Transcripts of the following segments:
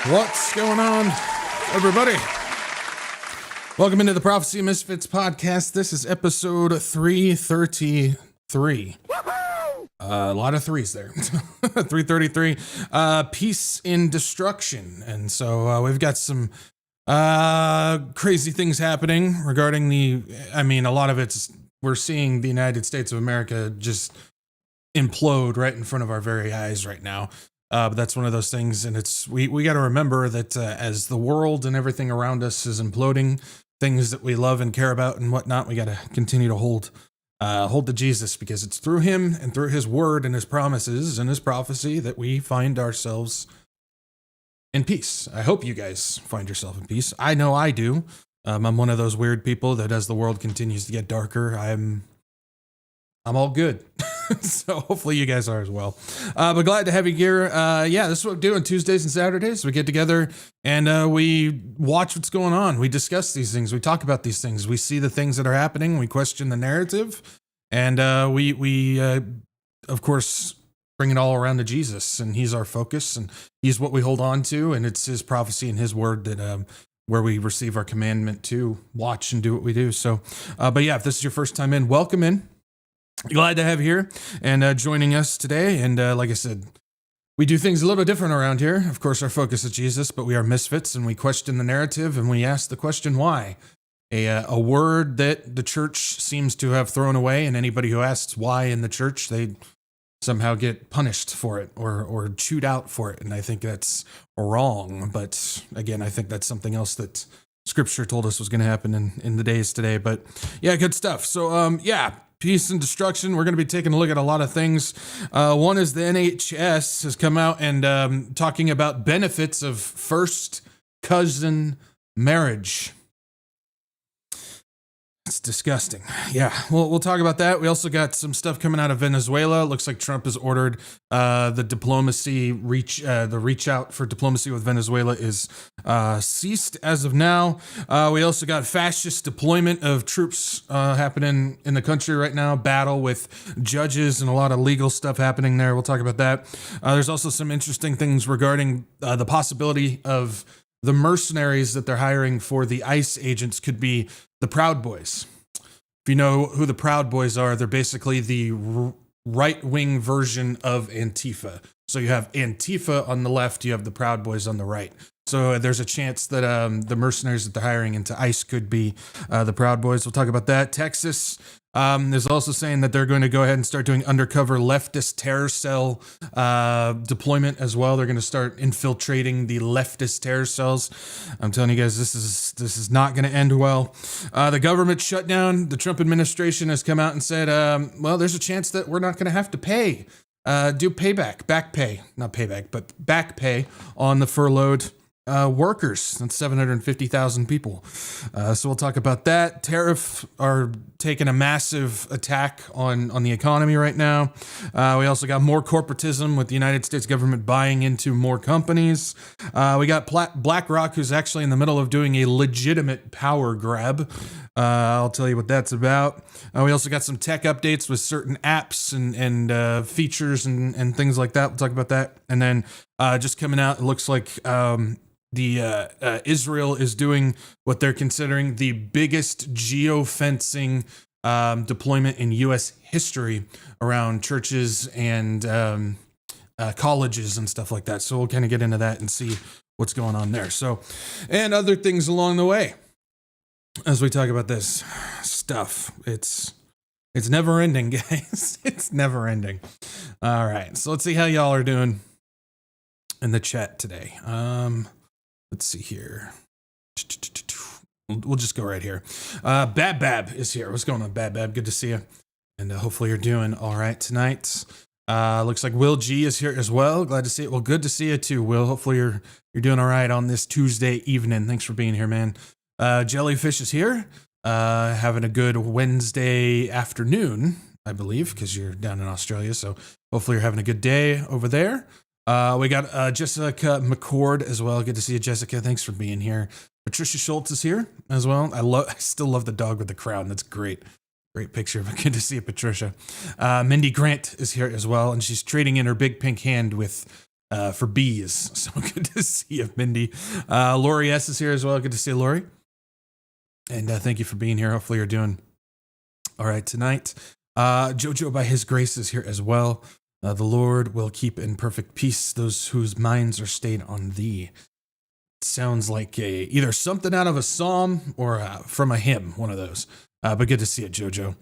What's going on, everybody? Welcome into the Prophecy Misfits Podcast. This is episode 333. A lot of threes there. 333. Peace in Destruction. And so we've got some crazy things happening regarding a lot of it's, we're seeing the United States of America just implode right in front of our very eyes right now. But that's one of those things, and we got to remember that as the world and everything around us is imploding, things that we love and care about and whatnot, we got to continue to hold to Jesus, because it's through him and through his word and his promises and his prophecy that we find ourselves in peace. I hope you guys find yourself in peace. I know I do. I'm one of those weird people that as the world continues to get darker, I'm all good. So hopefully you guys are as well. But glad to have you here. This is what we do on Tuesdays and Saturdays. We get together and we watch what's going on. We discuss these things. We talk about these things. We see the things that are happening. We question the narrative. And we of course, bring it all around to Jesus. And he's our focus. And he's what we hold on to. And it's his prophecy and his word that where we receive our commandment to watch and do what we do. So, if this is your first time in, welcome in. Glad to have you here and joining us today. And like I said, we do things a little different around here. Of course, our focus is Jesus, but we are misfits and we question the narrative and we ask the question, why? A word that the church seems to have thrown away, and anybody who asks why in the church, they somehow get punished for it or chewed out for it. And I think that's wrong. But again, I think that's something else that Scripture told us was going to happen in the days today. But yeah, good stuff. So Peace and Destruction. We're going to be taking a look at a lot of things. One is the NHS has come out and talking about benefits of first cousin marriage. It's disgusting. Yeah, we'll talk about that. We also got some stuff coming out of Venezuela. It looks like Trump has ordered the reach out for diplomacy with Venezuela is ceased as of now. We also got fascist deployment of troops happening in the country right now. Battle with judges and a lot of legal stuff happening there. We'll talk about that. There's also some interesting things regarding the possibility of the mercenaries that they're hiring for the ICE agents could be the Proud Boys. If you know who the Proud Boys are, they're basically the right-wing version of Antifa. So you have Antifa on the left, you have the Proud Boys on the right. So there's a chance that the mercenaries that they're hiring into ICE could be the Proud Boys. We'll talk about that. Texas is also saying that they're going to go ahead and start doing undercover leftist terror cell deployment as well. They're going to start infiltrating the leftist terror cells. I'm telling you guys, this is not going to end well. The government shutdown. The Trump administration has come out and said, there's a chance that we're not going to have to pay. Do back pay on the furloughed workers. That's 750,000 people. So we'll talk about that. Tariff are taking a massive attack on the economy right now. We also got more corporatism with the United States government buying into more companies. We got BlackRock, who's actually in the middle of doing a legitimate power grab. I'll tell you what that's about. We also got some tech updates with certain apps and features and things like that. We'll talk about that. And then just coming out, it looks like Israel is doing what they're considering the biggest geofencing deployment in U.S. history around churches and colleges and stuff like that. So we'll kind of get into that and see what's going on there. So, and other things along the way as we talk about this stuff. It's never ending, guys. It's never ending. All right. So let's see how y'all are doing in the chat today. Let's see here. We'll just go right here. Bab is here. What's going on, Bab? Good to see you. And hopefully you're doing all right tonight. Looks like Will G is here as well. Glad to see it. Well, good to see you too, Will. Hopefully you're doing all right on this Tuesday evening. Thanks for being here, man. Jellyfish is here. Having a good Wednesday afternoon, I believe, because you're down in Australia. So hopefully you're having a good day over there. We got Jessica McCord as well. Good to see you, Jessica. Thanks for being here. Patricia Schultz is here as well. I still love the dog with the crown. That's great. Great picture. But good to see you, Patricia. Mindy Grant is here as well, and she's trading in her big pink hand with for bees. So good to see you, Mindy. Lori S is here as well. Good to see you, Lori. And thank you for being here. Hopefully you're doing all right tonight. Jojo, by his grace, is here as well. The Lord will keep in perfect peace those whose minds are stayed on thee. Sounds like either something out of a psalm or from a hymn, one of those. But good to see you, Jojo.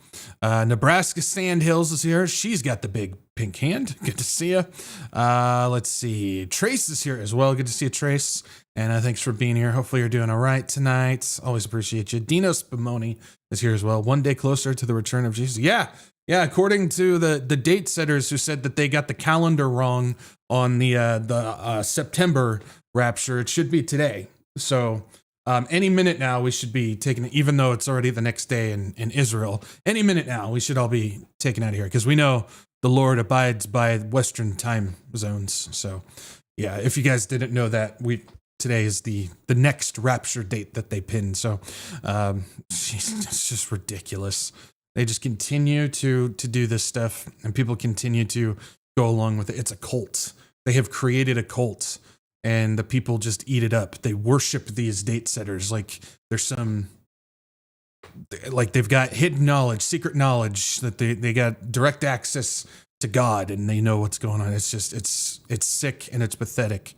Nebraska Sandhills is here. She's got the big pink hand. Good to see you. Let's see. Trace is here as well. Good to see you, Trace. And thanks for being here. Hopefully you're doing all right tonight. Always appreciate you. Dino Spumoni is here as well. One day closer to the return of Jesus. Yeah, according to the date setters who said that they got the calendar wrong on the September rapture, it should be today. So any minute now we should be taking it, even though it's already the next day in Israel. Any minute now we should all be taken out of here because we know the Lord abides by Western time zones. So yeah, if you guys didn't know that, today is the next rapture date that they pinned. So it's just ridiculous. They just continue to do this stuff, and people continue to go along with it. It's a cult. They have created a cult, and the people just eat it up. They worship these date setters like there's some, like they've got hidden knowledge, secret knowledge, that they got direct access to God, and they know what's going on. It's just, it's sick and it's pathetic.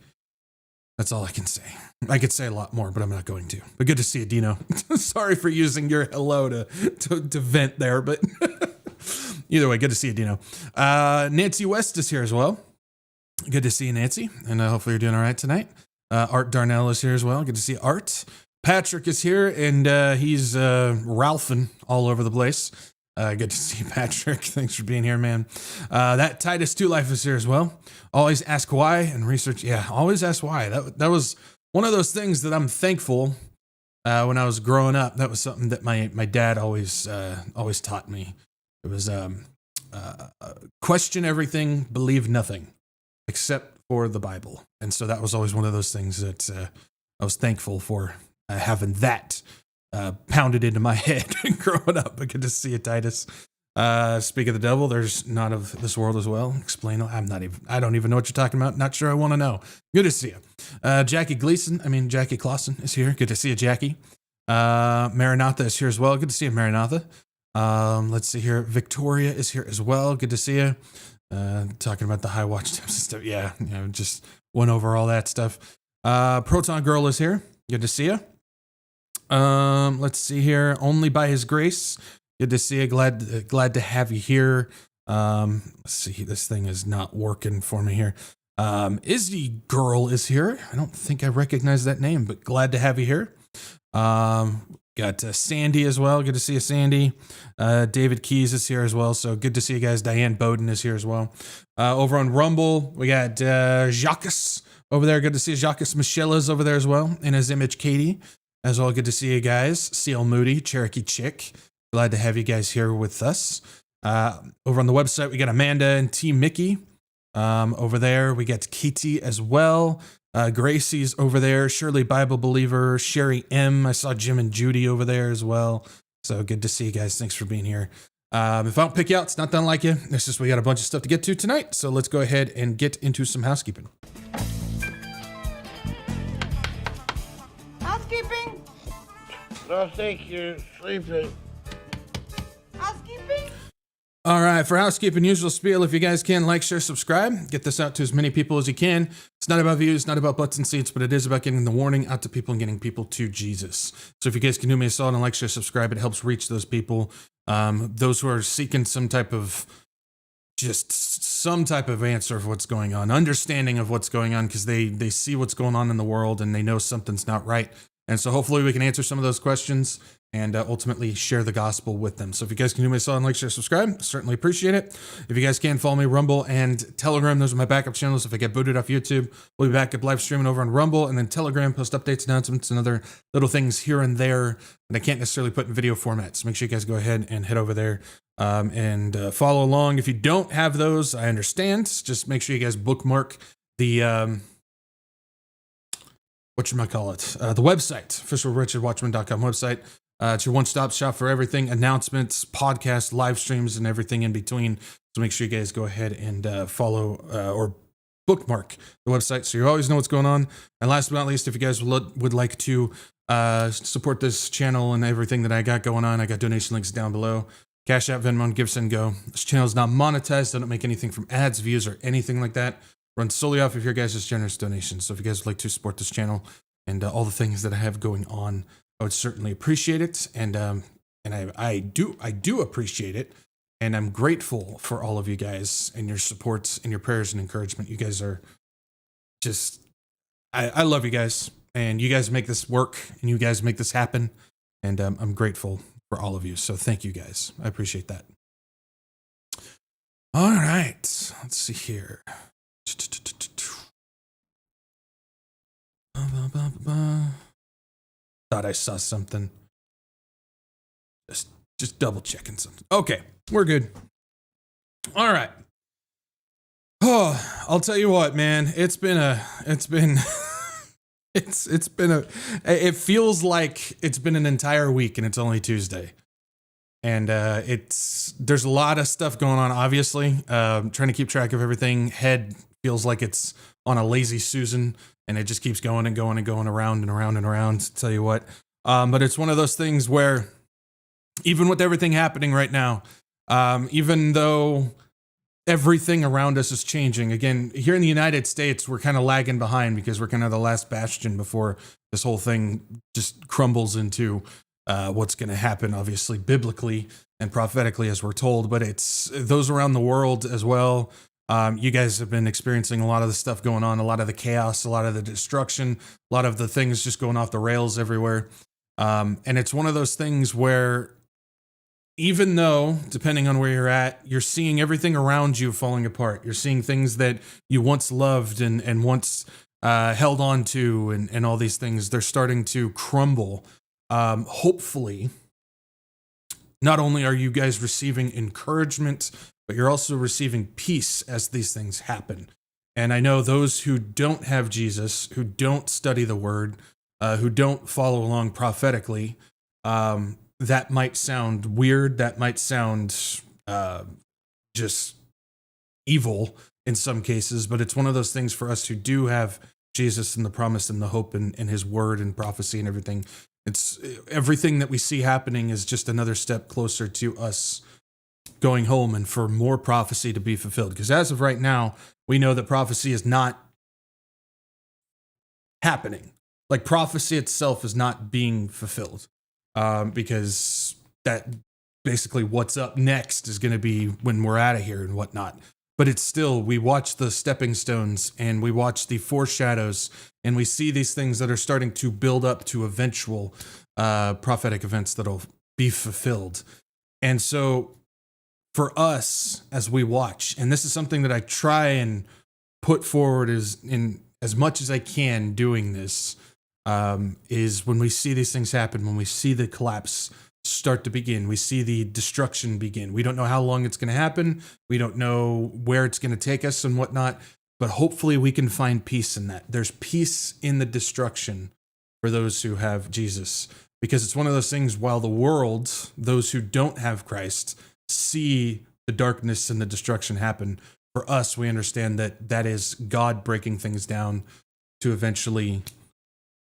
That's all I can say. I could say a lot more, but I'm not going to. But good to see you, Dino. Sorry for using your hello to vent there, but either way, good to see you, Dino. Nancy West is here as well. Good to see you, Nancy, and hopefully you're doing all right tonight. Art Darnell is here as well. Good to see Art. Patrick is here, and he's Ralphing all over the place. Good to see you, Patrick. Thanks for being here, man. That Titus 2 Life is here as well. Always ask why and research. Yeah, always ask why. That was one of those things that I'm thankful when I was growing up. That was something that my dad always taught me. It was question everything, believe nothing, except for the Bible. And so that was always one of those things that I was thankful for having that pounded into my head growing up. But good to see you, Titus. Speak of the devil, there's not of this world as well. Explain. I don't even know what you're talking about. Not sure I want to know. Good to see you. Jackie Clausen is here. Good to see you, Jackie. Maranatha is here as well. Good to see you, Maranatha. Let's see here. Victoria is here as well. Good to see you. Talking about the high watch times and stuff. Yeah, just went over all that stuff. Proton Girl is here. Good to see you. Let's see here. Only by his grace. Good to see you. Glad to have you here. Let's see. This thing is not working for me here. Izzy Girl is here. I don't think I recognize that name, but glad to have you here. Got Sandy as well. Good to see you, Sandy. David Keys is here as well. So good to see you guys. Diane Bowden is here as well. Over on Rumble, we got Jacques over there. Good to see you. Jacques Michelle is over there as well. In his image, Katie as well. Good to see you guys. CL Moody, Cherokee Chick. Glad to have you guys here with us. Over on the website, we got Amanda and T. Mickey. Over there, we got Katie as well. Gracie's over there. Shirley Bible Believer. Sherry M. I saw Jim and Judy over there as well. So good to see you guys. Thanks for being here. If I don't pick you out, it's not done like you. It's just we got a bunch of stuff to get to tonight. So let's go ahead and get into some housekeeping. Housekeeping? No, thank you. Sleeping. Housekeeping? All right, for housekeeping, usual spiel. If you guys can, like, share, subscribe. Get this out to as many people as you can. It's not about views, not about butts and seats, but it is about getting the warning out to people and getting people to Jesus. So if you guys can do me a solid and like, share, subscribe, it helps reach those people. Those who are seeking some type of answer of what's going on, understanding of what's going on, because they see what's going on in the world and they know something's not right. And so hopefully we can answer some of those questions and ultimately share the gospel with them. So if you guys can do me a solid, like, share, subscribe, certainly appreciate it. If you guys can, follow me, Rumble and Telegram. Those are my backup channels. If I get booted off YouTube, we'll be back up live streaming over on Rumble, and then Telegram, post updates, announcements, and other little things here and there that I can't necessarily put in video format. So make sure you guys go ahead and head over there and follow along. If you don't have those, I understand. Just make sure you guys bookmark the... the website, official WretchedWatchmen.com website. It's your one-stop shop for everything, announcements, podcasts, live streams, and everything in between. So make sure you guys go ahead and follow or bookmark the website so you always know what's going on. And last but not least, if you guys would like to support this channel and everything that I got going on, I got donation links down below. CashApp, Venmo, and Give, Send, Go. This channel is not monetized. I don't make anything from ads, views, or anything like that. Runs solely off of your guys' generous donations. So if you guys would like to support this channel and all the things that I have going on, I would certainly appreciate it. And I do appreciate it. And I'm grateful for all of you guys and your support and your prayers and encouragement. You guys are just, I love you guys. And you guys make this work. And you guys make this happen. And I'm grateful for all of you. So thank you guys. I appreciate that. All right. Let's see here. Thought I saw something. Just double checking something. Okay, we're good. All right. Oh, I'll tell you what, man. It feels like it's been an entire week and it's only Tuesday. And there's a lot of stuff going on, obviously. Trying to keep track of everything. Head feels like it's on a lazy Susan and it just keeps going and going and going around and around and around, to tell you what. But it's one of those things where even with everything happening right now, even though everything around us is changing, again, here in the United States, we're kind of lagging behind because we're kind of the last bastion before this whole thing just crumbles into what's going to happen, obviously, biblically and prophetically, as we're told. But it's those around the world as well. You guys have been experiencing a lot of the stuff going on, a lot of the chaos, a lot of the destruction, a lot of the things just going off the rails everywhere. And it's one of those things where even though, depending on where you're at, you're seeing everything around you falling apart. You're seeing things that you once loved and once held on to and all these things, they're starting to crumble. Hopefully, not only are you guys receiving encouragement, but you're also receiving peace as these things happen. And I know those who don't have Jesus, who don't study the word, who don't follow along prophetically, that might sound weird. That might sound just evil in some cases, but it's one of those things for us who do have Jesus and the promise and the hope and his word and prophecy and everything. It's everything that we see happening is just another step closer to us going home and for more prophecy to be fulfilled. Because as of right now, we know that prophecy is not happening. Like prophecy itself is not being fulfilled. Because that basically what's up next is going to be when we're out of here and whatnot. But it's still, we watch the stepping stones and we watch the foreshadows and we see these things that are starting to build up to eventual prophetic events that'll be fulfilled. And so for us, as we watch, and this is something that I try and put forward as much as I can doing this, is when we see these things happen, when we see the collapse start to begin, we see the destruction begin. We don't know how long it's going to happen. We don't know where it's going to take us and whatnot, but hopefully we can find peace in that. There's peace in the destruction for those who have Jesus, because it's one of those things, while the world, those who don't have Christ, see the darkness and the destruction happen. For us, we understand that that is God breaking things down to eventually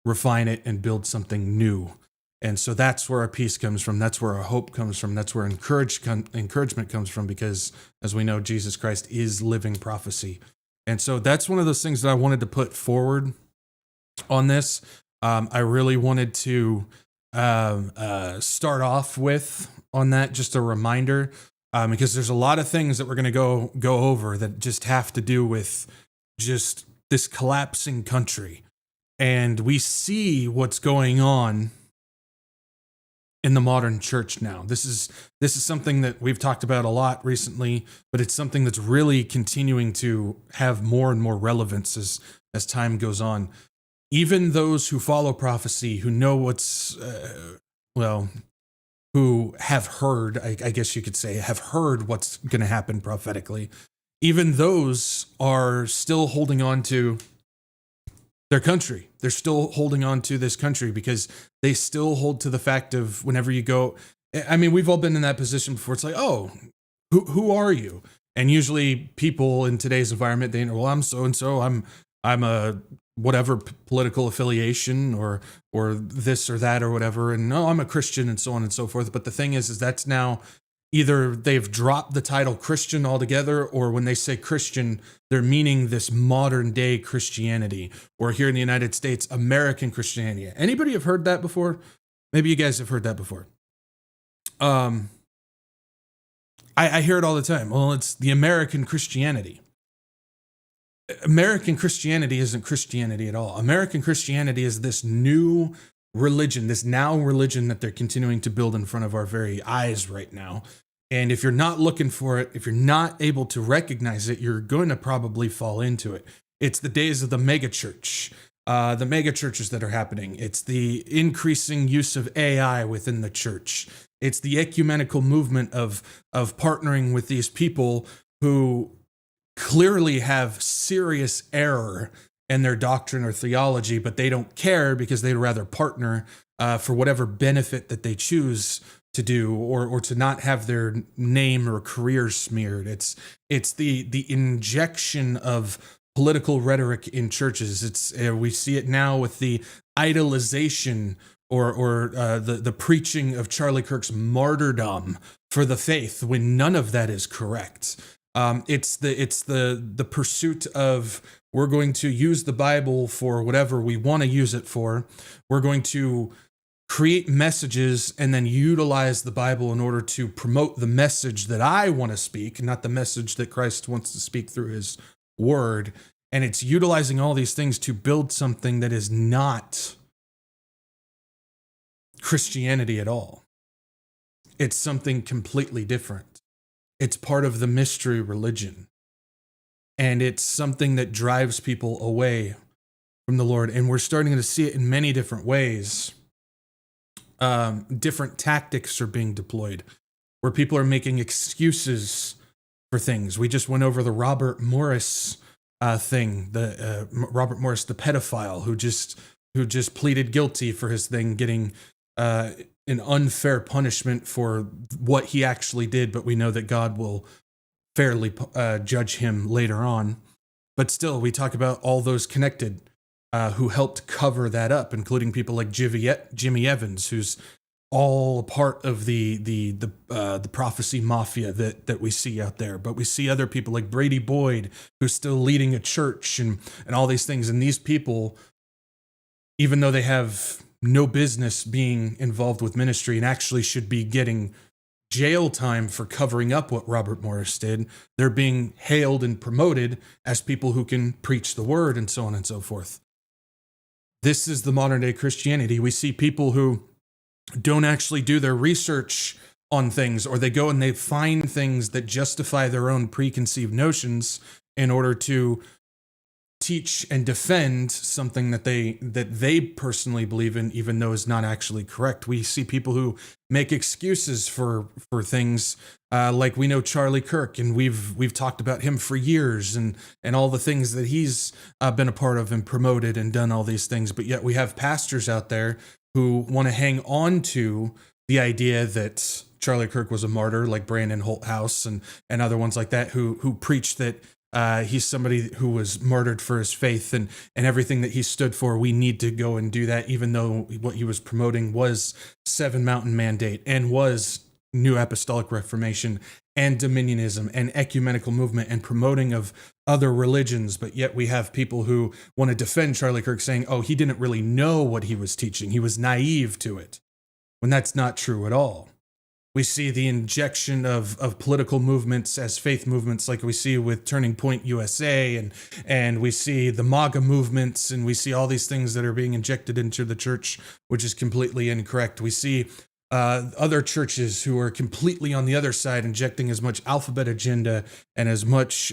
refine it and build something new. And so that's where our peace comes from. That's where our hope comes from. That's where encouragement comes from, because as we know, Jesus Christ is living prophecy. And so that's one of those things that I wanted to put forward on this. I really wanted to start off with on that, just a reminder, because there's a lot of things that we're going to go over that just have to do with just this collapsing country. And we see what's going on in the modern church now. This is something that we've talked about a lot recently, but it's something that's really continuing to have more and more relevance as time goes on. Even those who follow prophecy, who know what's, who have heard, I guess you could say, have heard what's going to happen prophetically, even those are still holding on to their country. They're still holding on to this country because they still hold to the fact of whenever you go, I mean, we've all been in that position before. It's like, oh, who are you? And usually people in today's environment, they know, well, I'm so-and-so, I'm a whatever political affiliation or this or that or whatever. And no, I'm a Christian and so on and so forth. But the thing is that's now either they've dropped the title Christian altogether, or when they say Christian, they're meaning this modern day Christianity, or here in the United States, American Christianity. Anybody have heard that before? Maybe you guys have heard that before. I hear it all the time. Well, it's the American Christianity. American Christianity isn't Christianity at all. American Christianity is this new religion, this now religion that they're continuing to build in front of our very eyes right now. And if you're not looking for it, if you're not able to recognize it, you're going to probably fall into it. It's the days of the megachurch, the megachurches that are happening. It's the increasing use of AI within the church. It's the ecumenical movement of partnering with these people who clearly have serious error in their doctrine or theology, but they don't care because they'd rather partner for whatever benefit that they choose to do, or to not have their name or career smeared. It's the injection of political rhetoric in churches. It's we see it now with the idolization or the preaching of Charlie Kirk's martyrdom for the faith, when none of that is correct. It's the pursuit of, we're going to use the Bible for whatever we want to use it for. We're going to create messages and then utilize the Bible in order to promote the message that I want to speak, not the message that Christ wants to speak through his word. And it's utilizing all these things to build something that is not Christianity at all. It's something completely different. It's part of the mystery religion. And it's something that drives people away from the Lord. And we're starting to see it in many different ways. Different tactics are being deployed where people are making excuses for things. We just went over the Robert Morris thing, the Robert Morris, the pedophile who just pleaded guilty for his thing, getting an unfair punishment for what he actually did, but we know that God will fairly judge him later on. But still, we talk about all those connected who helped cover that up, including people like Jimmy Evans, who's all a part of the prophecy mafia that we see out there. But we see other people like Brady Boyd, who's still leading a church and all these things. And these people, even though they have no business being involved with ministry and actually should be getting jail time for covering up what Robert Morris did, they're being hailed and promoted as people who can preach the word and so on and so forth. This is the modern day Christianity. We see people who don't actually do their research on things, or they go and they find things that justify their own preconceived notions in order to teach and defend something that they personally believe in, even though is not actually correct. We see people who make excuses for things, like we know Charlie Kirk, and we've talked about him for years, and all the things that he's been a part of and promoted and done all these things. But yet we have pastors out there who want to hang on to the idea that Charlie Kirk was a martyr, like Brandon Holthouse and other ones like that, who preach that he's somebody who was martyred for his faith and everything that he stood for. We need to go and do that, even though what he was promoting was Seven Mountain Mandate and was New Apostolic Reformation and Dominionism and ecumenical movement and promoting of other religions. But yet we have people who want to defend Charlie Kirk, saying, oh, he didn't really know what he was teaching. He was naive to it, when that's not true at all. We see the injection of political movements as faith movements, like we see with Turning Point USA, and we see the MAGA movements, and we see all these things that are being injected into the church, which is completely incorrect. We see other churches who are completely on the other side, injecting as much alphabet agenda and as much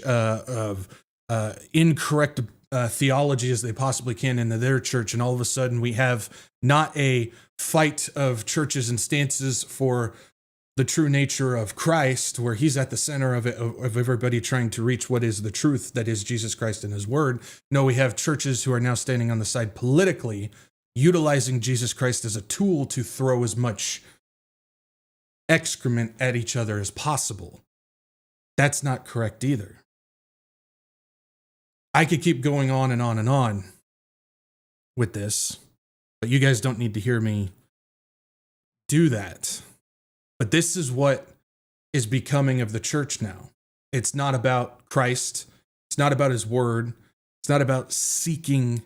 incorrect theology as they possibly can into their church. And all of a sudden we have not a fight of churches and stances for the true nature of Christ, where he's at the center of it, of everybody trying to reach what is the truth, that is Jesus Christ and his word. No, we have churches who are now standing on the side politically, utilizing Jesus Christ as a tool to throw as much excrement at each other as possible. That's not correct either. I could keep going on and on and on with this, but you guys don't need to hear me do that. But this is what is becoming of the church now. It's not about Christ. It's not about his word. It's not about seeking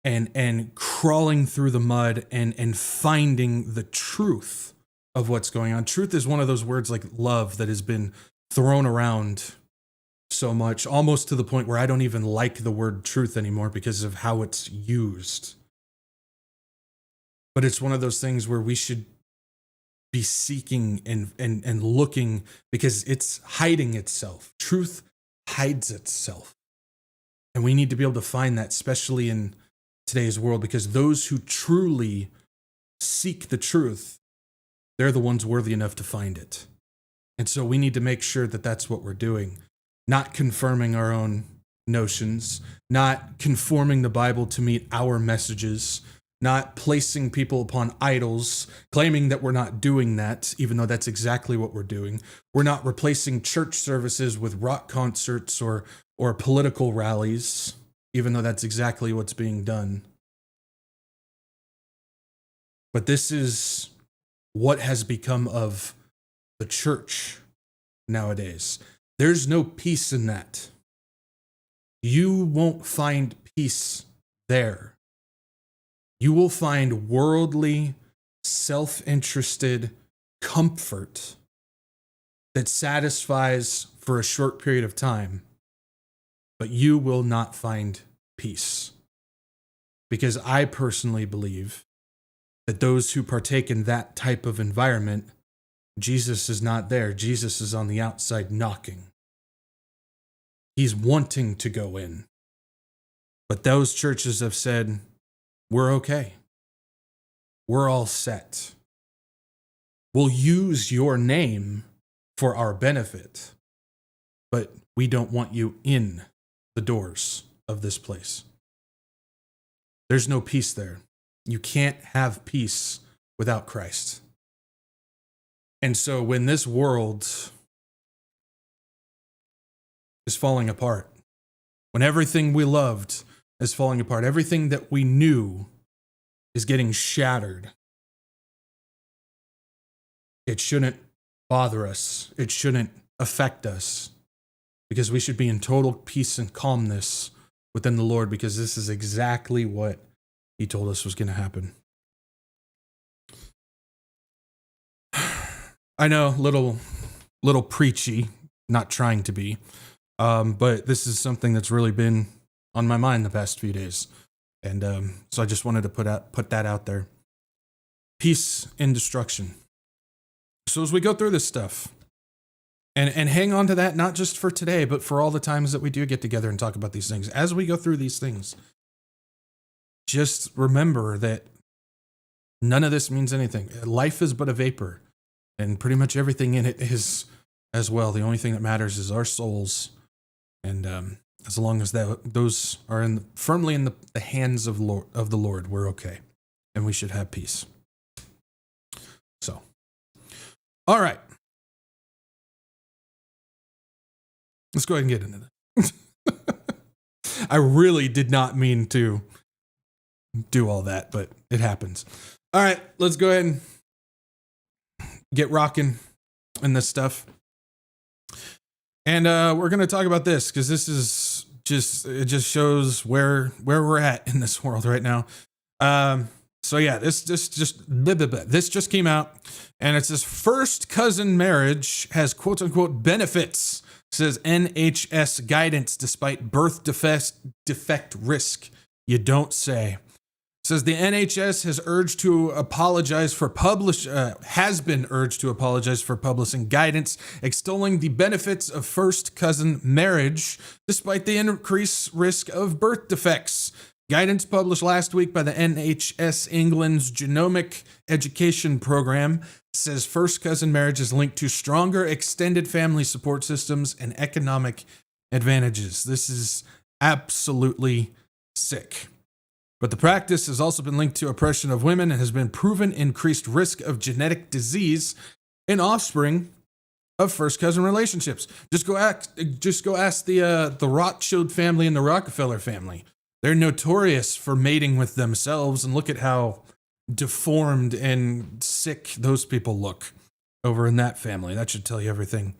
and crawling through the mud and finding the truth of what's going on. Truth is one of those words like love that has been thrown around so much, almost to the point where I don't even like the word truth anymore because of how it's used. But it's one of those things where we should be seeking and looking, because it's hiding itself. Truth hides itself. And we need to be able to find that, especially in today's world, because those who truly seek the truth, they're the ones worthy enough to find it. And so we need to make sure that that's what we're doing, not confirming our own notions, not conforming the Bible to meet our messages, not placing people upon idols, claiming that we're not doing that, even though that's exactly what we're doing. We're not replacing church services with rock concerts or political rallies, even though that's exactly what's being done. But this is what has become of the church nowadays. There's no peace in that. You won't find peace there. You will find worldly, self-interested comfort that satisfies for a short period of time, but you will not find peace. Because I personally believe that those who partake in that type of environment, Jesus is not there. Jesus is on the outside knocking. He's wanting to go in. But those churches have said, we're okay. We're all set. We'll use your name for our benefit, but we don't want you in the doors of this place. There's no peace there. You can't have peace without Christ. And so when this world is falling apart, when everything we loved is falling apart, everything that we knew is getting shattered, it shouldn't bother us. It shouldn't affect us, because we should be in total peace and calmness within the Lord, because this is exactly what he told us was going to happen. I know, little preachy, not trying to be, but this is something that's really been on my mind the past few days. And so I just wanted to put that out there. Peace in destruction. So as we go through this stuff, and hang on to that, not just for today, but for all the times that we do get together and talk about these things. As we go through these things, just remember that none of this means anything. Life is but a vapor, and pretty much everything in it is as well. The only thing that matters is our souls. And as long as those are firmly in the hands of the Lord, we're okay. And we should have peace. So, all right. Let's go ahead and get into that. I really did not mean to do all that, but it happens. All right, let's go ahead and get rocking in this stuff. And we're going to talk about this because this is it just shows where we're at in this world right now. So yeah, this just came out, and it says first cousin marriage has quote unquote benefits. It says NHS guidance despite birth defect risk. You don't say. It says the NHS has been urged to apologize for publishing guidance extolling the benefits of first cousin marriage despite the increased risk of birth defects. Guidance published last week by the NHS England's Genomic Education Program says first cousin marriage is linked to stronger extended family support systems and economic advantages. This is absolutely sick. But the practice has also been linked to oppression of women and has been proven increased risk of genetic disease in offspring of first cousin relationships. Just go ask the Rothschild family and the Rockefeller family. They're notorious for mating with themselves, and look at how deformed and sick those people look over in that family. That should tell you everything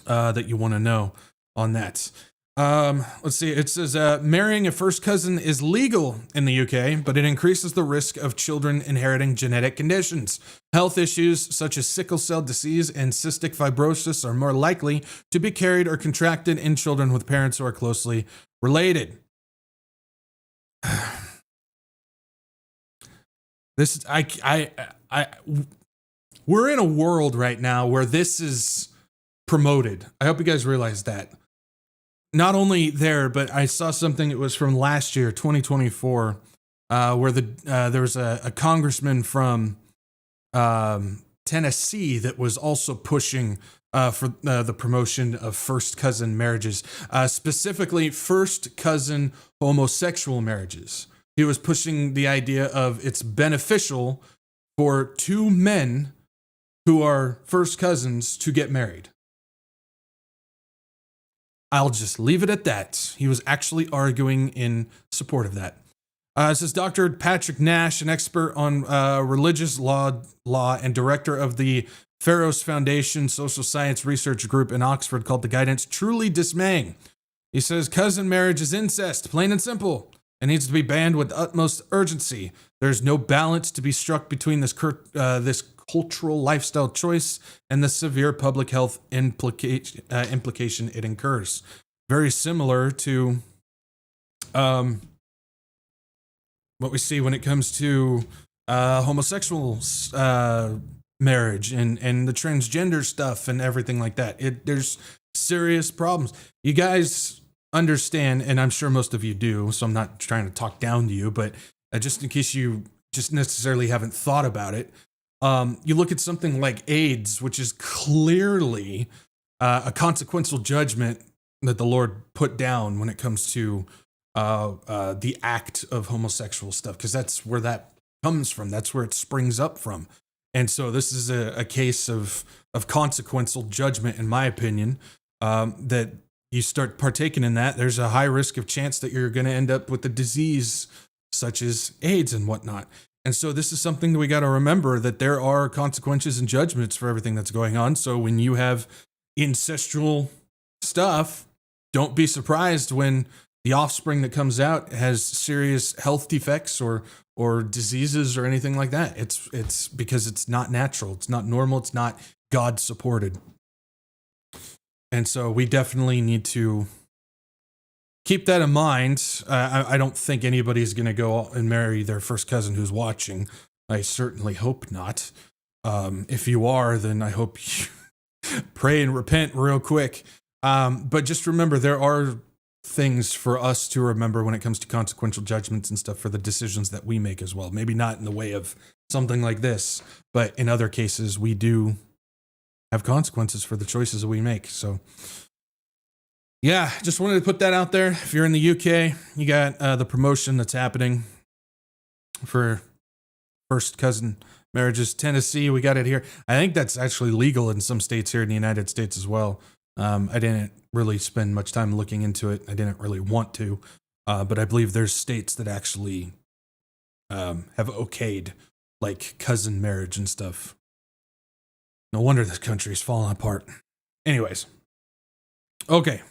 that you want to know on that. Let's see. It says marrying a first cousin is legal in the UK, but it increases the risk of children inheriting genetic conditions. Health issues such as sickle cell disease and cystic fibrosis are more likely to be carried or contracted in children with parents who are closely related. We're in a world right now where this is promoted. I hope you guys realize that. Not only there, but I saw something, it was from last year, 2024, where there was a congressman from Tennessee that was also pushing for the promotion of first cousin marriages, specifically first cousin homosexual marriages. He was pushing the idea of it's beneficial for two men who are first cousins to get married. I'll just leave it at that. He was actually arguing in support of that. It says Dr. Patrick Nash, an expert on religious law and director of the Pharos Foundation Social Science Research Group in Oxford, called the guidance truly dismaying. He says cousin marriage is incest, plain and simple. It needs to be banned with utmost urgency. There's no balance to be struck between this cultural lifestyle choice and the severe public health implication it incurs. Very similar to what we see when it comes to homosexual marriage and the transgender stuff and everything like that. There's serious problems. You guys understand, and I'm sure most of you do, so I'm not trying to talk down to you, but just in case you just necessarily haven't thought about it, you look at something like AIDS, which is clearly a consequential judgment that the Lord put down when it comes to the act of homosexual stuff, because that's where that comes from. That's where it springs up from. And so this is a case of consequential judgment, in my opinion, that you start partaking in that, there's a high risk of chance that you're going to end up with a disease such as AIDS and whatnot. And so this is something that we got to remember, that there are consequences and judgments for everything that's going on. So when you have ancestral stuff, don't be surprised when the offspring that comes out has serious health defects or diseases or anything like that. It's because it's not natural. It's not normal. It's not God supported. And so we definitely need to keep that in mind. I don't think anybody's going to go and marry their first cousin who's watching. I certainly hope not. If you are, then I hope you pray and repent real quick. But just remember, there are things for us to remember when it comes to consequential judgments and stuff for the decisions that we make as well. Maybe not in the way of something like this, but in other cases, we do have consequences for the choices that we make. So yeah, just wanted to put that out there. If you're in the UK, you got the promotion that's happening for first cousin marriages. Tennessee, we got it here. I think that's actually legal in some states here in the United States as well. I didn't really spend much time looking into it. I didn't really want to, but I believe there's states that actually have okayed like cousin marriage and stuff. No wonder this country is falling apart. Anyways, okay.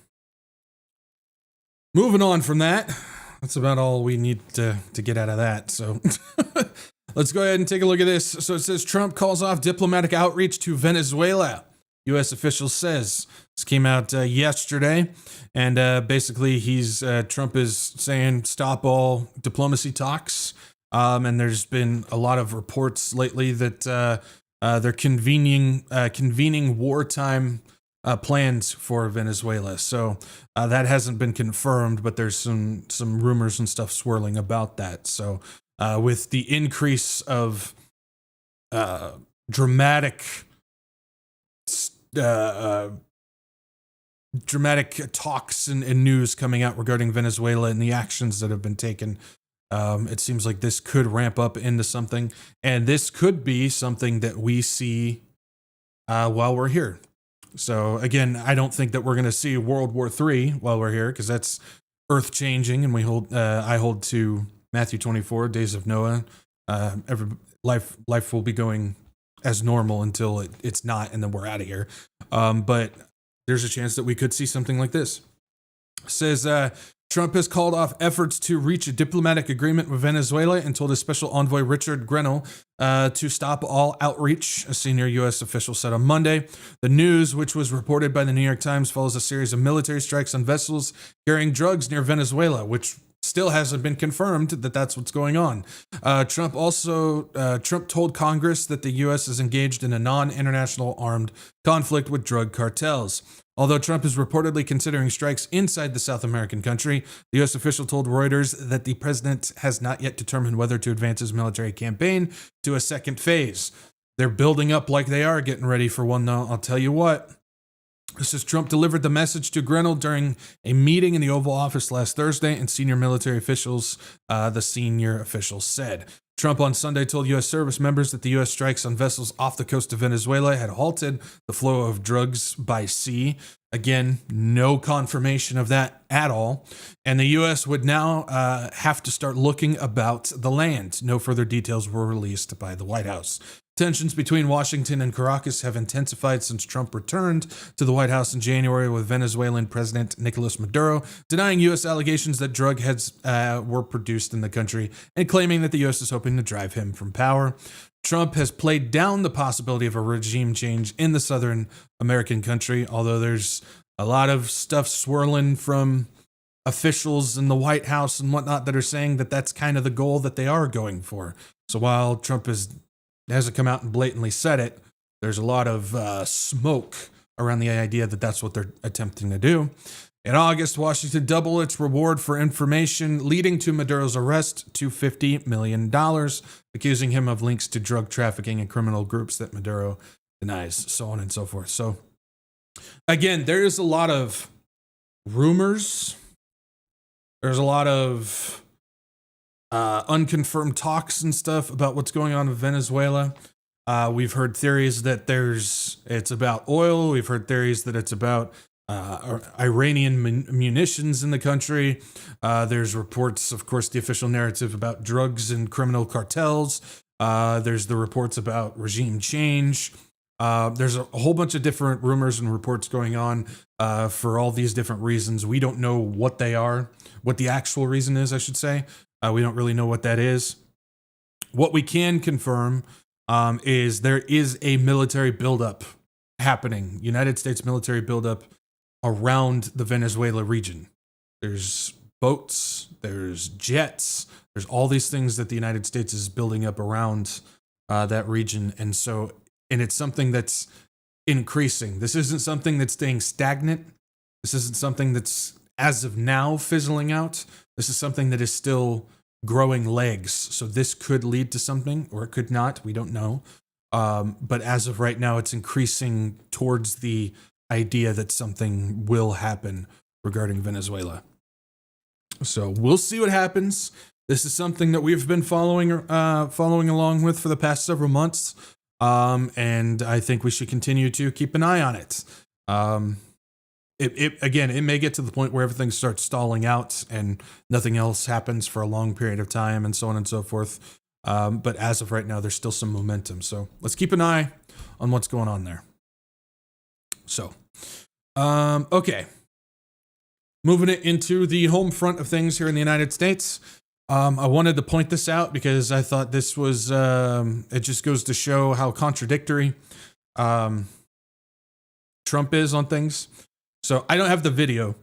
Moving on from that, that's about all we need to get out of that. So let's go ahead and take a look at this. So it says Trump calls off diplomatic outreach to Venezuela. U.S. officials says this came out yesterday, and basically Trump is saying stop all diplomacy talks. And there's been a lot of reports lately that they're convening wartime plans for Venezuela. So that hasn't been confirmed, but there's some rumors and stuff swirling about that. So with the increase of dramatic talks and news coming out regarding Venezuela and the actions that have been taken, it seems like this could ramp up into something, and this could be something that we see while we're here. So again, I don't think that we're going to see World War III while we're here, because that's earth changing, and I hold to Matthew 24, days of Noah. Every life will be going as normal until it's not, and then we're out of here. But there's a chance that we could see something like this. It says Trump has called off efforts to reach a diplomatic agreement with Venezuela and told his special envoy Richard Grenell to stop all outreach, a senior U.S. official said on Monday. The news, which was reported by the New York Times, follows a series of military strikes on vessels carrying drugs near Venezuela, which still hasn't been confirmed that that's what's going on. Trump told Congress that the U.S. is engaged in a non-international armed conflict with drug cartels. Although Trump is reportedly considering strikes inside the South American country, the U.S. official told Reuters that the president has not yet determined whether to advance his military campaign to a second phase. They're building up like they are getting ready for one, though. I'll tell you what. This is Trump delivered the message to Grenell during a meeting in the Oval Office last Thursday, and senior military officials, the senior official said. Trump on Sunday told U.S. service members that the U.S. strikes on vessels off the coast of Venezuela had halted the flow of drugs by sea. Again, no confirmation of that at all. And the U.S. would now have to start looking about the land. No further details were released by the White House. Tensions between Washington and Caracas have intensified since Trump returned to the White House in January, with Venezuelan President Nicolas Maduro denying U.S. allegations that drug heads were produced in the country and claiming that the U.S. is hoping to drive him from power. Trump has played down the possibility of a regime change in the Southern American country, although there's a lot of stuff swirling from officials in the White House and whatnot that are saying that that's kind of the goal that they are going for. So while Trump hasn't come out and blatantly said it, there's a lot of smoke around the idea that that's what they're attempting to do. In August, Washington doubled its reward for information leading to Maduro's arrest to $50 million, accusing him of links to drug trafficking and criminal groups that Maduro denies, so on and so forth. So, again, there is a lot of rumors. There's a lot of unconfirmed talks and stuff about what's going on in Venezuela. We've heard theories that it's about oil. We've heard theories that it's about Iranian munitions in the country. There's reports, of course, the official narrative about drugs and criminal cartels. There's the reports about regime change. There's a whole bunch of different rumors and reports going on for all these different reasons. We don't know what they are, what the actual reason is, I should say. We don't really know what that is. What we can confirm is there is a military buildup happening, United States military buildup around the Venezuela region. There's boats, there's jets, there's all these things that the United States is building up around that region. And it's something that's increasing. This isn't something that's staying stagnant. This isn't something that's, as of now, fizzling out. This is something that is still growing legs. So this could lead to something, or it could not. We don't know. But as of right now, it's increasing towards the idea that something will happen regarding Venezuela. So we'll see what happens. This is something that we've been following along with for the past several months. And I think we should continue to keep an eye on it. It may get to the point where everything starts stalling out and nothing else happens for a long period of time and so on and so forth. But as of right now, there's still some momentum. So let's keep an eye on what's going on there. So, okay. Moving it into the home front of things here in the United States. I wanted to point this out because I thought this was, it just goes to show how contradictory Trump is on things. So I don't have the video,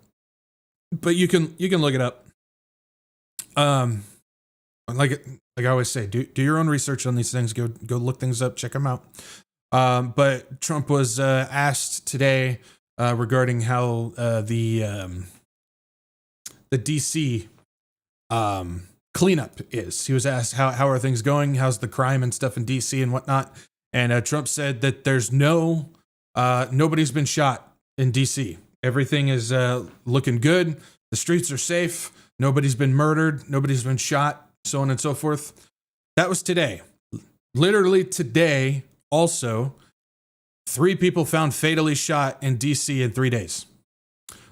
but you can look it up. Like I always say, do your own research on these things. Go look things up, check them out. But Trump was asked today regarding how the DC cleanup is. He was asked how are things going, how's the crime and stuff in DC and whatnot, and Trump said that there's nobody's been shot in DC. Everything is looking good. The streets are safe. Nobody's been murdered. Nobody's been shot, so on and so forth. That was today. Literally today, also, 3 people found fatally shot in DC in 3 days.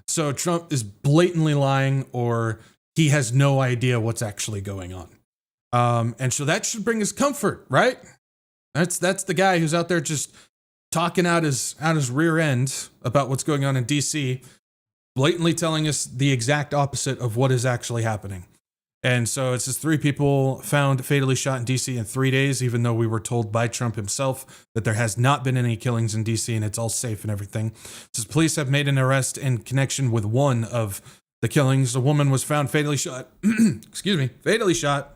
So Trump is blatantly lying, or he has no idea what's actually going on. And so that should bring us comfort, right? That's the guy who's out there just talking out his rear end about what's going on in DC, blatantly telling us the exact opposite of what is actually happening. And so it says 3 people found fatally shot in DC in 3 days, even though we were told by Trump himself that there has not been any killings in DC and it's all safe and everything. It says police have made an arrest in connection with one of the killings. A woman was found fatally shot, fatally shot,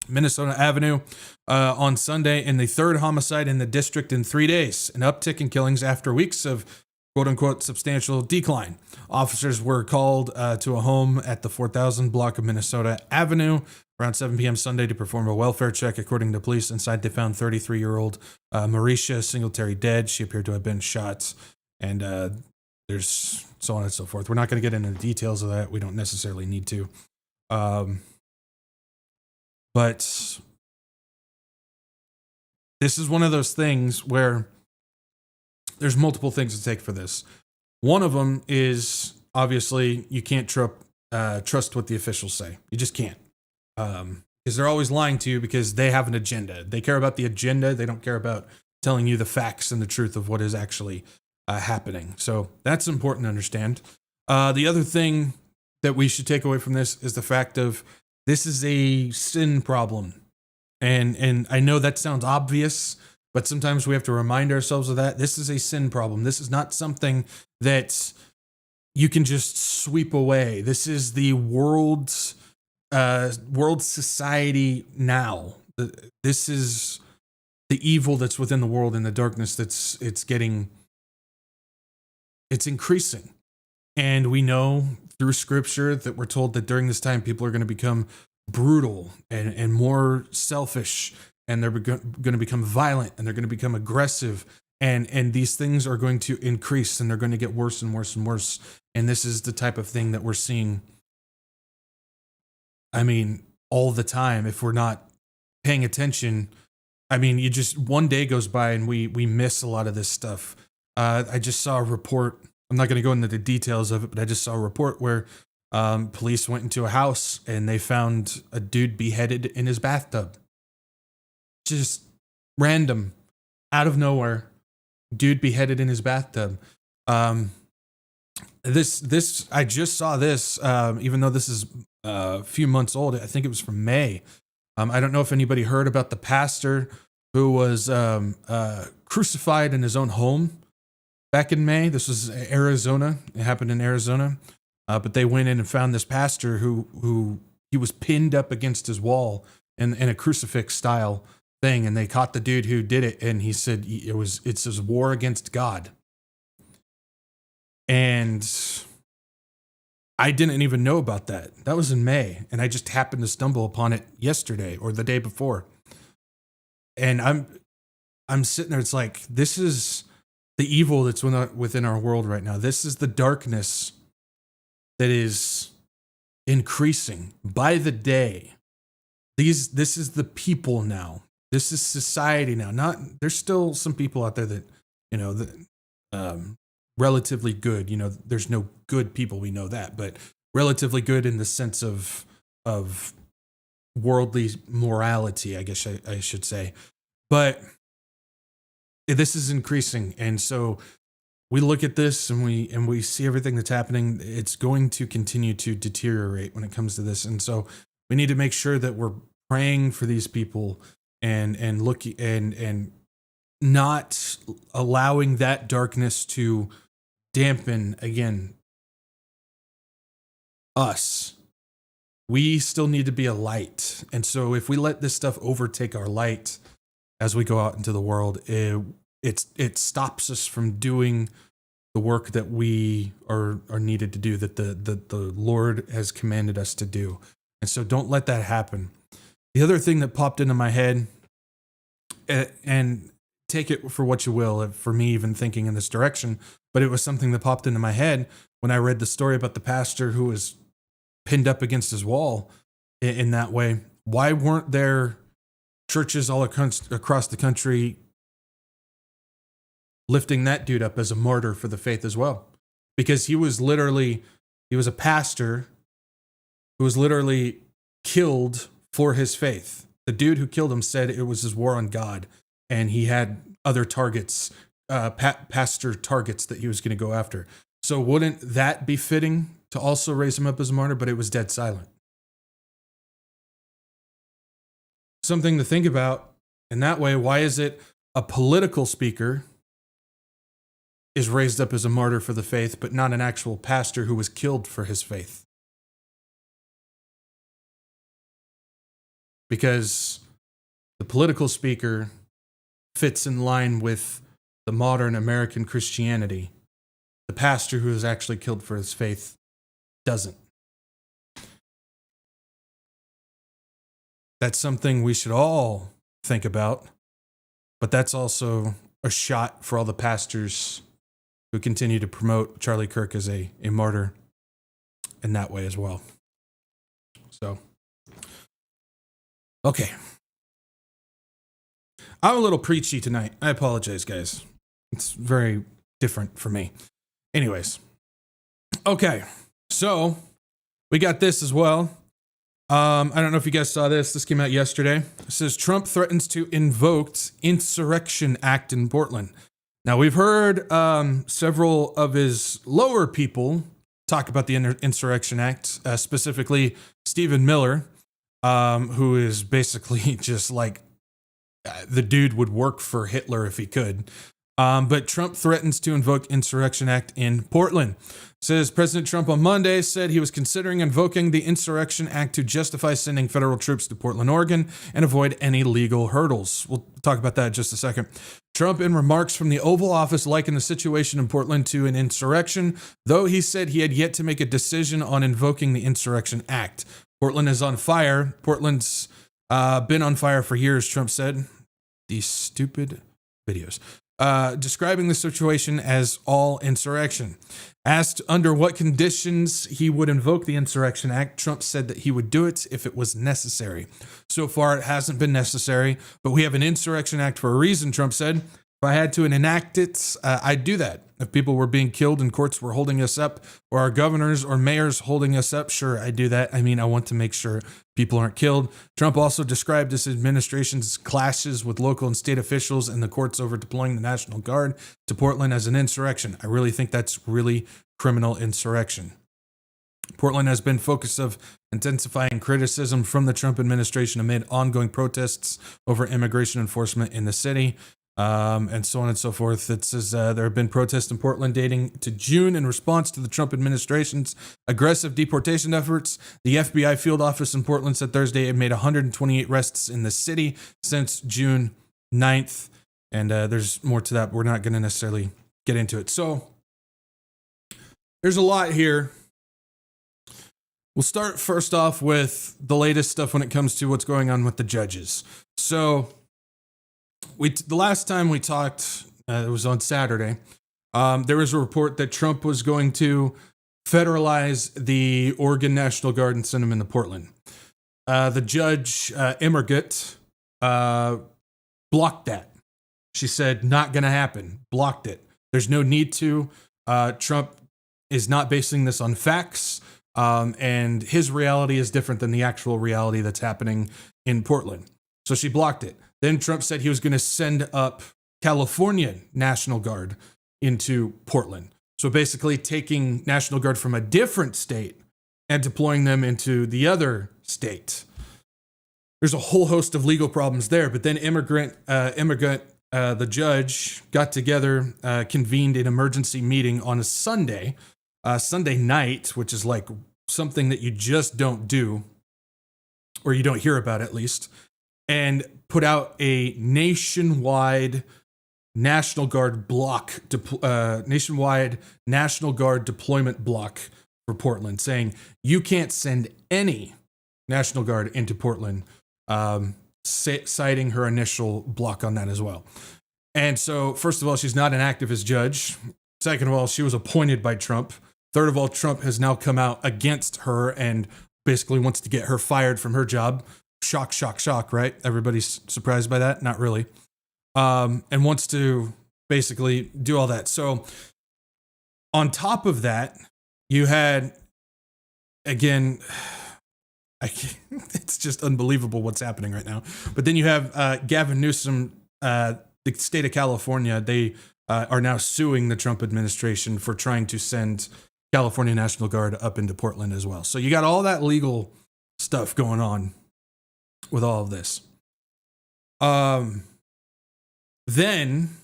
Minnesota Avenue on Sunday, in the 3rd homicide in the district in 3 days, an uptick in killings after weeks of quote-unquote substantial decline. Officers were called to a home at the 4000 block of Minnesota Avenue around 7 p.m. Sunday to perform a welfare check. According to police, inside they found 33-year-old Mauricia Singletary dead. She appeared to have been shot, and there's so on and so forth. We're not going to get into the details of that. We don't necessarily need to. But this is one of those things where there's multiple things to take for this. One of them is, obviously, you can't trust what the officials say. You just can't. Because they're always lying to you because they have an agenda. They care about the agenda. They don't care about telling you the facts and the truth of what is actually happening. So that's important to understand. The other thing that we should take away from this is the fact of this is a sin problem. And I know that sounds obvious, but sometimes we have to remind ourselves of that. This is a sin problem. This is not something that you can just sweep away. This is the world society now. This is the evil that's within the world and the darkness it's increasing. And we know through scripture that we're told that during this time, people are going to become brutal and more selfish, and they're going to become violent, and they're going to become aggressive, and these things are going to increase, and they're going to get worse and worse and worse. And this is the type of thing that we're seeing, I mean, all the time. If we're not paying attention, I mean, one day goes by and we miss a lot of this stuff. I just saw a report. I'm not going to go into the details of it, but I just saw a report where police went into a house and they found a dude beheaded in his bathtub. Just random, out of nowhere, dude beheaded in his bathtub. This I just saw this, even though this is a few months old. I think it was from May. I don't know if anybody heard about the pastor who was crucified in his own home back in May. This was Arizona. It happened in Arizona. But they went in and found this pastor who he was pinned up against his wall in a crucifix style thing. And they caught the dude who did it. And he said it's his war against God. And I didn't even know about that. That was in May. And I just happened to stumble upon it yesterday or the day before. And I'm sitting there. It's like, this is the evil that's within our world right now. This is the darkness that is increasing by the day. This is the people now. This is society now. There's still some people out there that, relatively good. There's no good people, we know that, but relatively good in the sense of worldly morality, I guess I should say. But this is increasing, and so we look at this and we see everything that's happening. It's going to continue to deteriorate when it comes to this, and so we need to make sure that we're praying for these people and looking and not allowing that darkness to dampen again us. We still need to be a light, and so if we let this stuff overtake our light as we go out into the world, it stops us from doing the work that we are needed to do, that the Lord has commanded us to do. And so don't let that happen. The other thing that popped into my head, and take it for what you will, for me even thinking in this direction, but it was something that popped into my head when I read the story about the pastor who was pinned up against his wall in that way. Why weren't there churches all across the country lifting that dude up as a martyr for the faith as well. Because he was a pastor who was literally killed for his faith. The dude who killed him said it was his war on God, and he had other targets, pastor targets that he was going to go after. So wouldn't that be fitting to also raise him up as a martyr? But it was dead silent. Something to think about in that way. Why is it a political speaker is raised up as a martyr for the faith, but not an actual pastor who was killed for his faith? Because the political speaker fits in line with the modern American Christianity. The pastor who is actually killed for his faith doesn't. That's something we should all think about, but that's also a shot for all the pastors who continue to promote Charlie Kirk as a martyr in that way as well. So, okay. I'm a little preachy tonight. I apologize, guys. It's very different for me. Anyways. Okay. So, we got this as well. I don't know if you guys saw this. This came out yesterday. It says Trump threatens to invoke Insurrection Act in Portland. Now, we've heard several of his lower people talk about the Insurrection Act, specifically Stephen Miller, who is basically just like the dude would work for Hitler if he could. But Trump threatens to invoke Insurrection Act in Portland. Says President Trump on Monday said he was considering invoking the Insurrection Act to justify sending federal troops to Portland, Oregon, and avoid any legal hurdles. We'll talk about that in just a second. Trump, in remarks from the Oval Office, likened the situation in Portland to an insurrection, though he said he had yet to make a decision on invoking the Insurrection Act. Portland is on fire. Portland's been on fire for years, Trump said. These stupid videos. Describing the situation as all insurrection. Asked under what conditions he would invoke the Insurrection Act, Trump said that he would do it if it was necessary. So far, it hasn't been necessary, but we have an Insurrection Act for a reason, Trump said. If I had to enact it, I'd do that. If people were being killed and courts were holding us up, or our governors or mayors holding us up, sure, I'd do that. I mean, I want to make sure people aren't killed. Trump also described his administration's clashes with local and state officials and the courts over deploying the National Guard to Portland as an insurrection. I really think that's really criminal insurrection. Portland has been focus of intensifying criticism from the Trump administration amid ongoing protests over immigration enforcement in the city. And so on and so forth. It says there have been protests in Portland dating to June in response to the Trump administration's aggressive deportation efforts. The FBI field office in Portland said Thursday it made 128 arrests in the city since June 9th. And there's more to that, but we're not going to necessarily get into it. So there's a lot here. We'll start first off with the latest stuff when it comes to what's going on with the judges. So the last time we talked, it was on Saturday, there was a report that Trump was going to federalize the Oregon National Guard and send them into Portland. The judge, Emmergut, blocked that. She said, not going to happen. Blocked it. There's no need to. Trump is not basing this on facts, and his reality is different than the actual reality that's happening in Portland. So she blocked it. Then Trump said he was going to send up California National Guard into Portland. So basically taking National Guard from a different state and deploying them into the other state. There's a whole host of legal problems there. But then Emmergut, the judge, got together, convened an emergency meeting on a Sunday night, which is like something that you just don't do, or you don't hear about at least, and put out a nationwide National Guard nationwide National Guard deployment block for Portland, saying you can't send any National Guard into Portland, citing her initial block on that as well. And so, first of all, she's not an activist judge. Second of all, she was appointed by Trump. Third of all, Trump has now come out against her and basically wants to get her fired from her job. Shock, shock, shock, right? Everybody's surprised by that? Not really. And wants to basically do all that. So on top of that, you had, again, it's just unbelievable what's happening right now. But then you have Gavin Newsom, the state of California. They are now suing the Trump administration for trying to send California National Guard up into Portland as well. So you got all that legal stuff going on with all of this. Then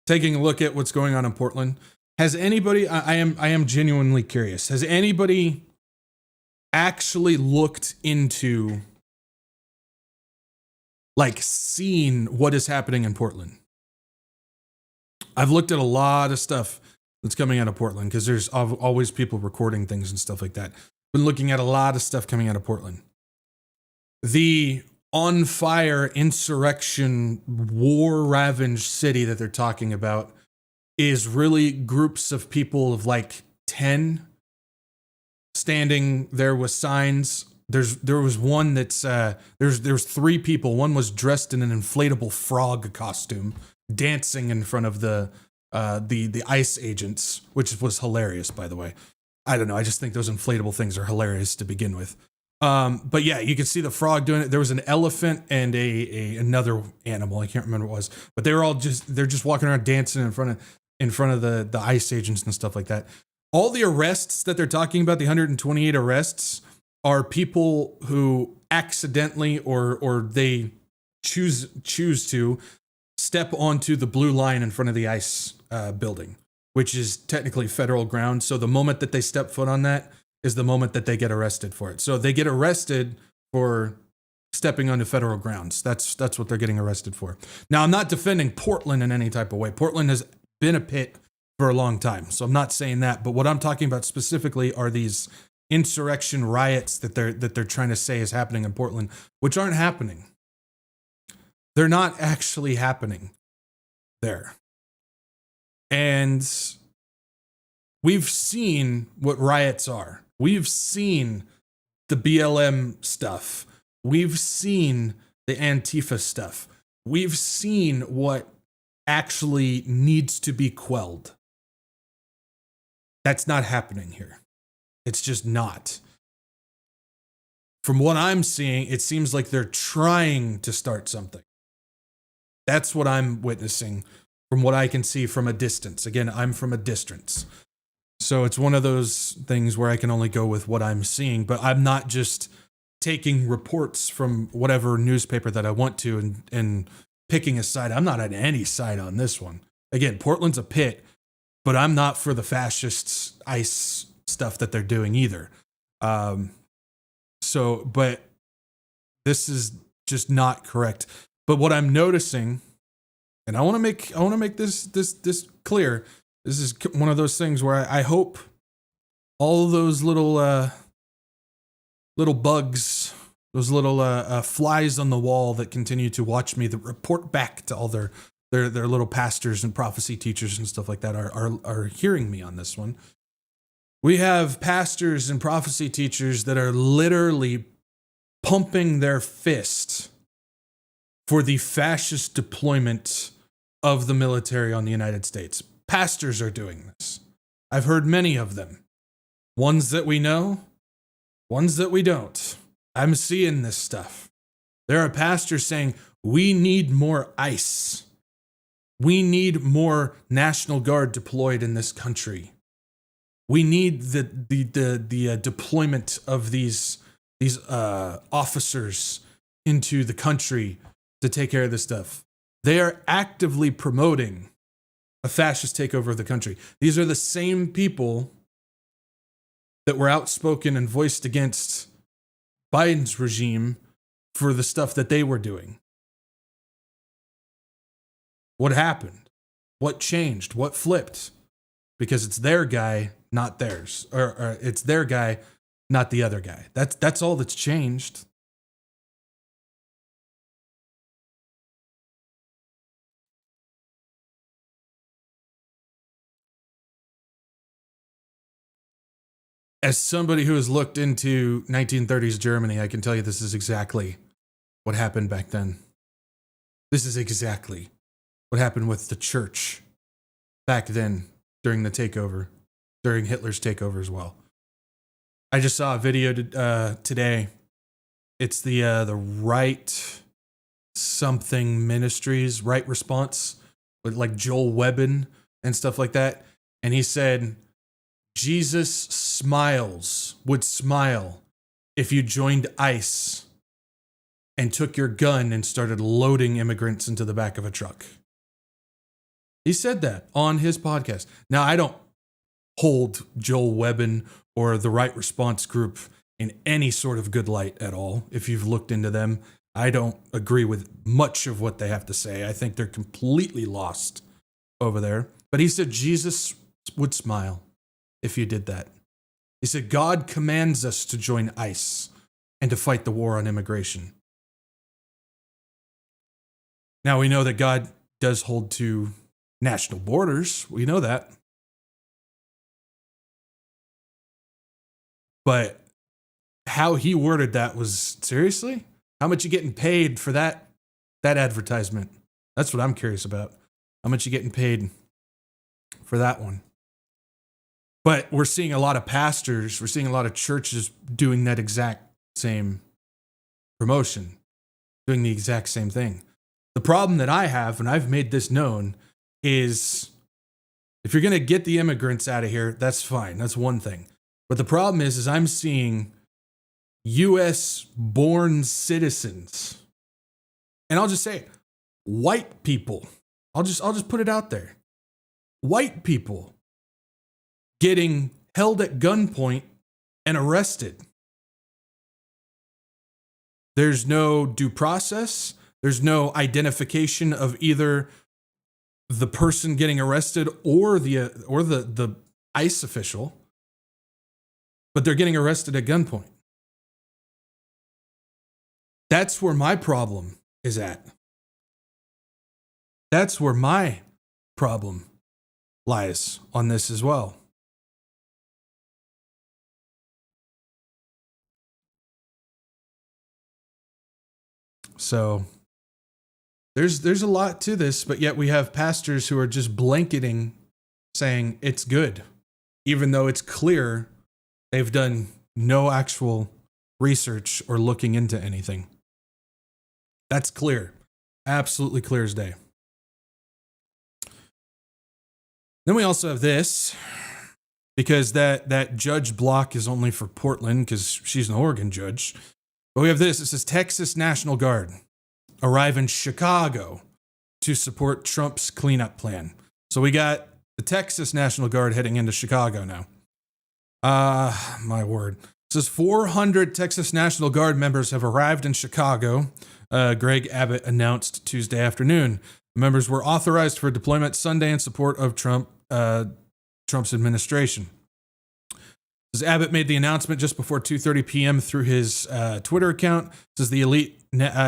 taking a look at what's going on in Portland, has anybody, I am genuinely curious, has anybody actually looked into, like, seen what is happening in Portland? I've looked at a lot of stuff that's coming out of Portland because there's always people recording things and stuff like that. Been looking at a lot of stuff coming out of Portland. The on fire insurrection, war ravaged city that they're talking about is really groups of people of like 10 standing there with signs. There was one that's there's 3 people. One was dressed in an inflatable frog costume, dancing in front of the ICE agents, which was hilarious, by the way. I don't know. I just think those inflatable things are hilarious to begin with. But yeah, you could see the frog doing it. There was an elephant and another animal. I can't remember what it was, but they're just walking around dancing in front of the ICE agents and stuff like that. All the arrests that they're talking about, the 128 arrests, are people who accidentally or they choose to step onto the blue line in front of the ICE building, which is technically federal ground. So the moment that they step foot on that is the moment that they get arrested for it. So they get arrested for stepping onto federal grounds. That's what they're getting arrested for. Now, I'm not defending Portland in any type of way. Portland has been a pit for a long time, so I'm not saying that. But what I'm talking about specifically are these insurrection riots that they're trying to say is happening in Portland, which aren't happening. They're not actually happening there. And we've seen what riots are. We've seen the BLM stuff. We've seen the Antifa stuff. We've seen what actually needs to be quelled. That's not happening here. It's just not. From what I'm seeing, it seems like they're trying to start something. That's what I'm witnessing from what I can see from a distance. Again, I'm from a distance. So it's one of those things where I can only go with what I'm seeing, but I'm not just taking reports from whatever newspaper that I want to and picking a side. I'm not on any side on this one. Again, Portland's a pit, but I'm not for the fascists ICE stuff that they're doing either. But this is just not correct. But what I'm noticing, and I want to make this clear. This is one of those things where I hope all of those little bugs, those little flies on the wall that continue to watch me, that report back to all their little pastors and prophecy teachers and stuff like that are hearing me on this one. We have pastors and prophecy teachers that are literally pumping their fist for the fascist deployment of the military on the United States. Pastors are doing this. I've heard many of them. Ones that we know, ones that we don't. I'm seeing this stuff. There are pastors saying, we need more ICE. We need more National Guard deployed in this country. We need the deployment of these officers into the country to take care of this stuff. They are actively promoting a fascist takeover of the country. These are the same people that were outspoken and voiced against Biden's regime for the stuff that they were doing. What happened? What changed? What flipped? Because it's their guy, not theirs. Or it's their guy, not the other guy. That's all that's changed. As somebody who has looked into 1930s Germany, I can tell you this is exactly what happened back then. This is exactly what happened with the church back then during the takeover, during Hitler's takeover as well. I just saw a video today. It's the Right Something Ministries, Right Response, with like Joel Webbin and stuff like that. And he said, Jesus would smile if you joined ICE and took your gun and started loading immigrants into the back of a truck. He said that on his podcast. Now, I don't hold Joel Webbin or the Right Response group in any sort of good light at all. If you've looked into them, I don't agree with much of what they have to say. I think they're completely lost over there. But he said Jesus would smile if you did that. He said God commands us to join ICE and to fight the war on immigration. Now, we know that God does hold to national borders. We know that. But how he worded that was, seriously? How much you getting paid for that advertisement? That's what I'm curious about. How much you getting paid for that one? But we're seeing a lot of pastors, we're seeing a lot of churches doing that exact same promotion, doing the exact same thing. The problem that I have, and I've made this known, is if you're going to get the immigrants out of here, that's fine. That's one thing. But the problem is I'm seeing U.S. born citizens, and I'll just say it, white people. I'll just put it out there. White people getting held at gunpoint and arrested. There's no due process. There's no identification of either the person getting arrested or the ICE official, but they're getting arrested at gunpoint. That's where my problem is at. That's where my problem lies on this as well. So there's a lot to this, but yet we have pastors who are just blanketing saying it's good, even though it's clear they've done no actual research or looking into anything. That's clear. Absolutely clear as day. Then we also have this, because that judge block is only for Portland because she's an Oregon judge. But we have this. It says Texas National Guard arrive in Chicago to support Trump's cleanup plan. So we got the Texas National Guard heading into Chicago now. My word. It says 400 Texas National Guard members have arrived in Chicago. Greg Abbott announced Tuesday afternoon. The members were authorized for deployment Sunday in support of Trump's administration. Says Abbott made the announcement just before 2:30 p.m. through his Twitter account. Says the elite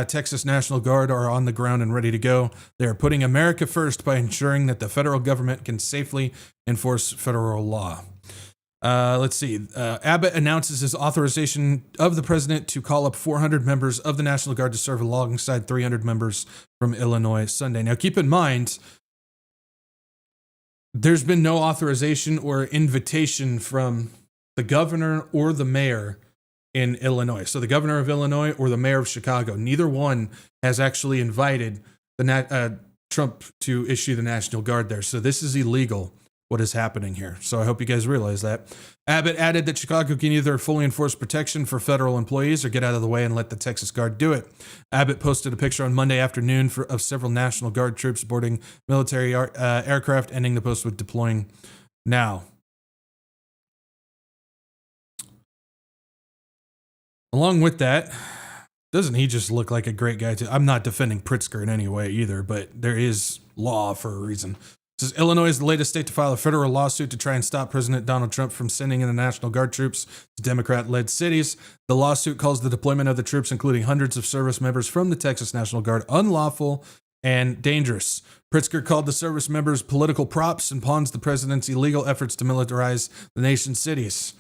Texas National Guard are on the ground and ready to go. They are putting America first by ensuring that the federal government can safely enforce federal law. Let's see. Abbott announces his authorization of the president to call up 400 members of the National Guard to serve alongside 300 members from Illinois Sunday. Now, keep in mind, there's been no authorization or invitation from the governor or the mayor in Illinois. So the governor of Illinois or the mayor of Chicago, neither one has actually invited Trump to issue the National Guard there. So this is illegal, what is happening here. So I hope you guys realize that. Abbott added that Chicago can either fully enforce protection for federal employees or get out of the way and let the Texas Guard do it. Abbott posted a picture on Monday afternoon of several National Guard troops boarding military aircraft, ending the post with deploying now. Along with that, doesn't he just look like a great guy too? I'm not defending Pritzker in any way either, but there is law for a reason. It says Illinois is the latest state to file a federal lawsuit to try and stop President Donald Trump from sending in the National Guard troops to Democrat-led cities. The lawsuit calls the deployment of the troops, including hundreds of service members from the Texas National Guard, unlawful and dangerous. Pritzker called the service members political props and pawns the president's illegal efforts to militarize the nation's cities.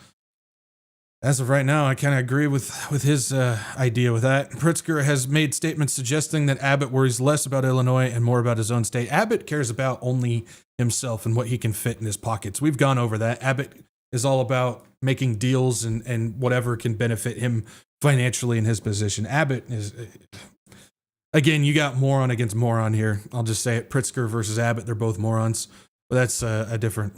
As of right now, I kind of agree with his idea with that. Pritzker has made statements suggesting that Abbott worries less about Illinois and more about his own state. Abbott cares about only himself and what he can fit in his pockets. We've gone over that. Abbott is all about making deals and whatever can benefit him financially in his position. Abbott is, again, you got moron against moron here. I'll just say it. Pritzker versus Abbott, they're both morons. But that's a different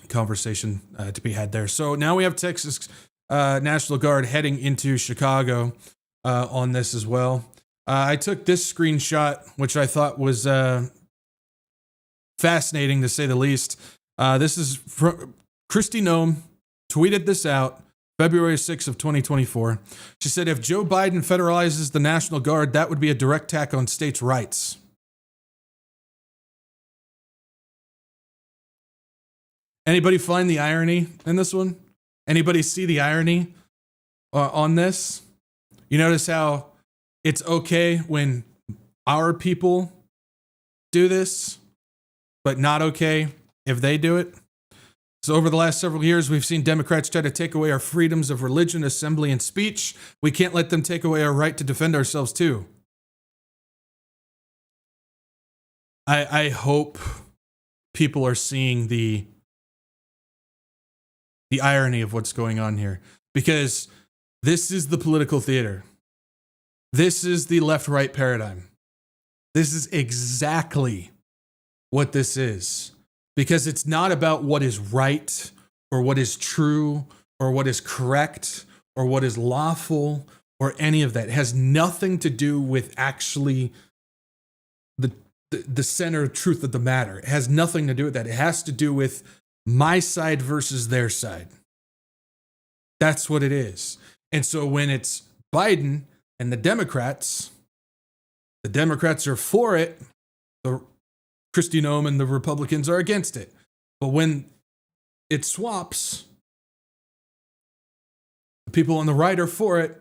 conversation to be had there. So now we have Texas National Guard heading into Chicago on this as well. I took this screenshot, which I thought was fascinating to say the least. This is from Kristi Noem, tweeted this out February 6th of 2024. She said, if Joe Biden federalizes the National Guard, that would be a direct attack on states' rights. Anybody find the irony in this one? Anybody see the irony on this? You notice how it's okay when our people do this, but not okay if they do it? So over the last several years, we've seen Democrats try to take away our freedoms of religion, assembly, and speech. We can't let them take away our right to defend ourselves too. I hope people are seeing the irony of what's going on here, because this is the political theater. This is the left-right paradigm. This is exactly what this is, because it's not about what is right or what is true or what is correct or what is lawful or any of that. It has nothing to do with actually the center truth of the matter. It has nothing to do with that. It has to do with my side versus their side. That's what it is. And so when it's Biden and the Democrats are for it. The Kristi Noem and the Republicans are against it. But when it swaps, the people on the right are for it,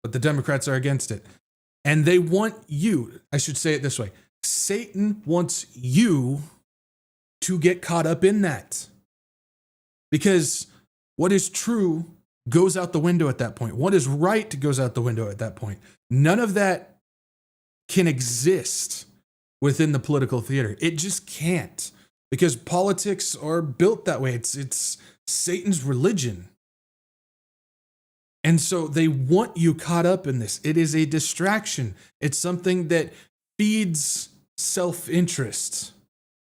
but the Democrats are against it. And they want you, I should say it this way, Satan wants you to get caught up in that. Because what is true goes out the window at that point. What is right goes out the window at that point. None of that can exist within the political theater. It just can't, because politics are built that way. It's Satan's religion. And so they want you caught up in this. It is a distraction. It's something that feeds self-interest.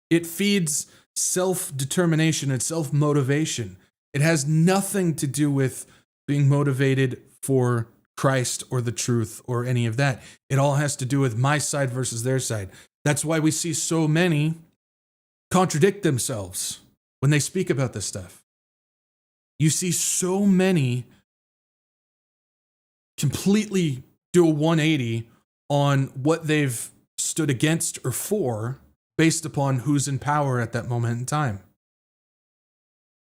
It feeds self-determination and self-motivation. It has nothing to do with being motivated for Christ or the truth or any of that. It all has to do with my side versus their side. That's why we see so many contradict themselves when they speak about this stuff. You see so many completely do a 180 on what they've stood against or for based upon who's in power at that moment in time.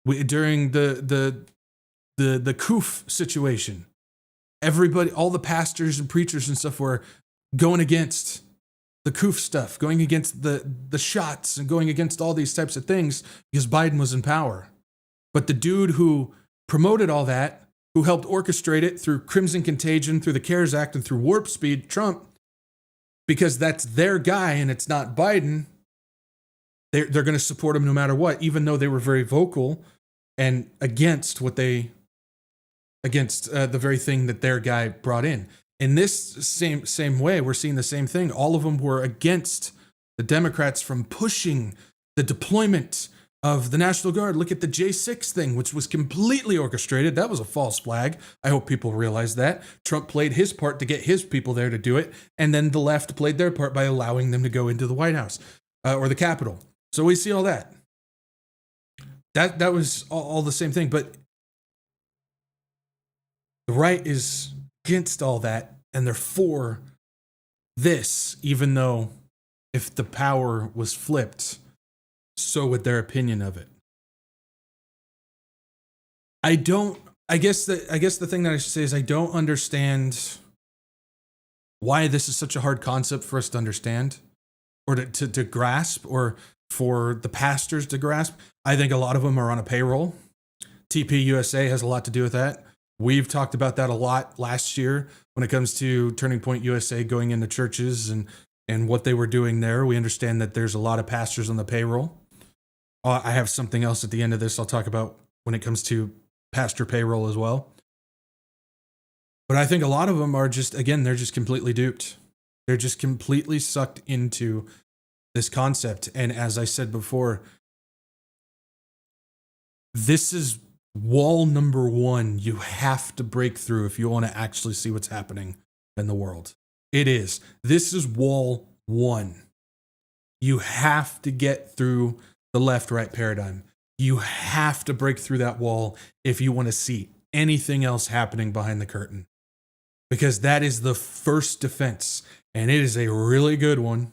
During the Koof situation, everybody, all the pastors and preachers and stuff were going against the Koof stuff, going against the shots and going against all these types of things because Biden was in power. But the dude who promoted all that, who helped orchestrate it through Crimson Contagion, through the CARES Act, and through Warp Speed, Trump, because that's their guy and it's not Biden, they're going to support him no matter what, even though they were very vocal and against the very thing that their guy brought in. In this same way, we're seeing the same thing. All of them were against the Democrats from pushing the deployment of the National Guard. Look at the J6 thing, which was completely orchestrated. That was a false flag. I hope people realize that. Trump played his part to get his people there to do it, and then the left played their part by allowing them to go into the White House or the Capitol. So we see all that. That was all the same thing, but the right is against all that, and they're for this, even though if the power was flipped, so would their opinion of it. I guess the thing that I should say is I don't understand why this is such a hard concept for us to understand or to grasp, or for the pastors to grasp. I think a lot of them are on a payroll TPUSA has a lot to do with that. We've talked about that a lot last year when it comes to Turning Point USA going into churches and what they were doing there. We understand that there's a lot of pastors on the payroll. I have something else at the end of this I'll talk about when it comes to pastor payroll as well. But I think a lot of them are just, again, they're just completely duped. They're just completely sucked into this concept. And as I said before, this is wall number one you have to break through if you want to actually see what's happening in the world. It is. This is wall one. You have to get through the left-right paradigm. You have to break through that wall if you want to see anything else happening behind the curtain. Because that is the first defense, and it is a really good one.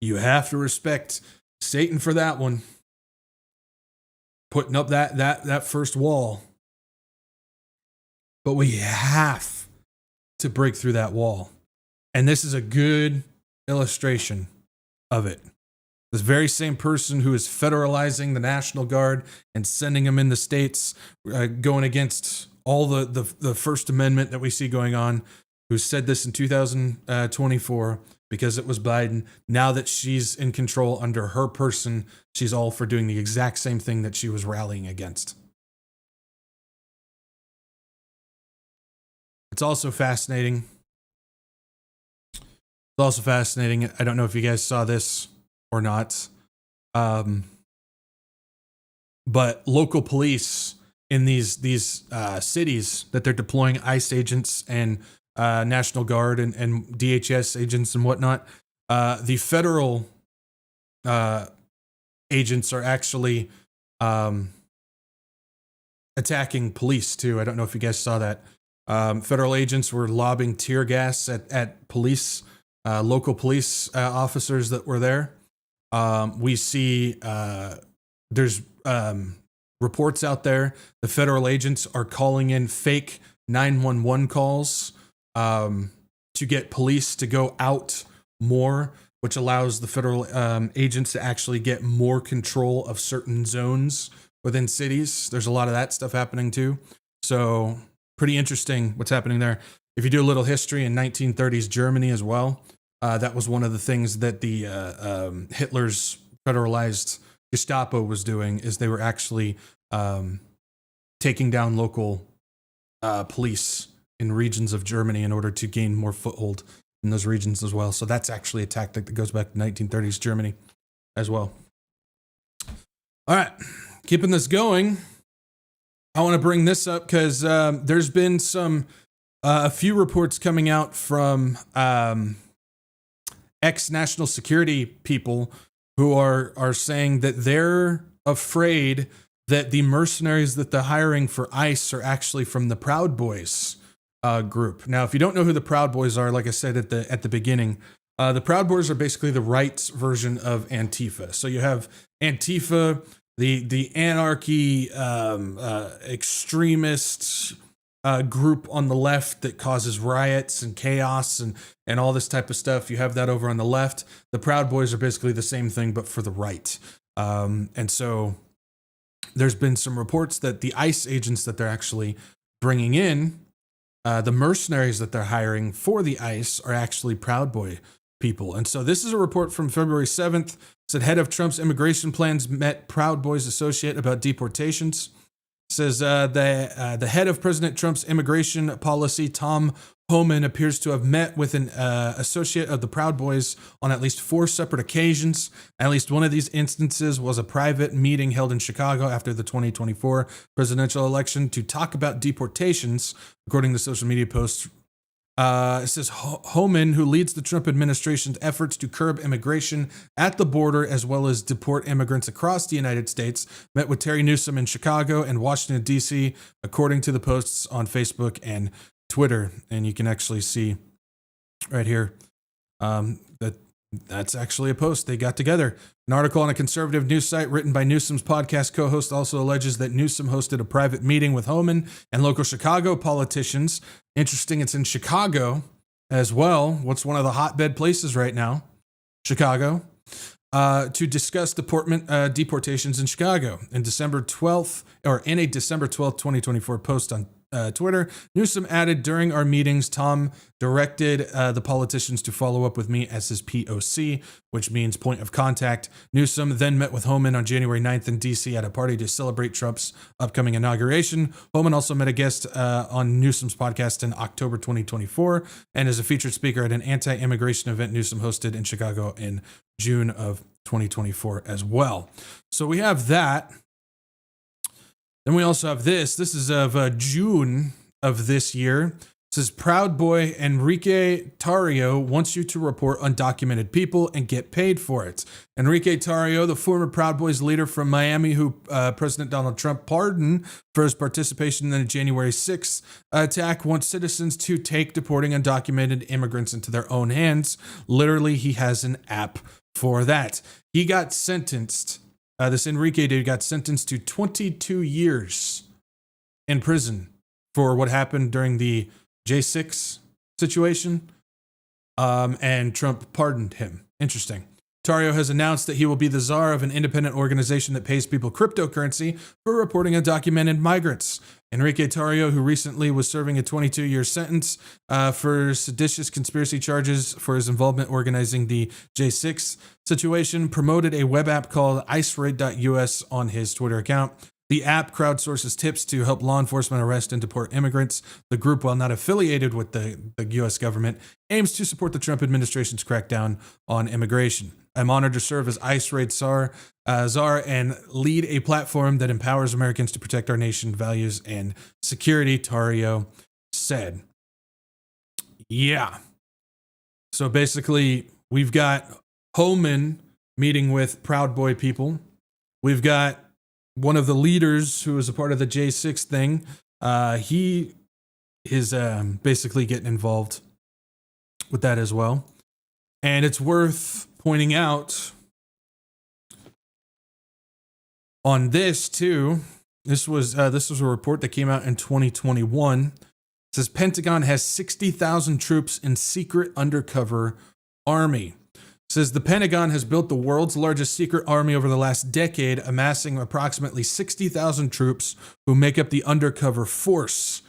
You have to respect Satan for that one. Putting up that first wall. But we have to break through that wall. And this is a good illustration of it. This very same person who is federalizing the National Guard and sending them in the states, going against all the First Amendment that we see going on, who said this in 2024 because it was Biden. Now that she's in control under her person, she's all for doing the exact same thing that she was rallying against. It's also fascinating. I don't know if you guys saw this or not. But local police in these cities that they're deploying ICE agents and National Guard and DHS agents and whatnot, the federal agents are actually attacking police too. I don't know if you guys saw that. Federal agents were lobbing tear gas at police, local police officers that were there. We see there's reports out there. The federal agents are calling in fake 911 calls to get police to go out more, which allows the federal agents to actually get more control of certain zones within cities. There's a lot of that stuff happening too. So pretty interesting what's happening there. If you do a little history in 1930s Germany as well, that was one of the things that the Hitler's federalized Gestapo was doing, is they were actually taking down local police in regions of Germany in order to gain more foothold in those regions as well. So that's actually a tactic that goes back to 1930s Germany as well. All right, keeping this going, I want to bring this up because there's been a few reports coming out from ex-national security people who are saying that they're afraid that the mercenaries that they're hiring for ICE are actually from the Proud Boys group. Now, if you don't know who the Proud Boys are, like I said at the beginning, the Proud Boys are basically the right's version of Antifa. So you have Antifa, the anarchy extremist group on the left that causes riots and chaos and all this type of stuff. You have that over on the left. The Proud Boys are basically the same thing, but for the right. And so there's been some reports that the ICE agents that they're actually bringing in, the mercenaries that they're hiring for the ICE, are actually Proud Boy people. And so this is a report from February 7th. It said head of Trump's immigration plans met Proud Boys associate about deportations. It says the head of President Trump's immigration policy, Tom Homan, appears to have met with an associate of the Proud Boys on at least 4 separate occasions. At least one of these instances was a private meeting held in Chicago after the 2024 presidential election to talk about deportations, according to social media posts. It says Homan, who leads the Trump administration's efforts to curb immigration at the border as well as deport immigrants across the United States, met with Terry Newsom in Chicago and Washington, D.C., according to the posts on Facebook and Twitter. And you can actually see right here that's actually a post they got together. An article on a conservative news site written by Newsom's podcast co-host also alleges that Newsom hosted a private meeting with Homan and local Chicago politicians. Interesting, it's in Chicago as well. What's one of the hotbed places right now? Chicago. to discuss deportations in Chicago. In a December 12th, 2024 post on Twitter, Newsom added, "During our meetings, Tom directed the politicians to follow up with me as his POC, which means point of contact." Newsom then met with Homan on January 9th in D.C. at a party to celebrate Trump's upcoming inauguration. Homan also met a guest on Newsom's podcast in October 2024 and is a featured speaker at an anti-immigration event Newsom hosted in Chicago in June of 2024 as well. So we have that. Then we also have this. This is of June of this year. It says, Proud Boy Enrique Tarrio wants you to report undocumented people and get paid for it. Enrique Tarrio, the former Proud Boys leader from Miami, who President Donald Trump pardoned for his participation in the January 6th attack, wants citizens to take deporting undocumented immigrants into their own hands. Literally, he has an app for that. He got sentenced. This Enrique dude got sentenced to 22 years in prison for what happened during the J6 situation, and Trump pardoned him. Interesting. Tarrio has announced that he will be the czar of an independent organization that pays people cryptocurrency for reporting undocumented migrants. Enrique Tarrio, who recently was serving a 22-year sentence for seditious conspiracy charges for his involvement organizing the J6 situation, promoted a web app called IceRaid.us on his Twitter account. The app crowdsources tips to help law enforcement arrest and deport immigrants. The group, while not affiliated with the U.S. government, aims to support the Trump administration's crackdown on immigration. I'm honored to serve as ICE Raid czar and lead a platform that empowers Americans to protect our nation's values and security, Tarrio said. Yeah. So basically, we've got Homan meeting with Proud Boy people. We've got one of the leaders who was a part of the J6 thing. He is basically getting involved with that as well. And it's worth pointing out on this too. This was a report that came out in 2021. It says Pentagon has 60,000 troops in secret undercover army. It says the Pentagon has built the world's largest secret army over the last decade, amassing approximately 60,000 troops who make up the undercover force.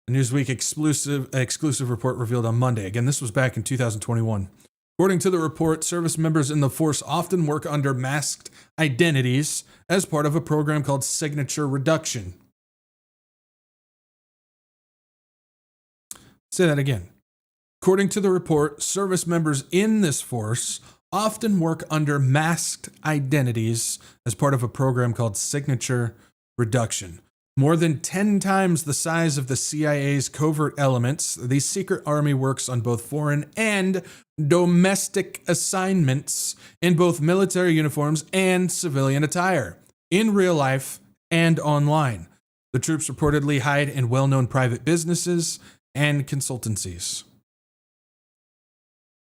A Newsweek exclusive report revealed on Monday. Again, this was back in 2021. According to the report, service members in the force often work under masked identities as part of a program called signature reduction. Say that again. According to the report, service members in this force often work under masked identities as part of a program called signature reduction. More than 10 times the size of the CIA's covert elements, the secret army works on both foreign and domestic assignments in both military uniforms and civilian attire, in real life and online. The troops reportedly hide in well-known private businesses and consultancies.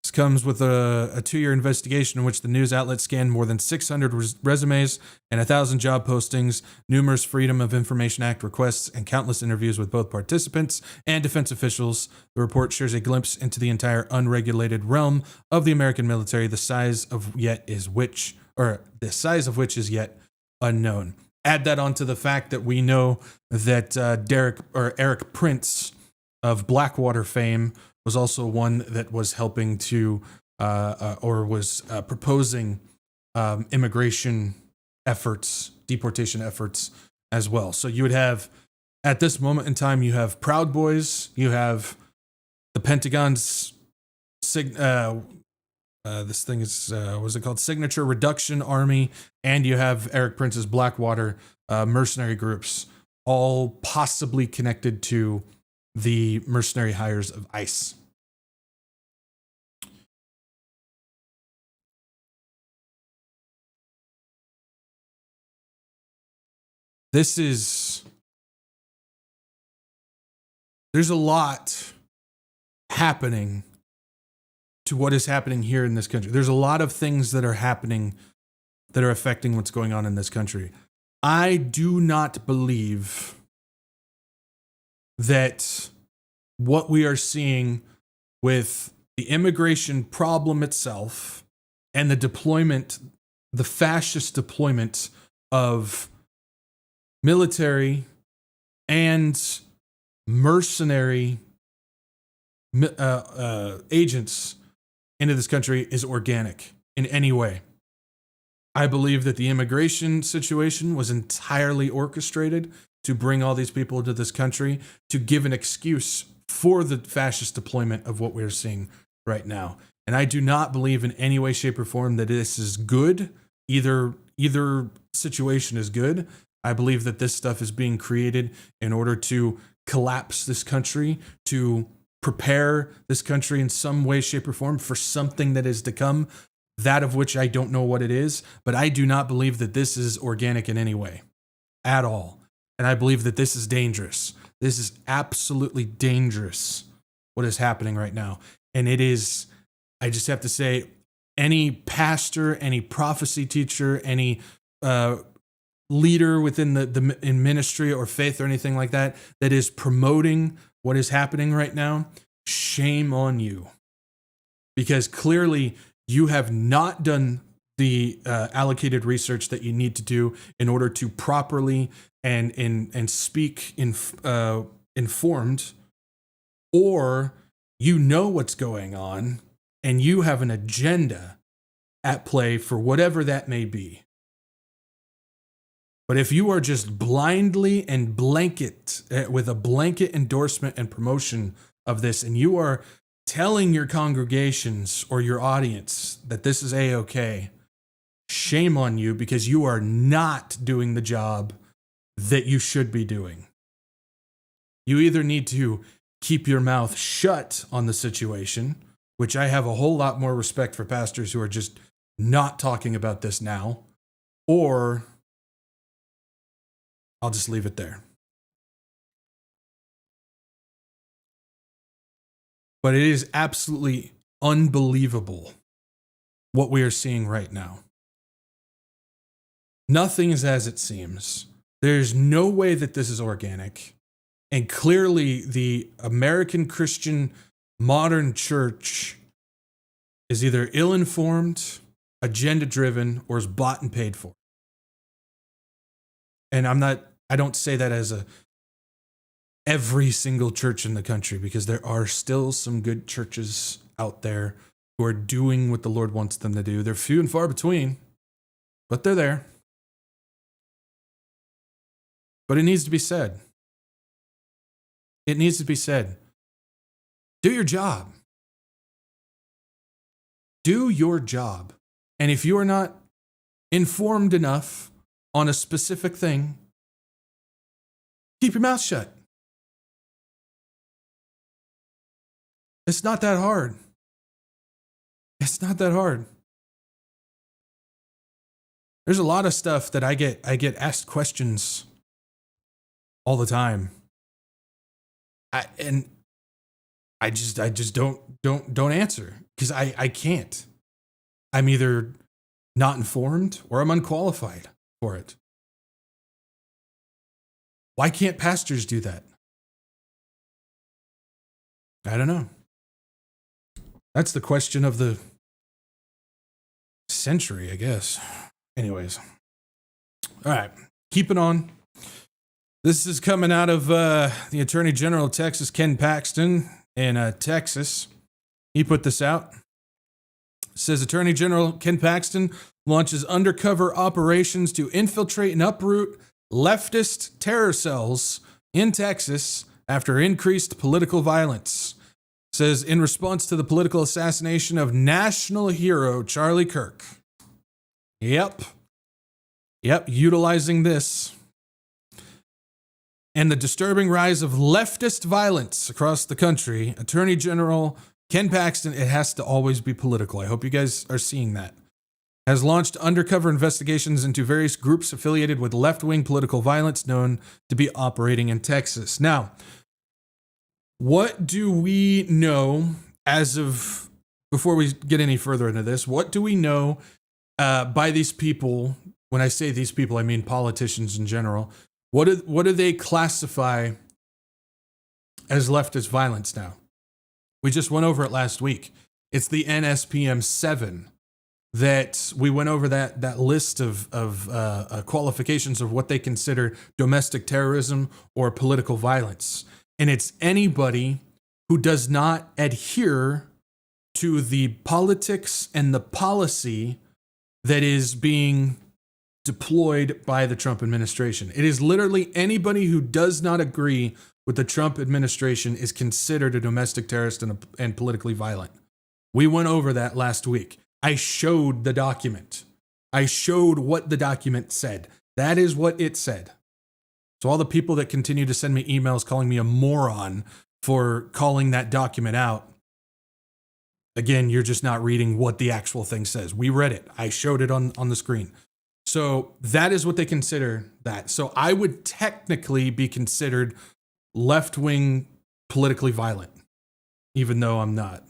This comes with a 2-year investigation in which the news outlet scanned more than 600 resumes and 1,000 job postings, numerous Freedom of Information Act requests, and countless interviews with both participants and defense officials. The report shares a glimpse into the entire unregulated realm of the American military, the size of which is yet unknown. Add that onto the fact that we know that Eric Prince of Blackwater fame was also one that was helping to proposing immigration efforts, deportation efforts as well. So you would have, at this moment in time, you have Proud Boys, you have the Pentagon's this thing is what's it called? Signature Reduction Army, and you have Eric Prince's Blackwater mercenary groups, all possibly connected to the mercenary hires of ICE. There's a lot happening to what is happening here in this country. There's a lot of things that are happening that are affecting what's going on in this country. I do not believe that what we are seeing with the immigration problem itself and the fascist deployment of military and mercenary agents into this country is organic in any way. I believe that the immigration situation was entirely orchestrated to bring all these people into this country to give an excuse for the fascist deployment of what we're seeing right now. And I do not believe in any way, shape, or form that this is good. Either situation is good. I believe that this stuff is being created in order to collapse this country, to prepare this country in some way, shape, or form for something that is to come, that of which I don't know what it is, but I do not believe that this is organic in any way at all. And I believe that this is dangerous. This is absolutely dangerous, what is happening right now. And it is, I just have to say, any pastor, any prophecy teacher, any leader within in ministry or faith or anything like that is promoting what is happening right now, shame on you. Because clearly you have not done the allocated research that you need to do in order to properly and speak informed, or you know what's going on and you have an agenda at play for whatever that may be. But if you are just blindly and with a blanket endorsement and promotion of this, and you are telling your congregations or your audience that this is A-okay, shame on you, because you are not doing the job that you should be doing. You either need to keep your mouth shut on the situation, which I have a whole lot more respect for pastors who are just not talking about this now, or I'll just leave it there. But it is absolutely unbelievable what we are seeing right now. Nothing is as it seems. There's no way that this is organic. And clearly the American Christian modern church is either ill-informed, agenda-driven, or is bought and paid for. And I don't say that as every single church in the country, because there are still some good churches out there who are doing what the Lord wants them to do. They're few and far between, but they're there. But it needs to be said. It needs to be said. Do your job. Do your job. And if you are not informed enough on a specific thing, keep your mouth shut. It's not that hard. It's not that hard. There's a lot of stuff that I get asked questions all the time. I just don't answer, because I can't. I'm either not informed or I'm unqualified for it. Why can't pastors do that? I don't know. That's the question of the century, I guess. Anyways. All right. Keep it on. This is coming out of the Attorney General of Texas, Ken Paxton, in Texas. He put this out. It says Attorney General Ken Paxton launches undercover operations to infiltrate and uproot leftist terror cells in Texas after increased political violence. It says in response to the political assassination of national hero Charlie Kirk. Yep, utilizing this. And the disturbing rise of leftist violence across the country, Attorney General Ken Paxton, it has to always be political. I hope you guys are seeing that. Has launched undercover investigations into various groups affiliated with left-wing political violence known to be operating in Texas. Now, what do we know before we get any further into this, what do we know by these people? When I say these people, I mean politicians in general. What do they classify as leftist violence now? We just went over it last week. It's the NSPM 7. that we went over that list of qualifications of what they consider domestic terrorism or political violence. And it's anybody who does not adhere to the politics and the policy that is being deployed by the Trump administration. It is literally anybody who does not agree with the Trump administration is considered a domestic terrorist and politically violent. We went over that last week. I showed the document. I showed what the document said. That is what it said. So all the people that continue to send me emails calling me a moron for calling that document out, again, you're just not reading what the actual thing says. We read it. I showed it on the screen. So that is what they consider that. So I would technically be considered left-wing politically violent, even though I'm not.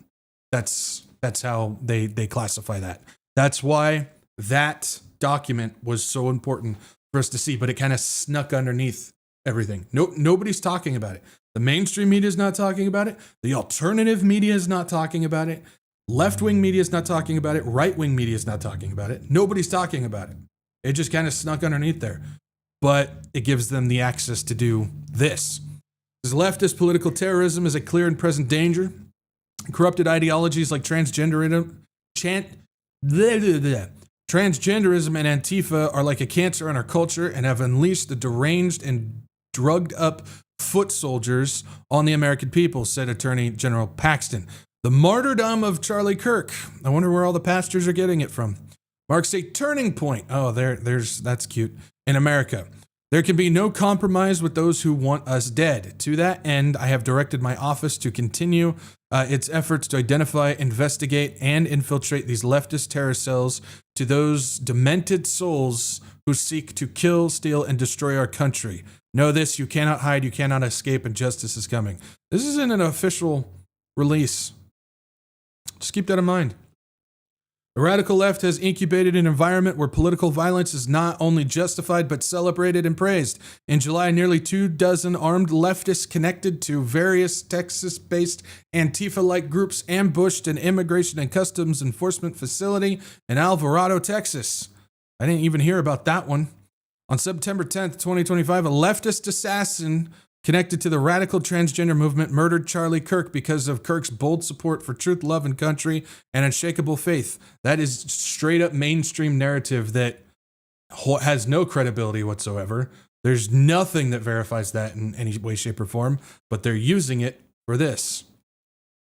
That's how they classify that. That's why that document was so important for us to see, but it kind of snuck underneath everything. Nobody's talking about it. The mainstream media is not talking about it. The alternative media is not talking about it. Left-wing media is not talking about it. Right-wing media is not talking about it. Nobody's talking about it. It just kind of snuck underneath there. But it gives them the access to do this. This leftist political terrorism is a clear and present danger. Corrupted ideologies like transgenderism and Antifa are like a cancer in our culture and have unleashed the deranged and drugged up foot soldiers on the American people, said Attorney General Paxton. The martyrdom of Charlie Kirk. I wonder where all the pastors are getting it from. Marks a turning point. Oh, that's cute. In America. There can be no compromise with those who want us dead. To that end, I have directed my office to continue its efforts to identify, investigate, and infiltrate these leftist terror cells to those demented souls who seek to kill, steal, and destroy our country. Know this, you cannot hide, you cannot escape, and justice is coming. This isn't an official release. Just keep that in mind. The radical left has incubated an environment where political violence is not only justified but celebrated and praised. In July, nearly 24 armed leftists connected to various Texas-based Antifa-like groups ambushed an immigration and customs enforcement facility in Alvarado, Texas. I didn't even hear about that one. On September 10th, 2025, a leftist assassin connected to the radical transgender movement murdered Charlie Kirk because of Kirk's bold support for truth, love, and country and unshakable faith. That is straight up mainstream narrative that has no credibility whatsoever. There's nothing that verifies that in any way, shape, or form, but they're using it for this.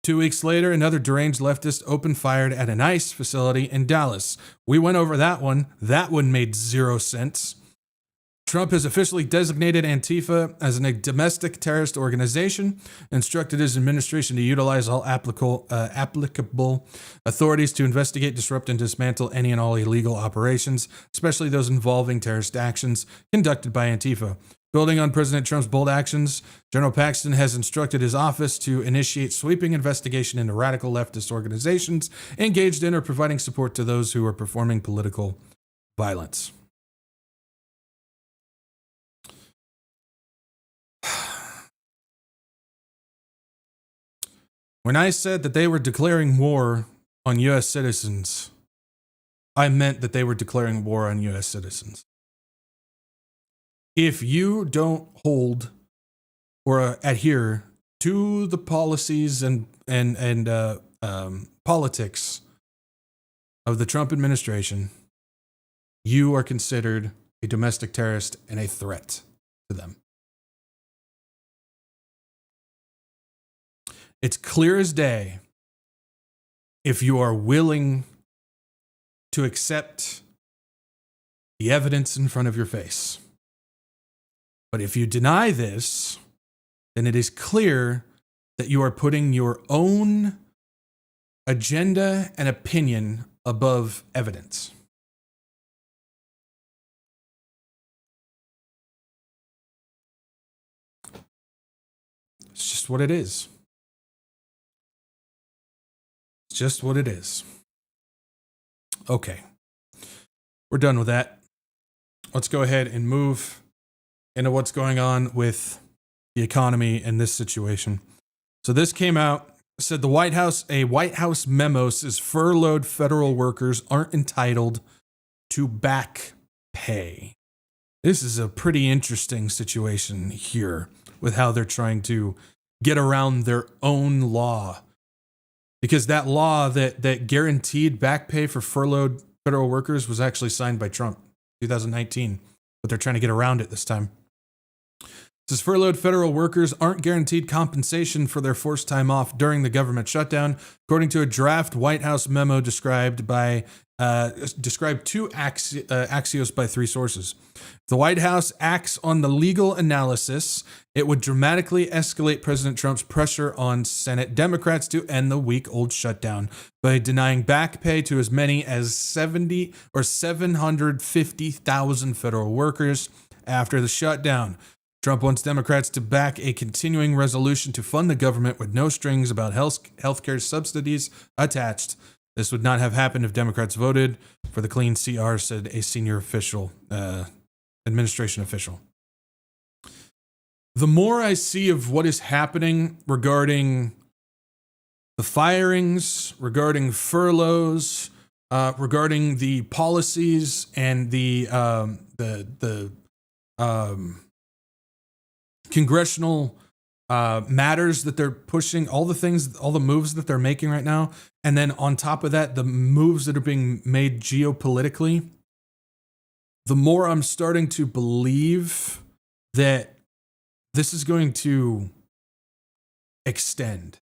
2 weeks later, another deranged leftist opened fire at an ICE facility in Dallas. We went over that one. That one made 0 sense. Trump has officially designated Antifa as a domestic terrorist organization, instructed his administration to utilize all applicable authorities to investigate, disrupt, and dismantle any and all illegal operations, especially those involving terrorist actions conducted by Antifa. Building on President Trump's bold actions, General Paxton has instructed his office to initiate sweeping investigation into radical leftist organizations engaged in or providing support to those who are performing political violence. When I said that they were declaring war on U.S. citizens, I meant that they were declaring war on U.S. citizens. If you don't hold or adhere to the policies and politics of the Trump administration, you are considered a domestic terrorist and a threat to them. It's clear as day if you are willing to accept the evidence in front of your face. But if you deny this, then it is clear that you are putting your own agenda and opinion above evidence. It's just what it is. Just what it is. Okay. We're done with that. Let's go ahead and move into what's going on with the economy in this situation. So this came out said a White House memo says furloughed federal workers aren't entitled to back pay. This is a pretty interesting situation here with how they're trying to get around their own law. Because that law that guaranteed back pay for furloughed federal workers was actually signed by Trump in 2019, but they're trying to get around it this time. It says furloughed federal workers aren't guaranteed compensation for their forced time off during the government shutdown, according to a draft White House memo described two axios by three sources. If the White House acts on the legal analysis, it would dramatically escalate President Trump's pressure on Senate Democrats to end the week-old shutdown by denying back pay to as many as 750,000 federal workers after the shutdown. Trump wants Democrats to back a continuing resolution to fund the government with no strings about healthcare subsidies attached. This would not have happened if Democrats voted for the clean CR, said a senior administration official. The more I see of what is happening regarding the firings, regarding furloughs, regarding the policies and the congressional matters that they're pushing, all the moves that they're making right now, and then on top of that, the moves that are being made geopolitically, the more I'm starting to believe that this is going to extend.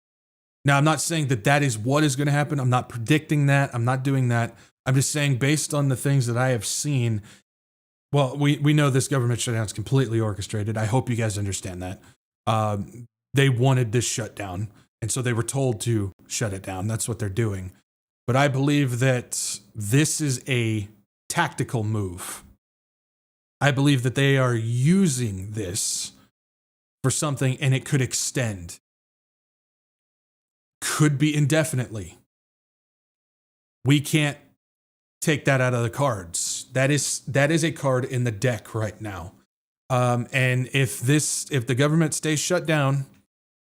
Now, I'm not saying that is what is going to happen. I'm not predicting that. I'm not doing that. I'm just saying, based on the things that I have seen, well, we know this government shutdown is completely orchestrated. I hope you guys understand that. They wanted this shutdown, and so they were told to shut it down. That's what they're doing. But I believe that this is a tactical move. I believe that they are using this for something, and it could extend. Could be indefinitely. We can't take that out of the cards. That is a card in the deck right now. And if the government stays shut down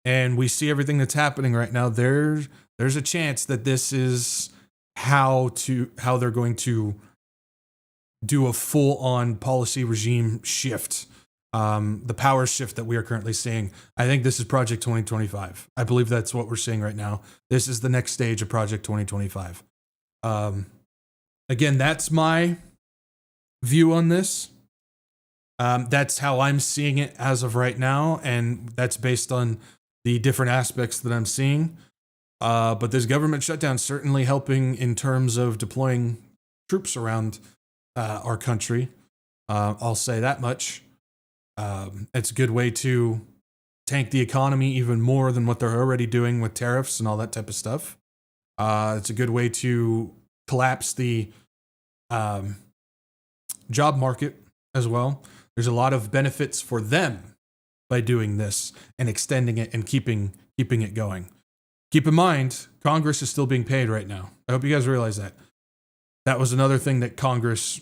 and we see everything that's happening right now, there's a chance that this is how they're going to do a full-on policy regime shift. The power shift that we are currently seeing. I think this is Project 2025. I believe that's what we're seeing right now. This is the next stage of Project 2025. Again, that's my view on this. That's how I'm seeing it as of right now, and that's based on the different aspects that I'm seeing. But this government shutdown certainly helping in terms of deploying troops around our country. I'll say that much. It's a good way to tank the economy even more than what they're already doing with tariffs and all that type of stuff. It's a good way to collapse the job market as well. There's a lot of benefits for them by doing this and extending it and keeping it going. Keep in mind, Congress is still being paid right now. I hope you guys realize that. That was another thing that Congress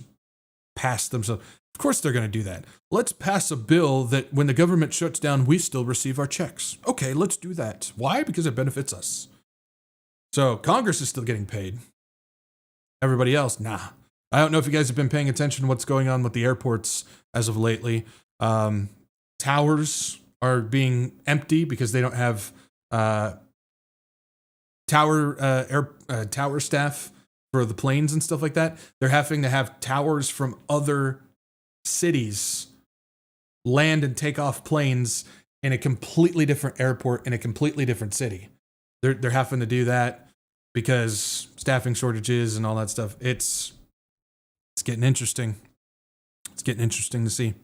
passed themselves. Of course they're going to do that. Let's pass a bill that when the government shuts down, we still receive our checks. Okay, let's do that. Why? Because it benefits us. So Congress is still getting paid. Everybody else, nah. I don't know if you guys have been paying attention to what's going on with the airports as of lately. Towers are being empty because they don't have tower staff for the planes and stuff like that. They're having to have towers from other cities land and take off planes in a completely different airport in a completely different city. They're having to do that because staffing shortages and all that stuff. It's getting interesting. It's getting interesting to see. It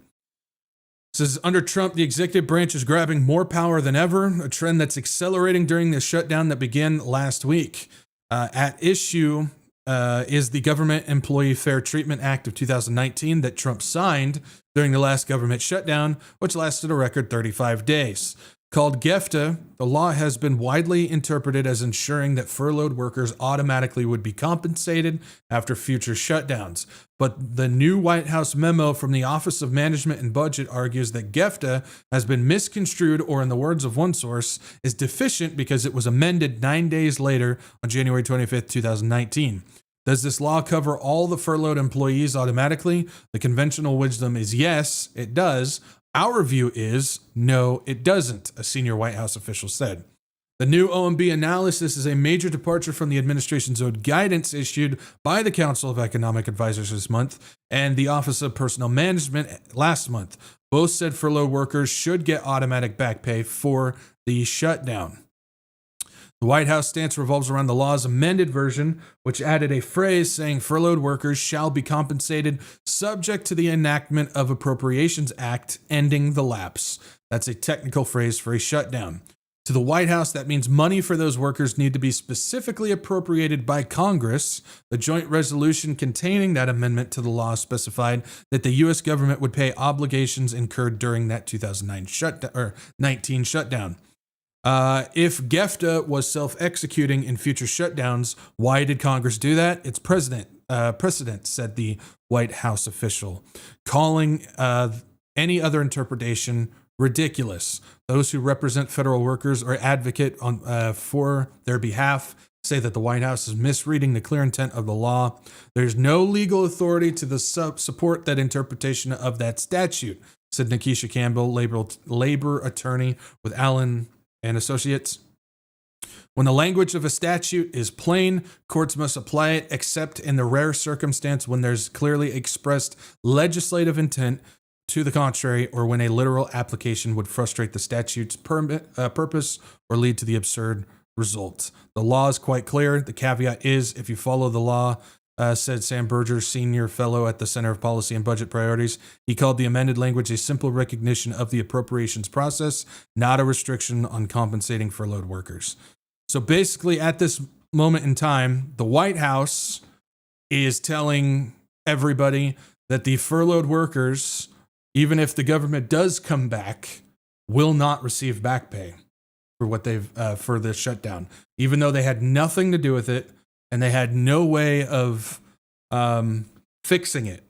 says, under Trump, the executive branch is grabbing more power than ever, a trend that's accelerating during the shutdown that began last week. At issue is the Government Employee Fair Treatment Act of 2019 that Trump signed during the last government shutdown, which lasted a record 35 days. Called GEFTA, the law has been widely interpreted as ensuring that furloughed workers automatically would be compensated after future shutdowns. But the new White House memo from the Office of Management and Budget argues that GEFTA has been misconstrued, or in the words of one source, is deficient because it was amended 9 days later on January 25th, 2019. Does this law cover all the furloughed employees automatically? The conventional wisdom is yes, it does. Our view is no, it doesn't, a senior White House official said. The new OMB analysis is a major departure from the administration's own guidance issued by the Council of Economic Advisors this month and the Office of Personnel Management last month. Both said furloughed workers should get automatic back pay for the shutdown. The White House stance revolves around the law's amended version, which added a phrase saying furloughed workers shall be compensated subject to the enactment of Appropriations Act ending the lapse. That's a technical phrase for a shutdown. To the White House, that means money for those workers need to be specifically appropriated by Congress. The joint resolution containing that amendment to the law specified that the U.S. government would pay obligations incurred during that 2019 shutdown. If GEFTA was self-executing in future shutdowns, why did Congress do that? It's precedent, said the White House official, calling any other interpretation ridiculous. Those who represent federal workers or advocate for their behalf say that the White House is misreading the clear intent of the law. There's no legal authority to support that interpretation of that statute, said Nikisha Campbell, labor attorney with Allen and Associates. When the language of a statute is plain, courts must apply it, except in the rare circumstance when there's clearly expressed legislative intent to the contrary, or when a literal application would frustrate the statute's purpose or lead to the absurd result. The law is quite clear. The caveat is, if you follow the law, said Sam Berger, senior fellow at the Center of Policy and Budget Priorities. He called the amended language a simple recognition of the appropriations process, not a restriction on compensating furloughed workers. So basically, at this moment in time, the White House is telling everybody that the furloughed workers, even if the government does come back, will not receive back pay for what they've for the shutdown, even though they had nothing to do with it. And they had no way of fixing it.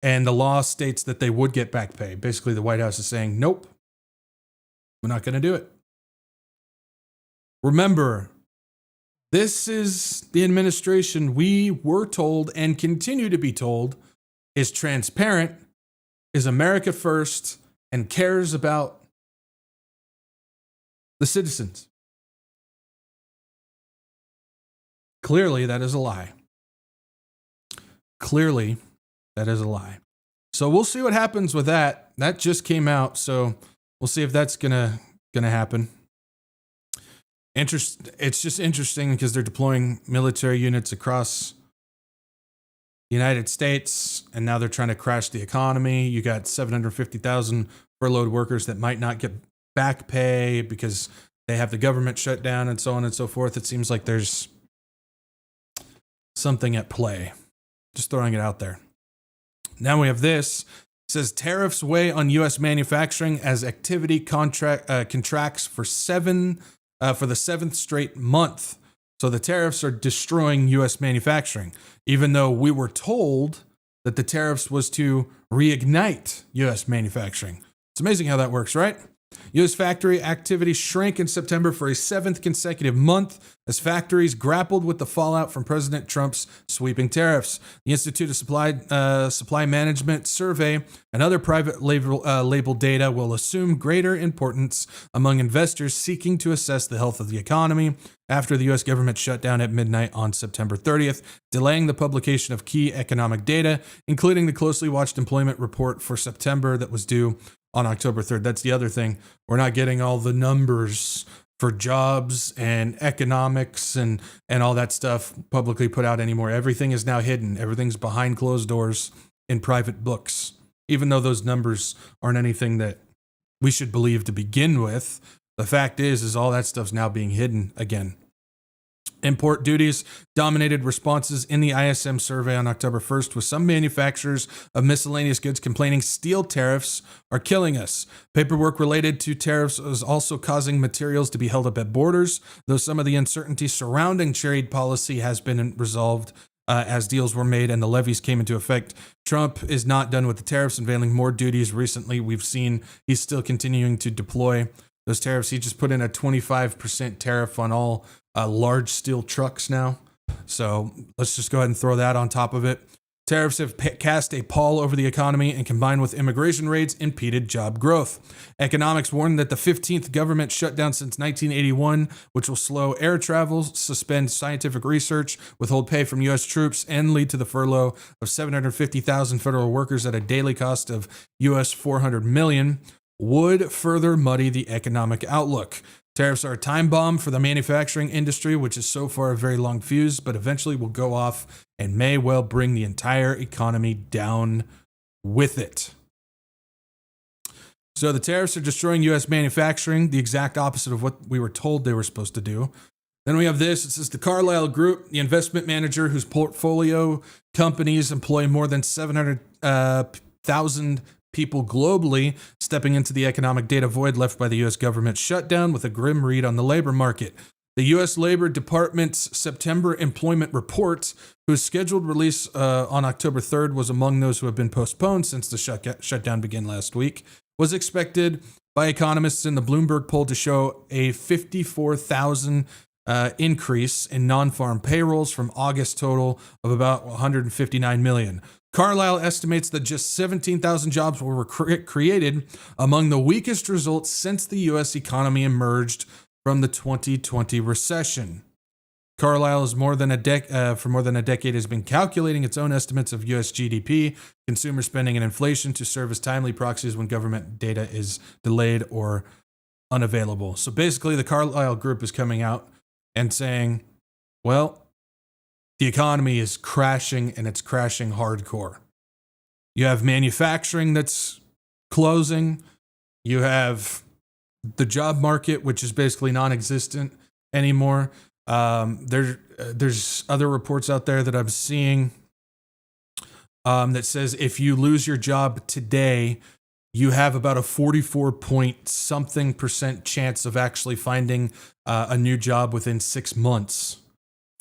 And the law states that they would get back pay. Basically, the White House is saying, nope, we're not going to do it. Remember, this is the administration we were told and continue to be told is transparent, is America first, and cares about the citizens. Clearly, that is a lie. Clearly, that is a lie. So we'll see what happens with that. That just came out, so we'll see if that's gonna happen. It's just interesting because they're deploying military units across the United States, and now they're trying to crash the economy. You got 750,000 furloughed workers that might not get back pay because they have the government shut down and so on and so forth. It seems like there's something at play. Just throwing it out there. Now we have this. It says tariffs weigh on U.S. manufacturing as activity contracts for the seventh straight month. So the tariffs are destroying U.S. manufacturing, even though we were told that the tariffs was to reignite U.S. manufacturing. It's amazing how that works, right? U.S. factory activity shrank in September for a seventh consecutive month as factories grappled with the fallout from President Trump's sweeping tariffs. The Institute of Supply Management survey and other private label data will assume greater importance among investors seeking to assess the health of the economy after the U.S. government shut down at midnight on September 30th, delaying the publication of key economic data, including the closely watched employment report for September that was due on October 3rd. That's the other thing. We're not getting all the numbers for jobs and economics and all that stuff publicly put out anymore. Everything is now hidden. Everything's behind closed doors in private books, even though those numbers aren't anything that we should believe to begin with. The fact is all that stuff's now being hidden again. Import duties dominated responses in the ISM survey on October 1st, with some manufacturers of miscellaneous goods complaining steel tariffs are killing us. Paperwork related to tariffs is also causing materials to be held up at borders, though some of the uncertainty surrounding trade policy has been resolved as deals were made and the levies came into effect. Trump is not done with the tariffs, unveiling more duties recently. We've seen he's still continuing to deploy those tariffs. He just put in a 25% tariff on all large steel trucks now. So let's just go ahead and throw that on top of it. Tariffs have cast a pall over the economy and combined with immigration raids, impeded job growth. Economics warned that the 15th government shutdown since 1981, which will slow air travel, suspend scientific research, withhold pay from U.S. troops, and lead to the furlough of 750,000 federal workers at a daily cost of U.S. $400 million, would further muddy the economic outlook. Tariffs are a time bomb for the manufacturing industry, which is so far a very long fuse, but eventually will go off and may well bring the entire economy down with it. So the tariffs are destroying U.S. manufacturing, the exact opposite of what we were told they were supposed to do. Then we have this. It says the Carlyle Group, the investment manager whose portfolio companies employ more than 700,000 people globally, stepping into the economic data void left by the U.S. government shutdown with a grim read on the labor market. The U.S. Labor Department's September employment report, whose scheduled release on October 3rd was among those who have been postponed since the shutdown began last week, was expected by economists in the Bloomberg poll to show a 54,000 increase in non-farm payrolls from August total of about 159 million. Carlyle estimates that just 17,000 jobs were created, among the weakest results since the U.S. economy emerged from the 2020 recession. Carlyle is for more than a decade has been calculating its own estimates of U.S. GDP, consumer spending, and inflation to serve as timely proxies when government data is delayed or unavailable. So basically, the Carlyle Group is coming out and saying, well, the economy is crashing, and it's crashing hardcore. You have manufacturing that's closing. You have the job market, which is basically non-existent anymore. There's other reports out there that I'm seeing that says if you lose your job today, you have about a 44 point something % chance of actually finding a new job within 6 months.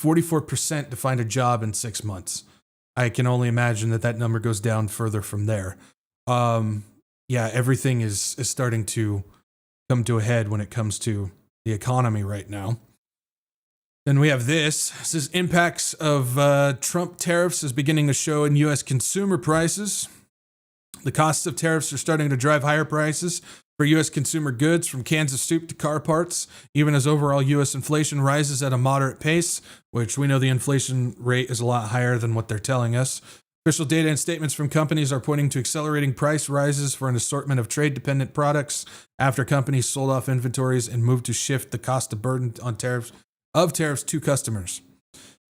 44% to find a job in 6 months. I can only imagine that number goes down further from there. Everything is starting to come to a head when it comes to the economy right now. Then we have this. This is impacts of Trump tariffs is beginning to show in U.S. consumer prices. The costs of tariffs are starting to drive higher prices for U.S. consumer goods, from cans of soup to car parts, even as overall U.S. inflation rises at a moderate pace, which we know the inflation rate is a lot higher than what they're telling us. Official data and statements from companies are pointing to accelerating price rises for an assortment of trade-dependent products after companies sold off inventories and moved to shift the cost of burden on tariffs to customers.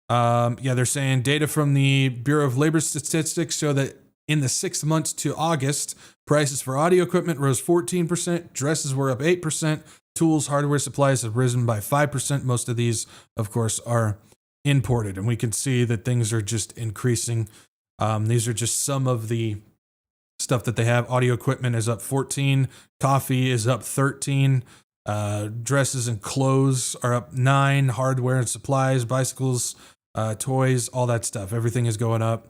They're saying data from the Bureau of Labor Statistics show that in the 6 months to August, prices for audio equipment rose 14%, dresses were up 8%, tools, hardware, supplies have risen by 5%. Most of these, of course, are imported, and we can see that things are just increasing. These are just some of the stuff that they have. Audio equipment is up 14, coffee is up 13, dresses and clothes are up 9, hardware and supplies, bicycles, toys, all that stuff. Everything is going up.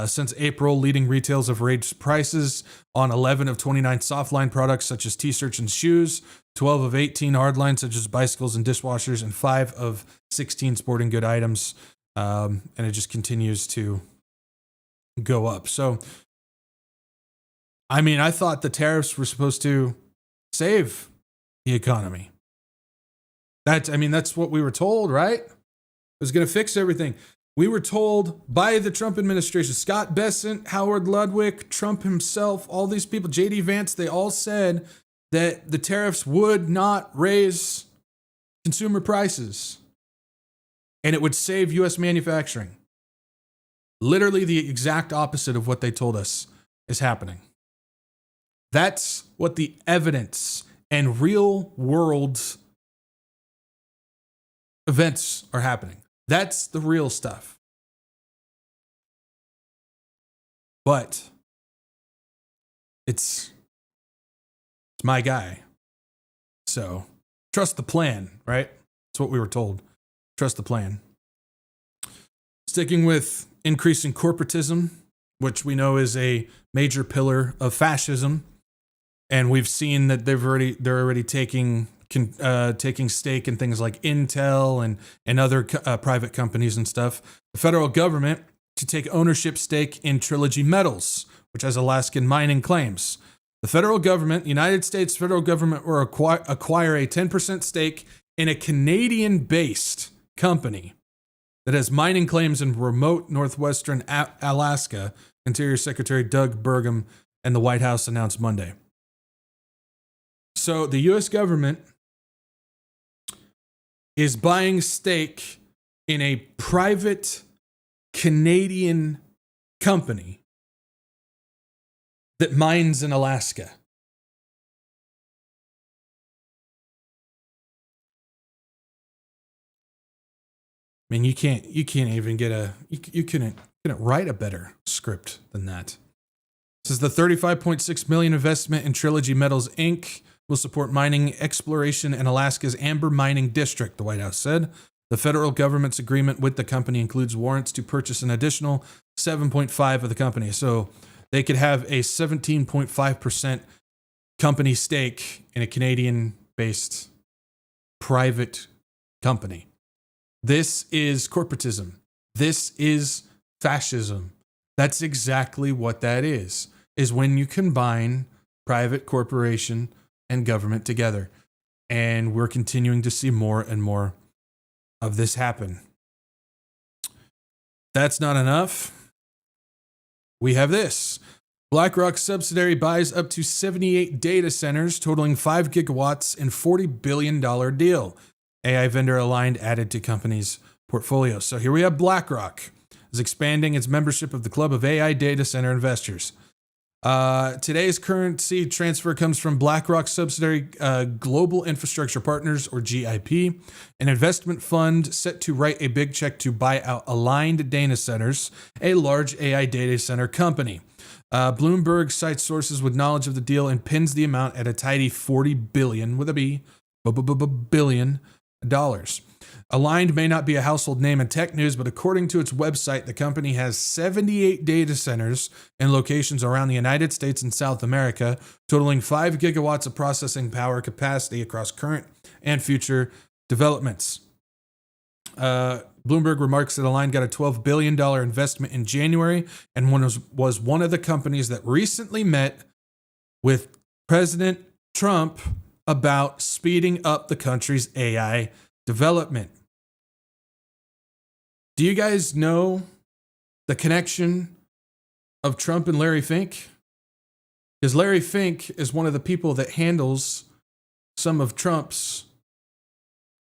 Since April, leading retailers have raised prices on 11 of 29 softline products, such as t-shirts and shoes, 12 of 18 hardlines, such as bicycles and dishwashers, and 5 of 16 sporting good items. And it just continues to go up. So, I mean, I thought the tariffs were supposed to save the economy. That's what we were told, right? It was going to fix everything. We were told by the Trump administration, Scott Bessent, Howard Ludwig, Trump himself, all these people, J.D. Vance, they all said that the tariffs would not raise consumer prices and it would save U.S. manufacturing. Literally the exact opposite of what they told us is happening. That's what the evidence and real world events are happening. That's the real stuff. But it's my guy. So trust the plan, right? That's what we were told. Trust the plan. Sticking with increasing corporatism, which we know is a major pillar of fascism, and we've seen that they're already taking stake in things like Intel and other private companies and stuff. The federal government to take ownership stake in Trilogy Metals, which has Alaskan mining claims. The federal government, United States federal government, will acquire a 10% stake in a Canadian-based company that has mining claims in remote northwestern Alaska, Interior Secretary Doug Burgum and the White House announced Monday. So the U.S. government is buying stake in a private Canadian company that mines in Alaska. I mean, you can't even get you couldn't write a better script than that. This is the $35.6 million investment in Trilogy Metals Inc. will support mining exploration in Alaska's Amber Mining District, the White House said. The federal government's agreement with the company includes warrants to purchase an additional 7.5 of the company. So they could have a 17.5% company stake in a Canadian-based private company. This is corporatism. This is fascism. That's exactly what that is when you combine private corporation and government together. And we're continuing to see more and more of this happen. That's not enough. We have this. BlackRock subsidiary buys up to 78 data centers totaling 5 gigawatts in $40 billion deal. AI vendor Aligned added to company's portfolio. So here we have BlackRock is expanding its membership of the club of AI data center investors. Today's currency transfer comes from BlackRock subsidiary Global Infrastructure Partners, or GIP, an investment fund set to write a big check to buy out Aligned Data Centers, a large AI data center company. Bloomberg cites sources with knowledge of the deal and pins the amount at a tidy $40 billion, with a B, billion dollars. Aligned may not be a household name in tech news, but according to its website, the company has 78 data centers in locations around the United States and South America, totaling 5 gigawatts of processing power capacity across current and future developments. Bloomberg remarks that Aligned got a $12 billion investment in January and was one of the companies that recently met with President Trump about speeding up the country's AI development. Do you guys know the connection of Trump and Larry Fink? Because Larry Fink is one of the people that handles some of Trump's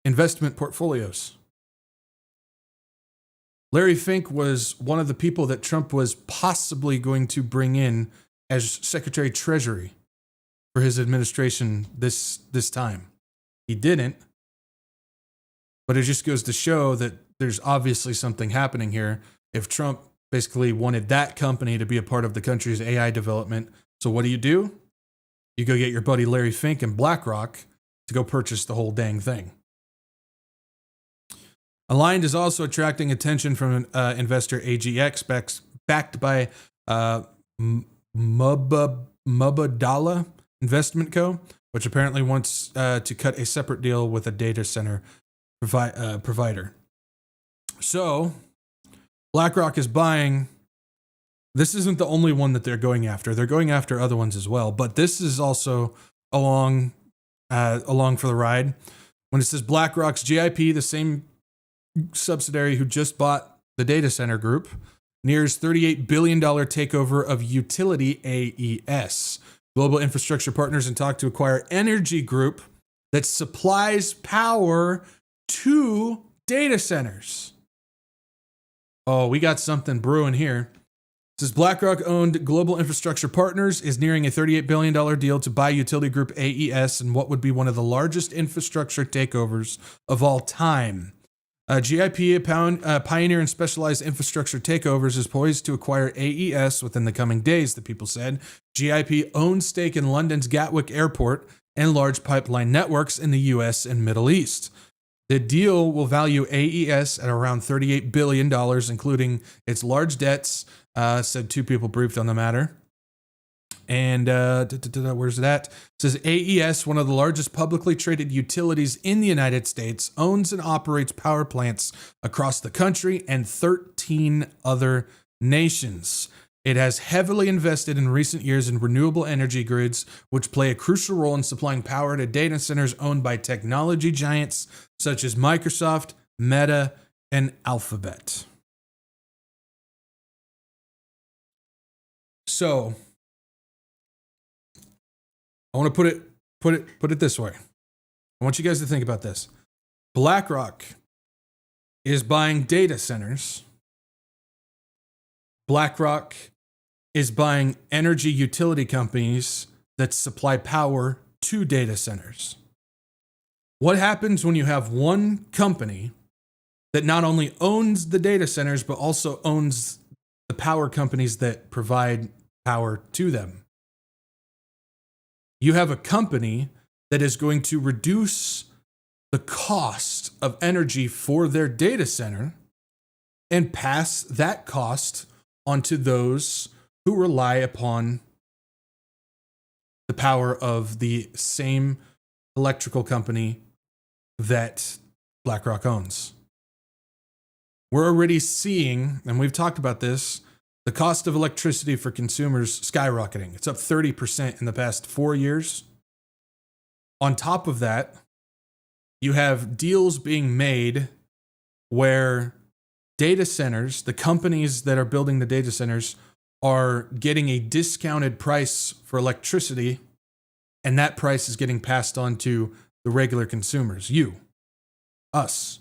investment portfolios. Larry Fink was one of the people that Trump was possibly going to bring in as Secretary Treasury for his administration this time. He didn't. But it just goes to show that there's obviously something happening here. If Trump basically wanted that company to be a part of the country's AI development, so what do? You go get your buddy Larry Fink and BlackRock to go purchase the whole dang thing. Aligned is also attracting attention from investor AGX, backed by Mubadala Investment Co., which apparently wants to cut a separate deal with a data center provider. So, BlackRock is buying. This isn't the only one that they're going after. They're going after other ones as well. But this is also along for the ride. When it says BlackRock's GIP, the same subsidiary who just bought the data center group, nears $38 billion takeover of utility AES. Global Infrastructure Partners in talk to acquire Energy Group that supplies power to data centers. Oh, we got something brewing here. It says BlackRock-owned Global Infrastructure Partners is nearing a $38 billion deal to buy utility group AES in what would be one of the largest infrastructure takeovers of all time. GIP, a pioneer in specialized infrastructure takeovers, is poised to acquire AES within the coming days, the people said. GIP owns stake in London's Gatwick Airport and large pipeline networks in the US and Middle East. The deal will value AES at around $38 billion, including its large debts, said two people briefed on the matter. And where's that? It says AES, one of the largest publicly traded utilities in the United States, owns and operates power plants across the country and 13 other nations. It has heavily invested in recent years in renewable energy grids, which play a crucial role in supplying power to data centers owned by technology giants such as Microsoft, Meta, and Alphabet. So, I want to put it this way. I want you guys to think about this. BlackRock is buying data centers. BlackRock is buying energy utility companies that supply power to data centers. What happens when you have one company that not only owns the data centers, but also owns the power companies that provide power to them? You have a company that is going to reduce the cost of energy for their data center and pass that cost onto those who rely upon the power of the same electrical company that BlackRock owns. We're already seeing, and we've talked about this, the cost of electricity for consumers skyrocketing. It's up 30% in the past 4 years. On top of that, you have deals being made where data centers, the companies that are building the data centers, are getting a discounted price for electricity, and that price is getting passed on to the regular consumers, you, us.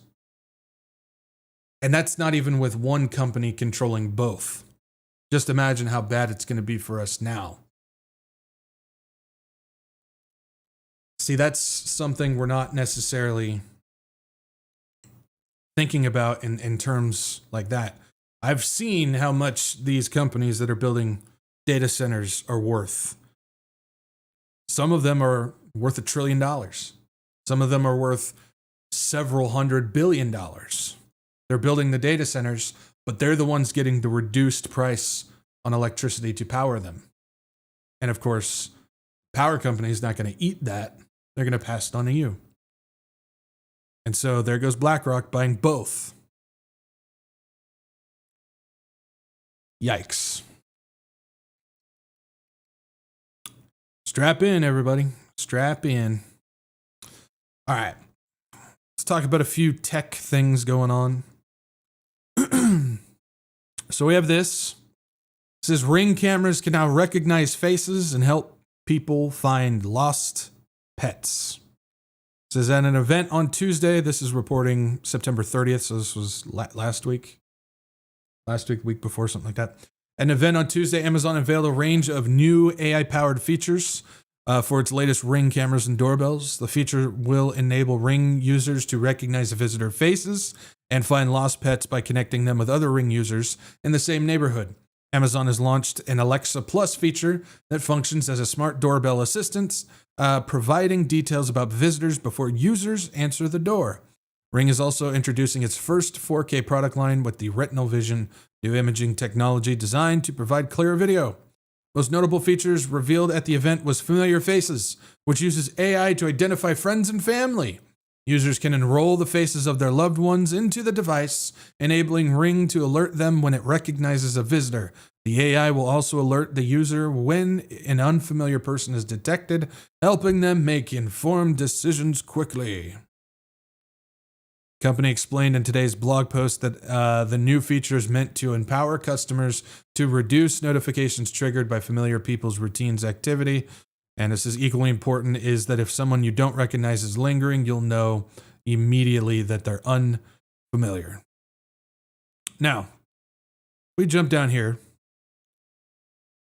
And that's not even with one company controlling both. Just imagine how bad it's going to be for us now. See, that's something we're not necessarily thinking about in terms like that. I've seen how much these companies that are building data centers are worth. Some of them are worth $1 trillion. Some of them are worth several $100 billion. They're building the data centers, but they're the ones getting the reduced price on electricity to power them. And of course, power company is not going to eat that. They're going to pass it on to you. And so there goes BlackRock buying both. Yikes. Strap in, everybody. Strap in. All right. Let's talk about a few tech things going on. So we have this. It says Ring cameras can now recognize faces and help people find lost pets. It says at an event on Tuesday, this is reporting September 30th, so this was last week, week before, something like that. An event on Tuesday, Amazon unveiled a range of new AI-powered features for its latest Ring cameras and doorbells. The feature will enable Ring users to recognize visitor faces and find lost pets by connecting them with other Ring users in the same neighborhood. Amazon has launched an Alexa Plus feature that functions as a smart doorbell assistant, providing details about visitors before users answer the door. Ring is also introducing its first 4K product line with the Retinal Vision new imaging technology designed to provide clearer video. Most notable features revealed at the event was Familiar Faces, which uses AI to identify friends and family. Users can enroll the faces of their loved ones into the device, enabling Ring to alert them when it recognizes a visitor. The AI will also alert the user when an unfamiliar person is detected, helping them make informed decisions quickly. The company explained in today's blog post that the new feature is meant to empower customers to reduce notifications triggered by familiar people's routines activity. And this is equally important, is that if someone you don't recognize is lingering, you'll know immediately that they're unfamiliar. Now, we jump down here.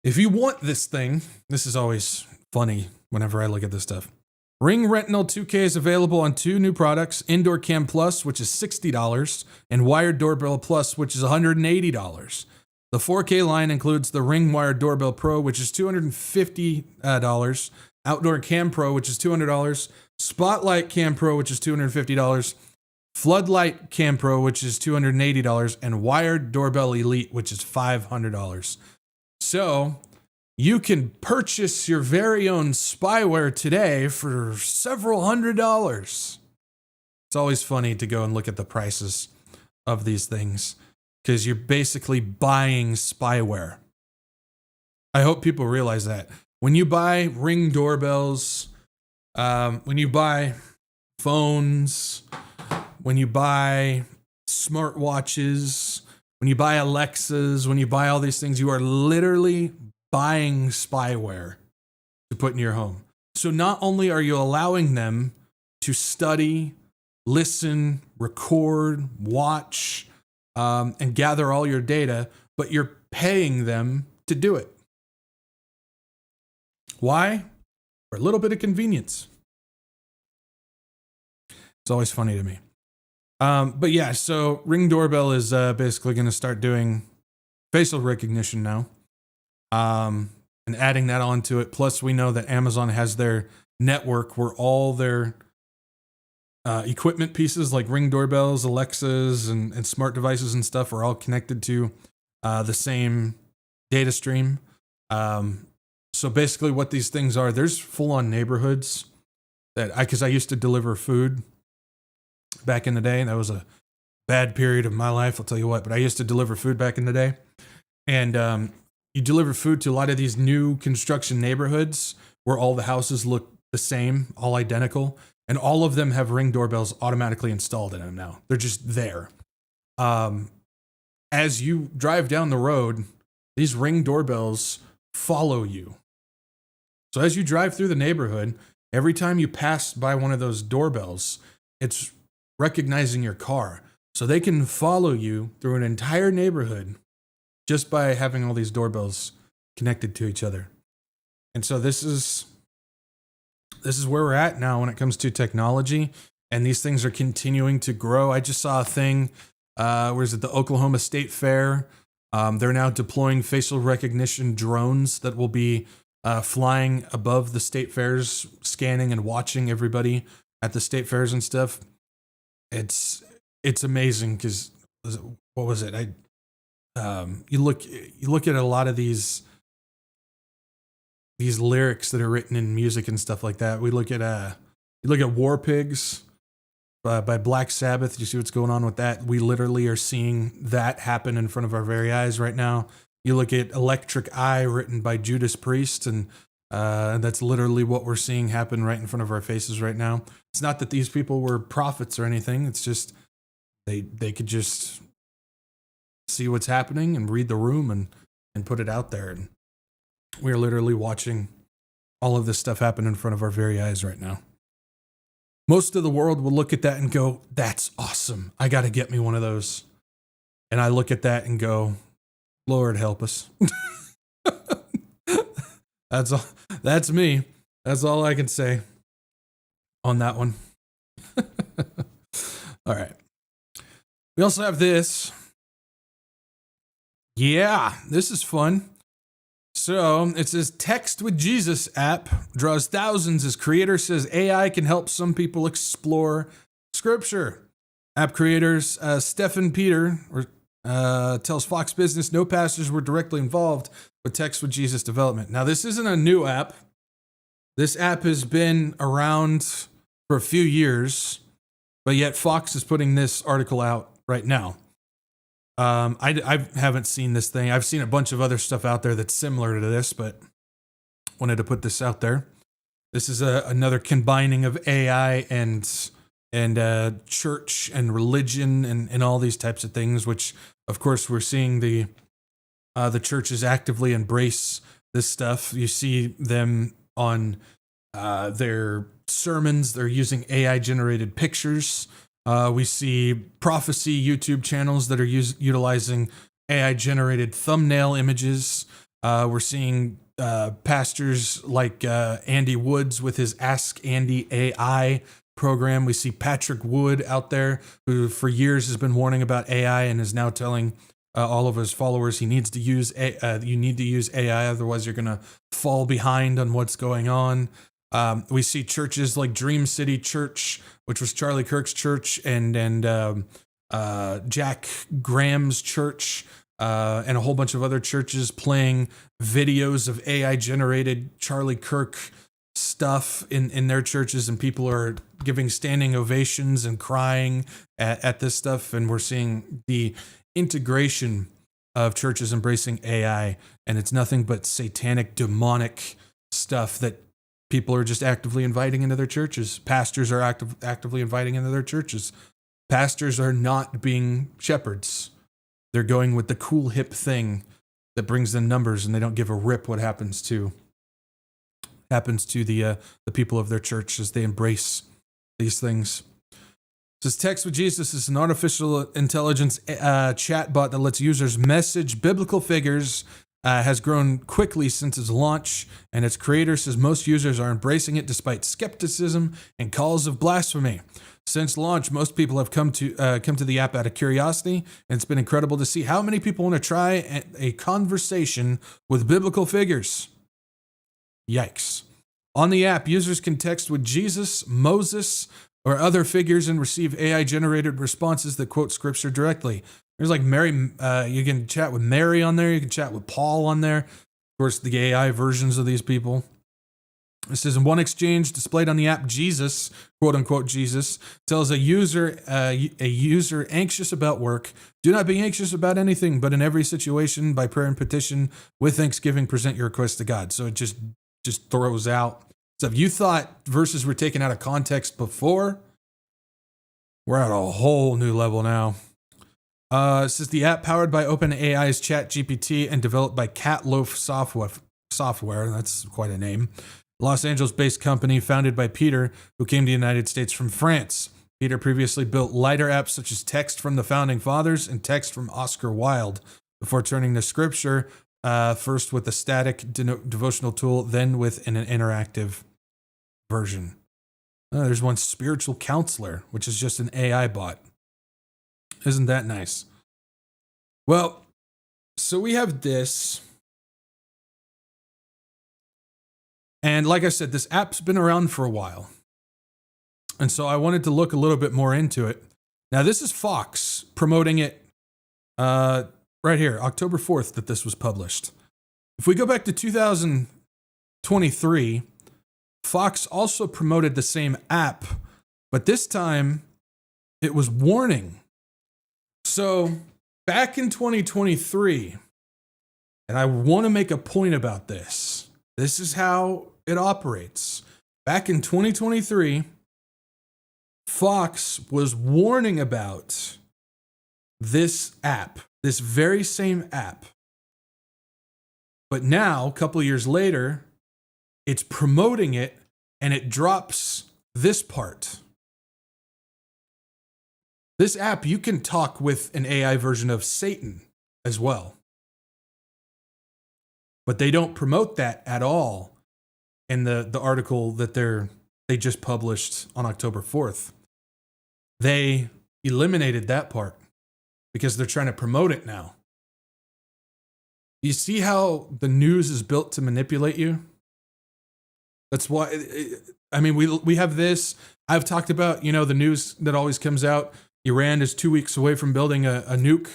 If you want this thing, this is always funny whenever I look at this stuff. Ring Retinol 2K is available on 2 new products, Indoor Cam Plus, which is $60, and Wired Doorbell Plus, which is $180. The 4K line includes the Ring Wired Doorbell Pro, which is $250, Outdoor Cam Pro, which is $200, Spotlight Cam Pro, which is $250, Floodlight Cam Pro, which is $280, and Wired Doorbell Elite, which is $500. So you can purchase your very own spyware today for several $100s. It's always funny to go and look at the prices of these things because you're basically buying spyware. I hope people realize that. When you buy Ring doorbells, when you buy phones, when you buy smartwatches, when you buy Alexas, when you buy all these things, you are literally buying spyware to put in your home. So not only are you allowing them to study, listen, record, watch, and gather all your data, but you're paying them to do it. Why? For a little bit of convenience. It's always funny to me. But yeah, so Ring Doorbell is basically going to start doing facial recognition now, and adding that onto it. Plus, we know that Amazon has their network where all their equipment pieces like Ring doorbells, Alexas, and smart devices and stuff are all connected to the same data stream. So basically what these things are, there's full-on neighborhoods because I used to deliver food back in the day. That was a bad period of my life, I'll tell you what, but I used to deliver food back in the day. And you deliver food to a lot of these new construction neighborhoods where all the houses look the same, all identical, and all of them have Ring doorbells automatically installed in them now. They're just there. As you drive down the road, these Ring doorbells follow you. So as you drive through the neighborhood, every time you pass by one of those doorbells, it's recognizing your car. So they can follow you through an entire neighborhood just by having all these doorbells connected to each other. And so this is where we're at now when it comes to technology, and these things are continuing to grow. I just saw a thing, where's it, the Oklahoma State Fair. They're now deploying facial recognition drones that will be flying above the state fairs, scanning and watching everybody at the state fairs and stuff. It's amazing because what was it? You look at a lot of these lyrics that are written in music and stuff like that. You look at War Pigs by Black Sabbath. You see what's going on with that? We literally are seeing that happen in front of our very eyes right now. You look at Electric Eye written by Judas Priest, and that's literally what we're seeing happen right in front of our faces right now. It's not that these people were prophets or anything. It's just they could just see what's happening and read the room and put it out there. And we're literally watching all of this stuff happen in front of our very eyes right now. Most of the world will look at that and go, that's awesome. I got to get me one of those. And I look at that and go, Lord help us. That's all. That's me. That's all I can say on that one. All right. We also have this. Yeah, this is fun. So it says Text with Jesus app draws thousands as creator says AI can help some people explore scripture. App creators Stephen Peter tells Fox Business no pastors were directly involved with Text with Jesus development. Now, this isn't a new app. This app has been around for a few years, but yet Fox is putting this article out right now. I haven't seen this thing. I've seen a bunch of other stuff out there that's similar to this, but wanted to put this out there. This is another combining of AI and church and religion and all these types of things, which of course we're seeing the churches actively embrace this stuff. You see them on their sermons. They're using AI generated pictures. We see prophecy YouTube channels that are utilizing AI generated thumbnail images. We're seeing pastors like Andy Woods with his Ask Andy AI program. We see Patrick Wood out there, who for years has been warning about AI and is now telling all of his followers you need to use AI, otherwise you're going to fall behind on what's going on. We see churches like Dream City Church, which was Charlie Kirk's church, and Jack Graham's church, and a whole bunch of other churches playing videos of AI-generated Charlie Kirk stuff in their churches, and people are giving standing ovations and crying at this stuff. And we're seeing the integration of churches embracing AI, and it's nothing but satanic, demonic stuff that people are just actively inviting into their churches. Pastors are actively inviting into their churches. Pastors are not being shepherds. They're going with the cool hip thing that brings them numbers, and they don't give a rip what happens to the people of their church as they embrace these things. It says Text with Jesus is an artificial intelligence chatbot that lets users message biblical figures. Has grown quickly since its launch, and its creator says most users are embracing it despite skepticism and calls of blasphemy. Since launch, most people have come to the app out of curiosity, and it's been incredible to see how many people want to try a conversation with biblical figures. Yikes. On the app, users can text with Jesus, Moses, or other figures and receive AI-generated responses that quote scripture directly. There's like Mary, you can chat with Mary on there, you can chat with Paul on there. Of course, the AI versions of these people. It says in one exchange displayed on the app, Jesus, quote unquote Jesus, tells a user anxious about work, do not be anxious about anything, but in every situation, by prayer and petition, with thanksgiving, present your request to God. So it just throws out. So if you thought verses were taken out of context before, we're at a whole new level now. It says the app powered by OpenAI's ChatGPT and developed by Catloaf Software. That's quite a name. Los Angeles-based company founded by Peter, who came to the United States from France. Peter previously built lighter apps such as Text from the Founding Fathers and Text from Oscar Wilde before turning to Scripture, first with a static devotional tool, then with an interactive version. There's one, Spiritual Counselor, which is just an AI bot. Isn't that nice? Well, so we have this. And like I said, this app's been around for a while. And so I wanted to look a little bit more into it. Now, this is Fox promoting it right here, October 4th, that this was published. If we go back to 2023, Fox also promoted the same app, but this time it was warning. So back in 2023, and I want to make a point about this. This is how it operates. Back in 2023, Fox was warning about this app, this very same app. But now, a couple of years later, it's promoting it, and it drops this part. This app, you can talk with an AI version of Satan as well. But they don't promote that at all in the article that they just published on October 4th. They eliminated that part because they're trying to promote it now. You see how the news is built to manipulate you? That's why, I mean, we have this. I've talked about, the news that always comes out. Iran is 2 weeks away from building a nuke,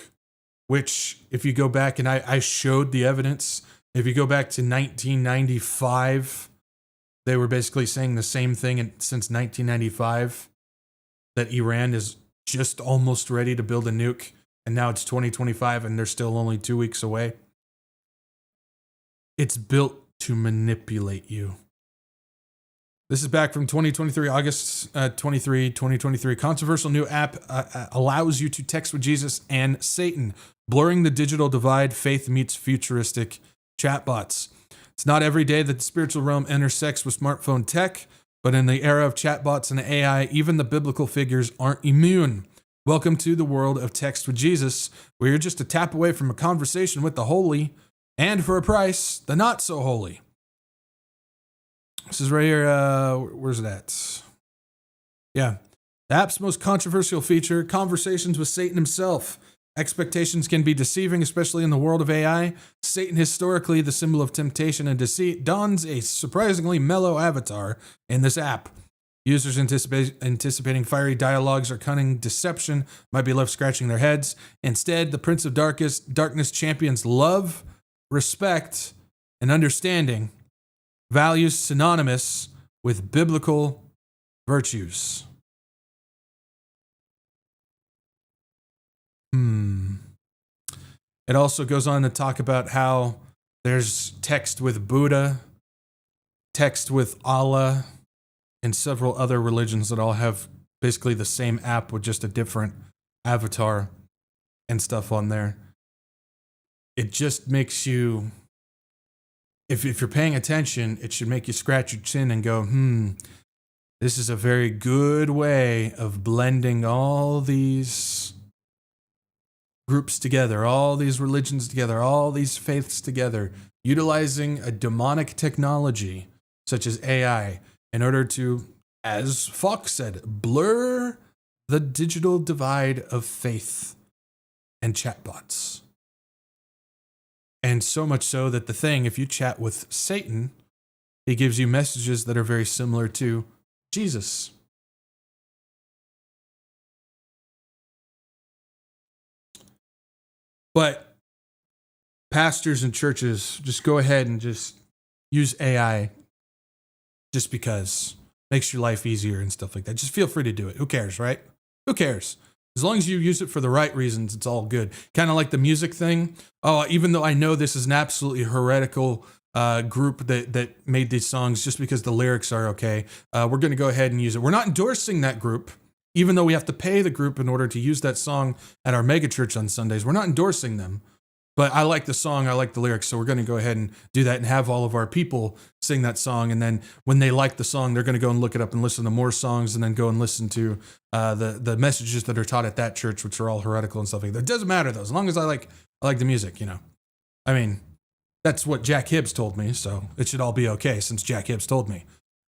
which if you go back, and I showed the evidence, if you go back to 1995, they were basically saying the same thing since 1995, that Iran is just almost ready to build a nuke, and now it's 2025 and they're still only 2 weeks away. It's built to manipulate you. This is back from 2023, August 23, 2023. Controversial new app allows you to text with Jesus and Satan, blurring the digital divide, faith meets futuristic chatbots. It's not every day that the spiritual realm intersects with smartphone tech, but in the era of chatbots and AI, even the biblical figures aren't immune. Welcome to the world of Text with Jesus, where you're just a tap away from a conversation with the holy and for a price, the not so holy. This is right here. Where's it at? Yeah. The app's most controversial feature, conversations with Satan himself. Expectations can be deceiving, especially in the world of AI. Satan, historically the symbol of temptation and deceit, dons a surprisingly mellow avatar in this app. Users anticipating fiery dialogues or cunning deception might be left scratching their heads. Instead, the Prince of Darkness champions love, respect, and understanding, values synonymous with biblical virtues. It also goes on to talk about how there's text with Buddha, text with Allah, and several other religions that all have basically the same app with just a different avatar and stuff on there. It just makes you, if you're paying attention, it should make you scratch your chin and go, this is a very good way of blending all these groups together, all these religions together, all these faiths together, utilizing a demonic technology such as AI in order to, as Fox said, blur the digital divide of faith and chatbots. And so much so that the thing, if you chat with Satan, he gives you messages that are very similar to Jesus. But pastors and churches, just go ahead and just use AI just because it makes your life easier and stuff like that. Just feel free to do it. Who cares, right? Who cares? As long as you use it for the right reasons, it's all good. Kind of like the music thing. Oh, even though I know this is an absolutely heretical group that made these songs just because the lyrics are okay, we're going to go ahead and use it. We're not endorsing that group, even though we have to pay the group in order to use that song at our mega church on Sundays. We're not endorsing them. But I like the song, I like the lyrics, so we're going to go ahead and do that and have all of our people sing that song. And then when they like the song, they're going to go and look it up and listen to more songs and then go and listen to the messages that are taught at that church, which are all heretical and stuff like that. It doesn't matter, though, as long as I like the music, you know. I mean, that's what Jack Hibbs told me, so it should all be okay since Jack Hibbs told me.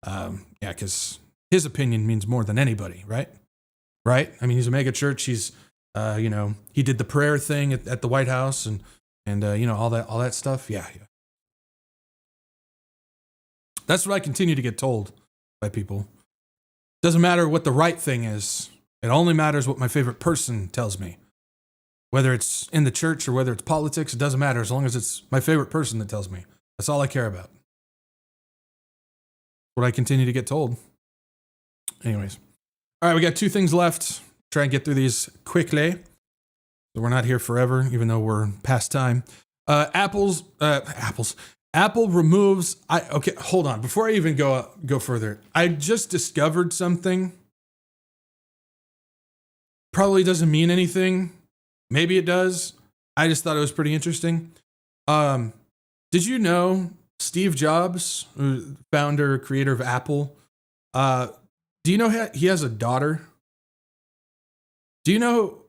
Yeah, because his opinion means more than anybody, right? Right? I mean, he's a mega church. He's... he did the prayer thing at the White House and all that stuff. Yeah. That's what I continue to get told by people. Doesn't matter what the right thing is. It only matters what my favorite person tells me. Whether it's in the church or whether it's politics, it doesn't matter as long as it's my favorite person that tells me. That's all I care about. What I continue to get told. Anyways. All right, we got 2 things left. Try and get through these quickly. So we're not here forever, even though we're past time. Apple removes. Okay, hold on. Before I even go further, I just discovered something. Probably doesn't mean anything. Maybe it does. I just thought it was pretty interesting. Did you know Steve Jobs, founder, creator of Apple? Do you know he has a daughter? Do you know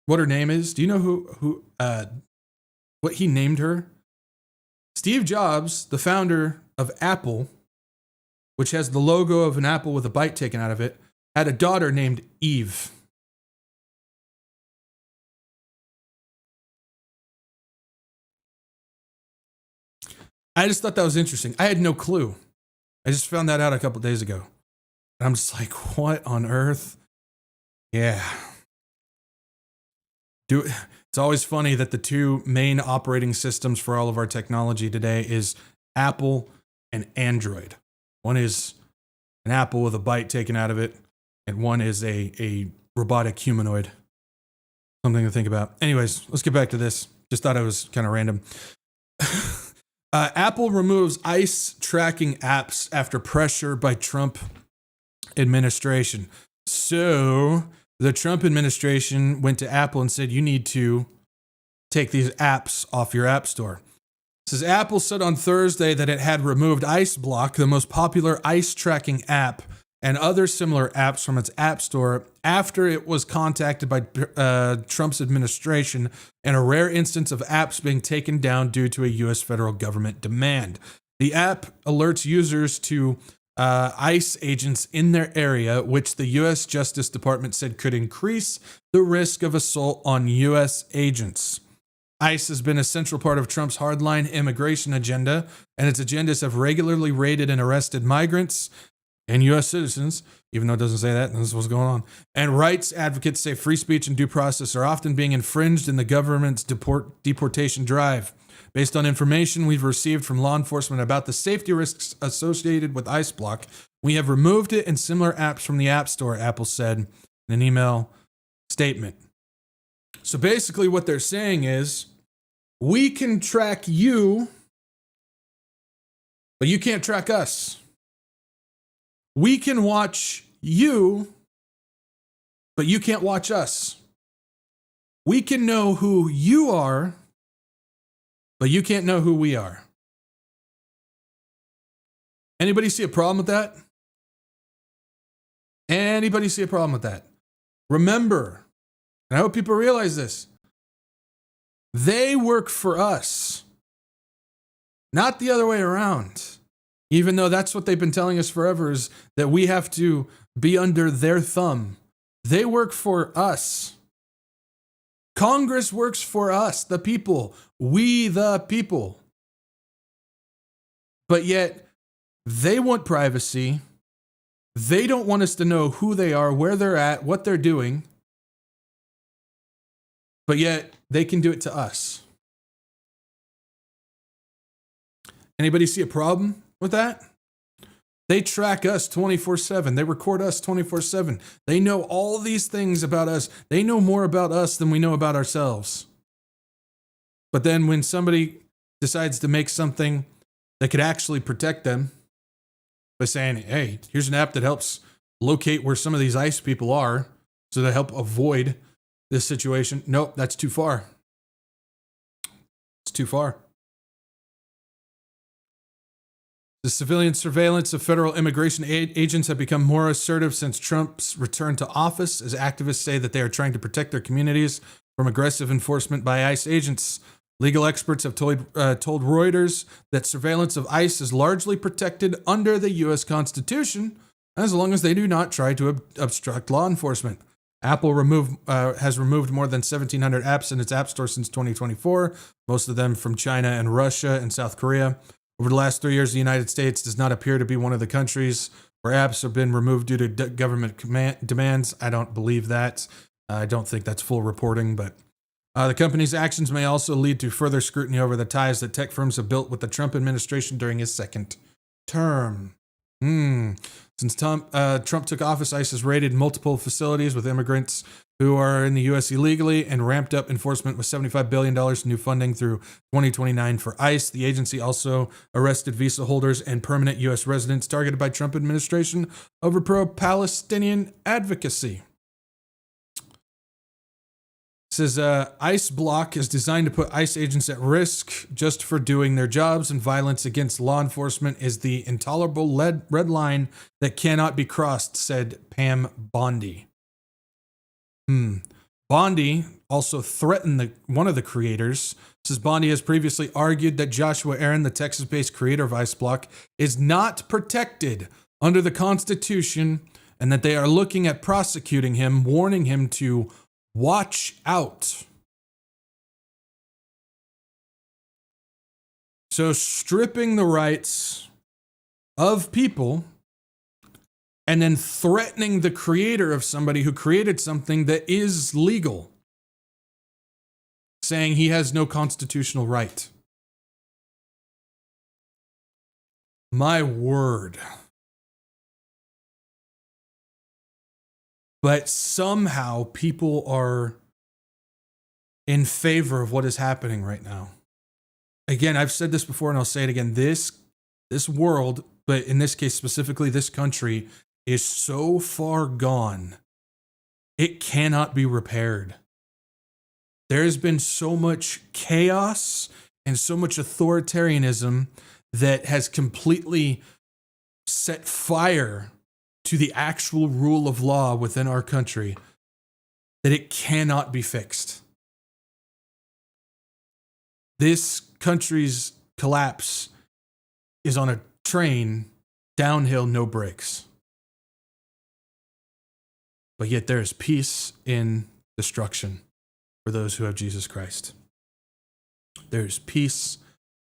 what her name is? Do you know what he named her? Steve Jobs, the founder of Apple, which has the logo of an apple with a bite taken out of it, had a daughter named Eve. I just thought that was interesting. I had no clue. I just found that out a couple days ago. And I'm just like, what on earth? Yeah. It's always funny that the 2 main operating systems for all of our technology today is Apple and Android. One is an apple with a bite taken out of it, and one is a robotic humanoid. Something to think about. Anyways, let's get back to this. Just thought it was kind of random. Apple removes ICE tracking apps after pressure by Trump administration. So the Trump administration went to Apple and said, you need to take these apps off your app store. It says Apple said on Thursday that it had removed ICE Block, the most popular ICE tracking app, and other similar apps from its app store after it was contacted by Trump's administration in a rare instance of apps being taken down due to a U.S. federal government demand. The app alerts users to ICE agents in their area, which the U.S. Justice Department said could increase the risk of assault on U.S. agents. ICE has been a central part of Trump's hardline immigration agenda, and its agendas have regularly raided and arrested migrants and U.S. citizens, even though it doesn't say that, this is what's going on. And rights advocates say free speech and due process are often being infringed in the government's deportation drive. Based on information we've received from law enforcement about the safety risks associated with ICE Block, we have removed it and similar apps from the App Store, Apple said in an email statement. So basically what they're saying is, we can track you, but you can't track us. We can watch you, but you can't watch us. We can know who you are, but you can't know who we are. Anybody see a problem with that? Anybody see a problem with that? Remember, and I hope people realize this, they work for us, not the other way around. Even though that's what they've been telling us forever, is that we have to be under their thumb. They work for us. Congress works for us, the people. We the people. But yet, they want privacy. They don't want us to know who they are, where they're at, what they're doing. But yet, they can do it to us. Anybody see a problem with that? They track us 24/7. They record us 24/7. They know all these things about us. They know more about us than we know about ourselves. But then when somebody decides to make something that could actually protect them by saying, hey, here's an app that helps locate where some of these ICE people are so they help avoid this situation. Nope, that's too far. It's too far. The civilian surveillance of federal immigration agents have become more assertive since Trump's return to office, as activists say that they are trying to protect their communities from aggressive enforcement by ICE agents. Legal experts have told Reuters that surveillance of ICE is largely protected under the U.S. Constitution, as long as they do not try to obstruct law enforcement. Apple has removed more than 1,700 apps in its App Store since 2024, most of them from China and Russia and South Korea. Over the last 3 years, the United States does not appear to be one of the countries where apps have been removed due to government demands. I don't believe that. I don't think that's full reporting, but the company's actions may also lead to further scrutiny over the ties that tech firms have built with the Trump administration during his second term. Since Trump took office, ICE has raided multiple facilities with immigrants who are in the U.S. illegally and ramped up enforcement with $75 billion in new funding through 2029 for ICE. The agency also arrested visa holders and permanent U.S. residents targeted by Trump administration over pro-Palestinian advocacy. It says ICE Block is designed to put ICE agents at risk just for doing their jobs, and violence against law enforcement is the intolerable red line that cannot be crossed, said Pam Bondi. Bondi also threatened one of the creators. It says Bondi has previously argued that Joshua Aaron, the Texas-based creator of ICE Block, is not protected under the Constitution, and that they are looking at prosecuting him, warning him to watch out. So stripping the rights of people and then threatening the creator of somebody who created something that is legal, saying he has no constitutional right. My word. But somehow people are in favor of what is happening right now. Again, I've said this before and I'll say it again. This world, but in this case specifically this country, is so far gone, it cannot be repaired. There has been so much chaos and so much authoritarianism that has completely set fire to the actual rule of law within our country that it cannot be fixed. This country's collapse is on a train, downhill, no brakes. But yet there is peace in destruction for those who have Jesus Christ. There is peace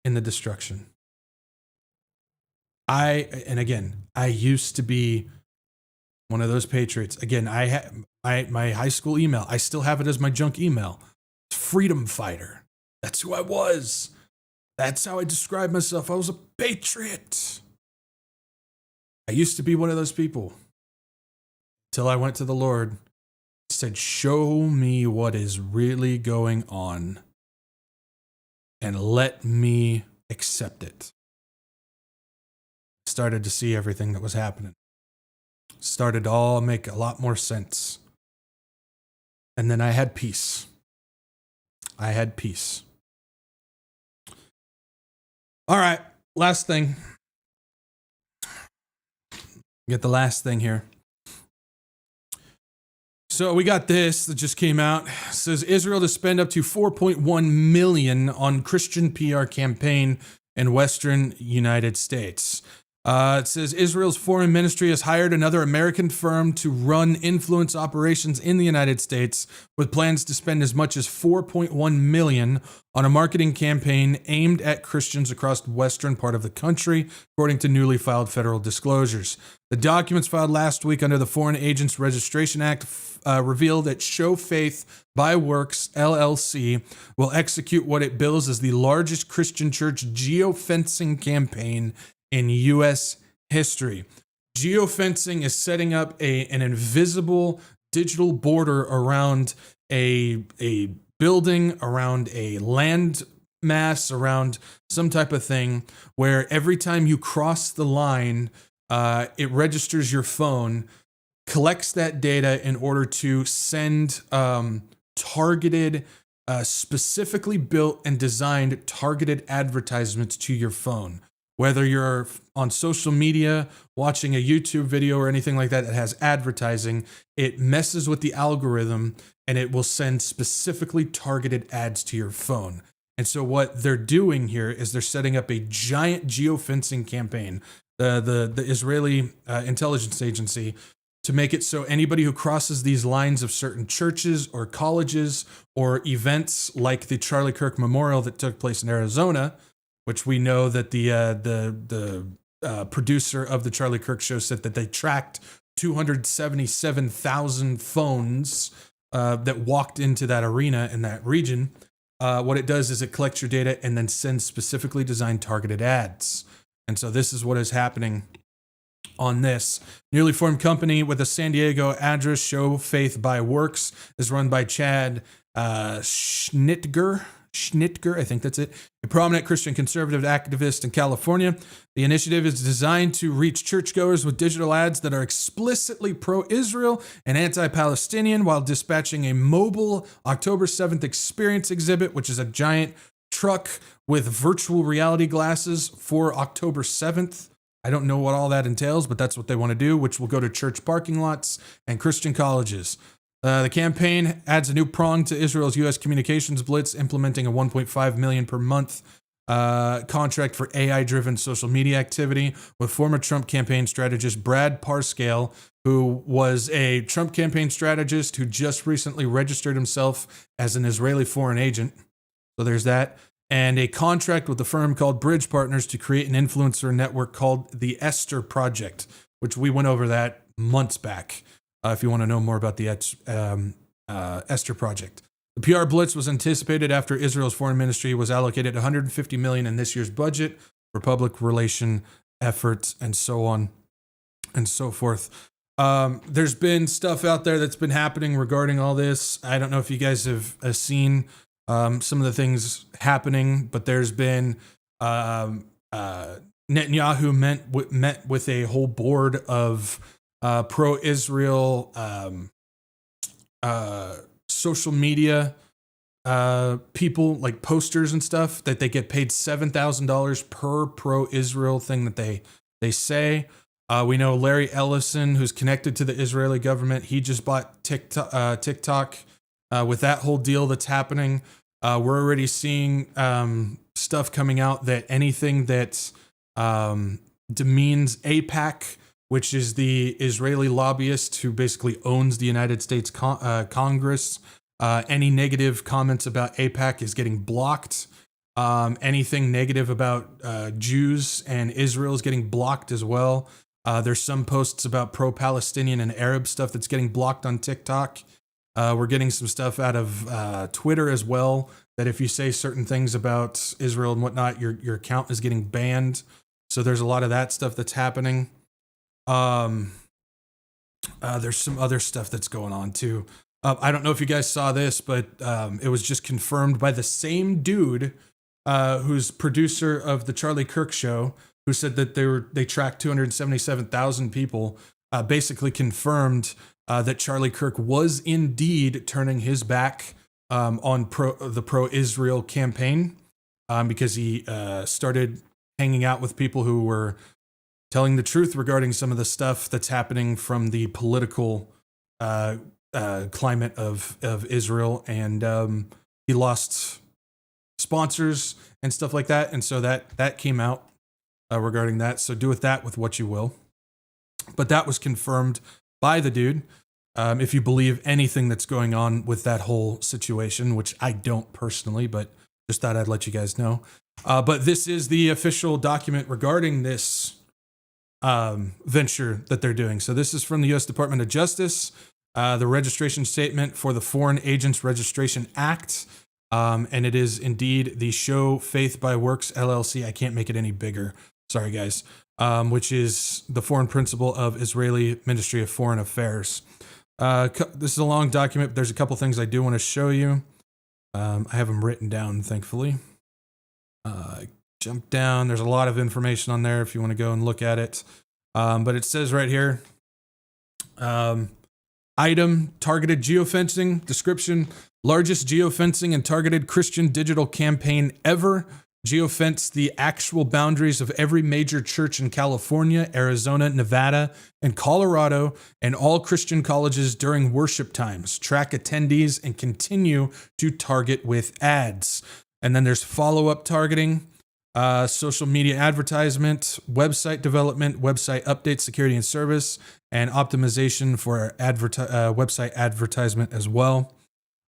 in the destruction. I used to be one of those patriots. Again, I had my high school email. I still have it as my junk email. Freedom fighter. That's who I was. That's how I describe myself. I was a patriot. I used to be one of those people. Till I went to the Lord, said, show me what is really going on and let me accept it. Started to see everything that was happening. Started to all make a lot more sense. And then I had peace. I had peace. All right, last thing. Get the last thing here. So we got this that just came out. It says Israel to spend up to $4.1 million on Christian PR campaign in Western United States. It says Israel's foreign ministry has hired another American firm to run influence operations in the United States with plans to spend as much as $4.1 million on a marketing campaign aimed at Christians across the western part of the country, according to newly filed federal disclosures. The documents filed last week under the Foreign Agents Registration Act reveal that Show Faith by Works, LLC, will execute what it bills as the largest Christian church geofencing campaign in U.S. history. Geofencing is setting up an invisible digital border around a building, around a land mass, around some type of thing, where every time you cross the line, it registers your phone, collects that data in order to send targeted, specifically built and designed targeted advertisements to your phone. Whether you're on social media, watching a YouTube video or anything like that that has advertising, it messes with the algorithm and it will send specifically targeted ads to your phone. And so what they're doing here is they're setting up a giant geofencing campaign, the Israeli intelligence agency, to make it so anybody who crosses these lines of certain churches or colleges or events like the Charlie Kirk Memorial that took place in Arizona, which we know that the producer of the Charlie Kirk show said that they tracked 277,000 phones that walked into that arena in that region. What it does is it collects your data and then sends specifically designed targeted ads. And so this is what is happening on this. Newly formed company with a San Diego address, Show Faith by Works, is run by Chad Schnitger, I think that's it, a prominent Christian conservative activist in California. The initiative is designed to reach churchgoers with digital ads that are explicitly pro-Israel and anti-Palestinian while dispatching a mobile October 7th experience exhibit, which is a giant truck with virtual reality glasses for October 7th. I don't know what all that entails, but that's what they want to do, which will go to church parking lots and Christian colleges. The campaign adds a new prong to Israel's U.S. communications blitz, implementing a $1.5 million per month contract for AI-driven social media activity with former Trump campaign strategist Brad Parscale, who was a Trump campaign strategist who just recently registered himself as an Israeli foreign agent. So there's that. And a contract with a firm called Bridge Partners to create an influencer network called the Esther Project, which we went over that months back. If you want to know more about the Esther Project. The PR blitz was anticipated after Israel's foreign ministry was allocated $150 million in this year's budget for public relation efforts and so on and so forth. There's been stuff out there that's been happening regarding all this. I don't know if you guys have seen some of the things happening, but there's been Netanyahu met with a whole board of pro-Israel social media people, like posters and stuff, that they get paid $7,000 per pro-Israel thing that they say. We know Larry Ellison, who's connected to the Israeli government. He just bought TikTok. With that whole deal that's happening, we're already seeing stuff coming out that anything that demeans AIPAC, which is the Israeli lobbyist who basically owns the United States Congress, any negative comments about AIPAC is getting blocked. Anything negative about Jews and Israel is getting blocked as well. There's some posts about pro-Palestinian and Arab stuff that's getting blocked on TikTok. We're getting some stuff out of Twitter as well, that if you say certain things about Israel and whatnot, your account is getting banned. So there's a lot of that stuff that's happening. There's some other stuff that's going on too. I don't know if you guys saw this, but it was just confirmed by the same dude who's producer of the Charlie Kirk show, who said that they tracked 277,000 people, basically confirmed that Charlie Kirk was indeed turning his back on the pro-Israel campaign, because he started hanging out with people who were telling the truth regarding some of the stuff that's happening from the political climate of Israel, and he lost sponsors and stuff like that, and so that came out regarding that. So do with that with what you will. But that was confirmed by the dude. If you believe anything that's going on with that whole situation, which I don't personally, but just thought I'd let you guys know. But this is the official document regarding this venture that they're doing. So this is from the U.S. Department of Justice, the registration statement for the Foreign Agents Registration Act. And it is indeed the Show Faith by Works LLC. I can't make it any bigger. Sorry, guys. Which is the foreign principal of Israeli Ministry of Foreign Affairs. This is a long document, but there's a couple things I do want to show you. I have them written down, thankfully. Jump down. There's a lot of information on there if you want to go and look at it. But it says right here, item, targeted geofencing, description, largest geofencing and targeted Christian digital campaign ever. Geofence the actual boundaries of every major church in California, Arizona, Nevada, and Colorado, and all Christian colleges during worship times. Track attendees and continue to target with ads. And then there's follow-up targeting, social media advertisement, website development, website update, security and service, and optimization for website advertisement as well.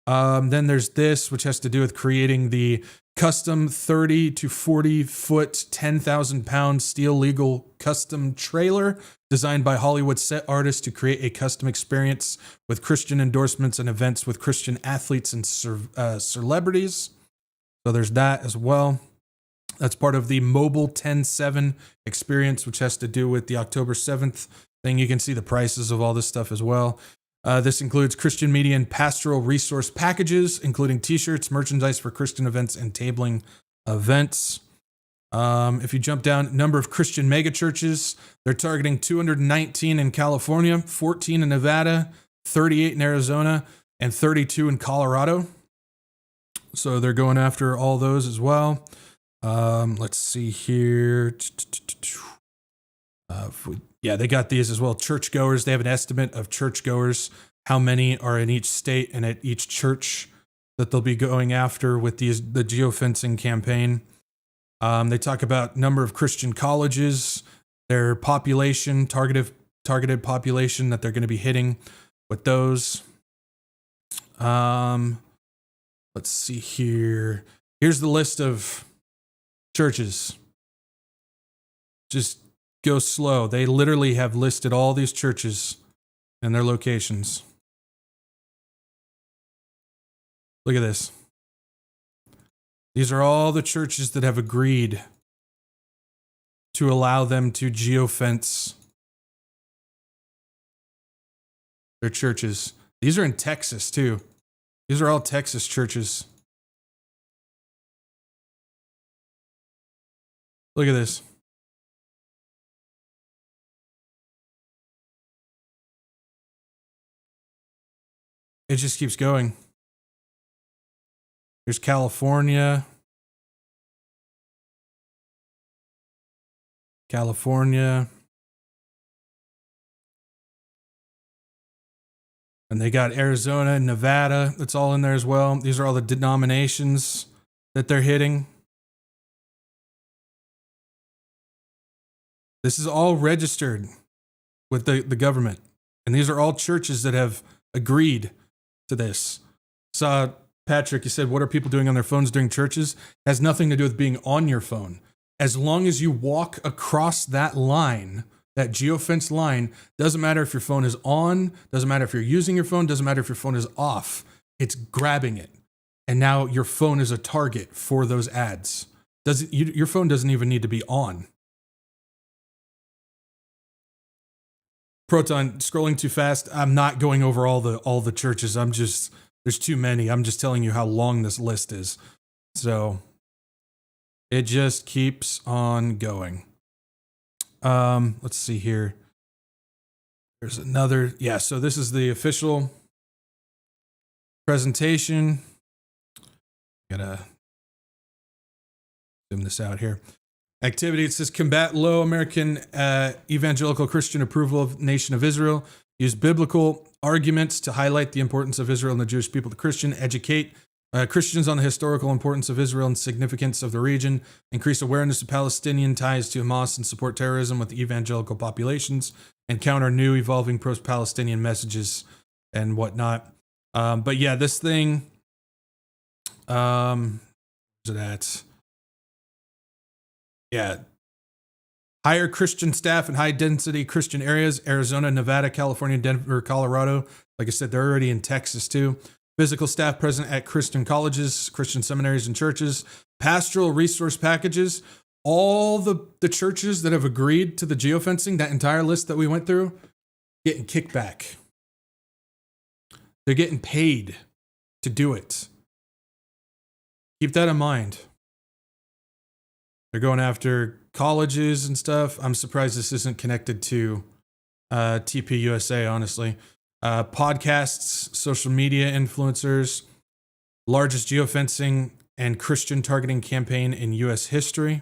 Then there's this, which has to do with creating the custom 30 to 40 foot, 10,000 pound steel legal custom trailer designed by Hollywood set artists to create a custom experience with Christian endorsements and events with Christian athletes and celebrities. So there's that as well. That's part of the Mobile 10/7 experience, which has to do with the October 7th thing. You can see the prices of all this stuff as well. This includes Christian media and pastoral resource packages, including t-shirts, merchandise for Christian events, and tabling events. If you jump down, number of Christian megachurches, they're targeting 219 in California, 14 in Nevada, 38 in Arizona, and 32 in Colorado. So they're going after all those as well. Let's see here. Yeah, they got these as well. Churchgoers, they have an estimate of churchgoers, how many are in each state and at each church that they'll be going after with the geofencing campaign. They talk about number of Christian colleges, their population, targeted population that they're going to be hitting with those. Let's see here. Here's the list of churches. Just go slow. They literally have listed all these churches and their locations. Look at this. These are all the churches that have agreed to allow them to geofence their churches. These are in Texas too. These are all Texas churches. Look at this. It just keeps going. Here's California. And they got Arizona and Nevada. That's all in there as well. These are all the denominations that they're hitting. This is all registered with the government. And these are all churches that have agreed to this. Saw Patrick, you said, what are people doing on their phones during churches? It has nothing to do with being on your phone. As long as you walk across that line, that geofence line, doesn't matter if your phone is on, doesn't matter if you're using your phone, doesn't matter if your phone is off. It's grabbing it. And now your phone is a target for those ads. Your phone doesn't even need to be on. Proton, scrolling too fast. I'm not going over all the churches. There's too many. I'm just telling you how long this list is. So it just keeps on going. Let's see here. There's another. Yeah, so this is the official presentation. Gotta zoom this out here. Activity, it says combat low American evangelical Christian approval of nation of Israel. Use biblical arguments to highlight the importance of Israel and the Jewish people to Christian. Educate Christians on the historical importance of Israel and significance of the region. Increase awareness of Palestinian ties to Hamas and support terrorism with evangelical populations. And counter new evolving pro-Palestinian messages and whatnot. But yeah, this thing, where's it at? Yeah. Higher Christian staff in high density Christian areas, Arizona, Nevada, California, Denver, Colorado. Like I said, they're already in Texas too. Physical staff present at Christian colleges, Christian seminaries and churches. Pastoral resource packages. All the churches that have agreed to the geofencing, that entire list that we went through, getting kickback. They're getting paid to do it. Keep that in mind. They're going after colleges and stuff. I'm surprised this isn't connected to TPUSA, honestly. Podcasts, social media influencers, largest geofencing and Christian targeting campaign in U.S. history.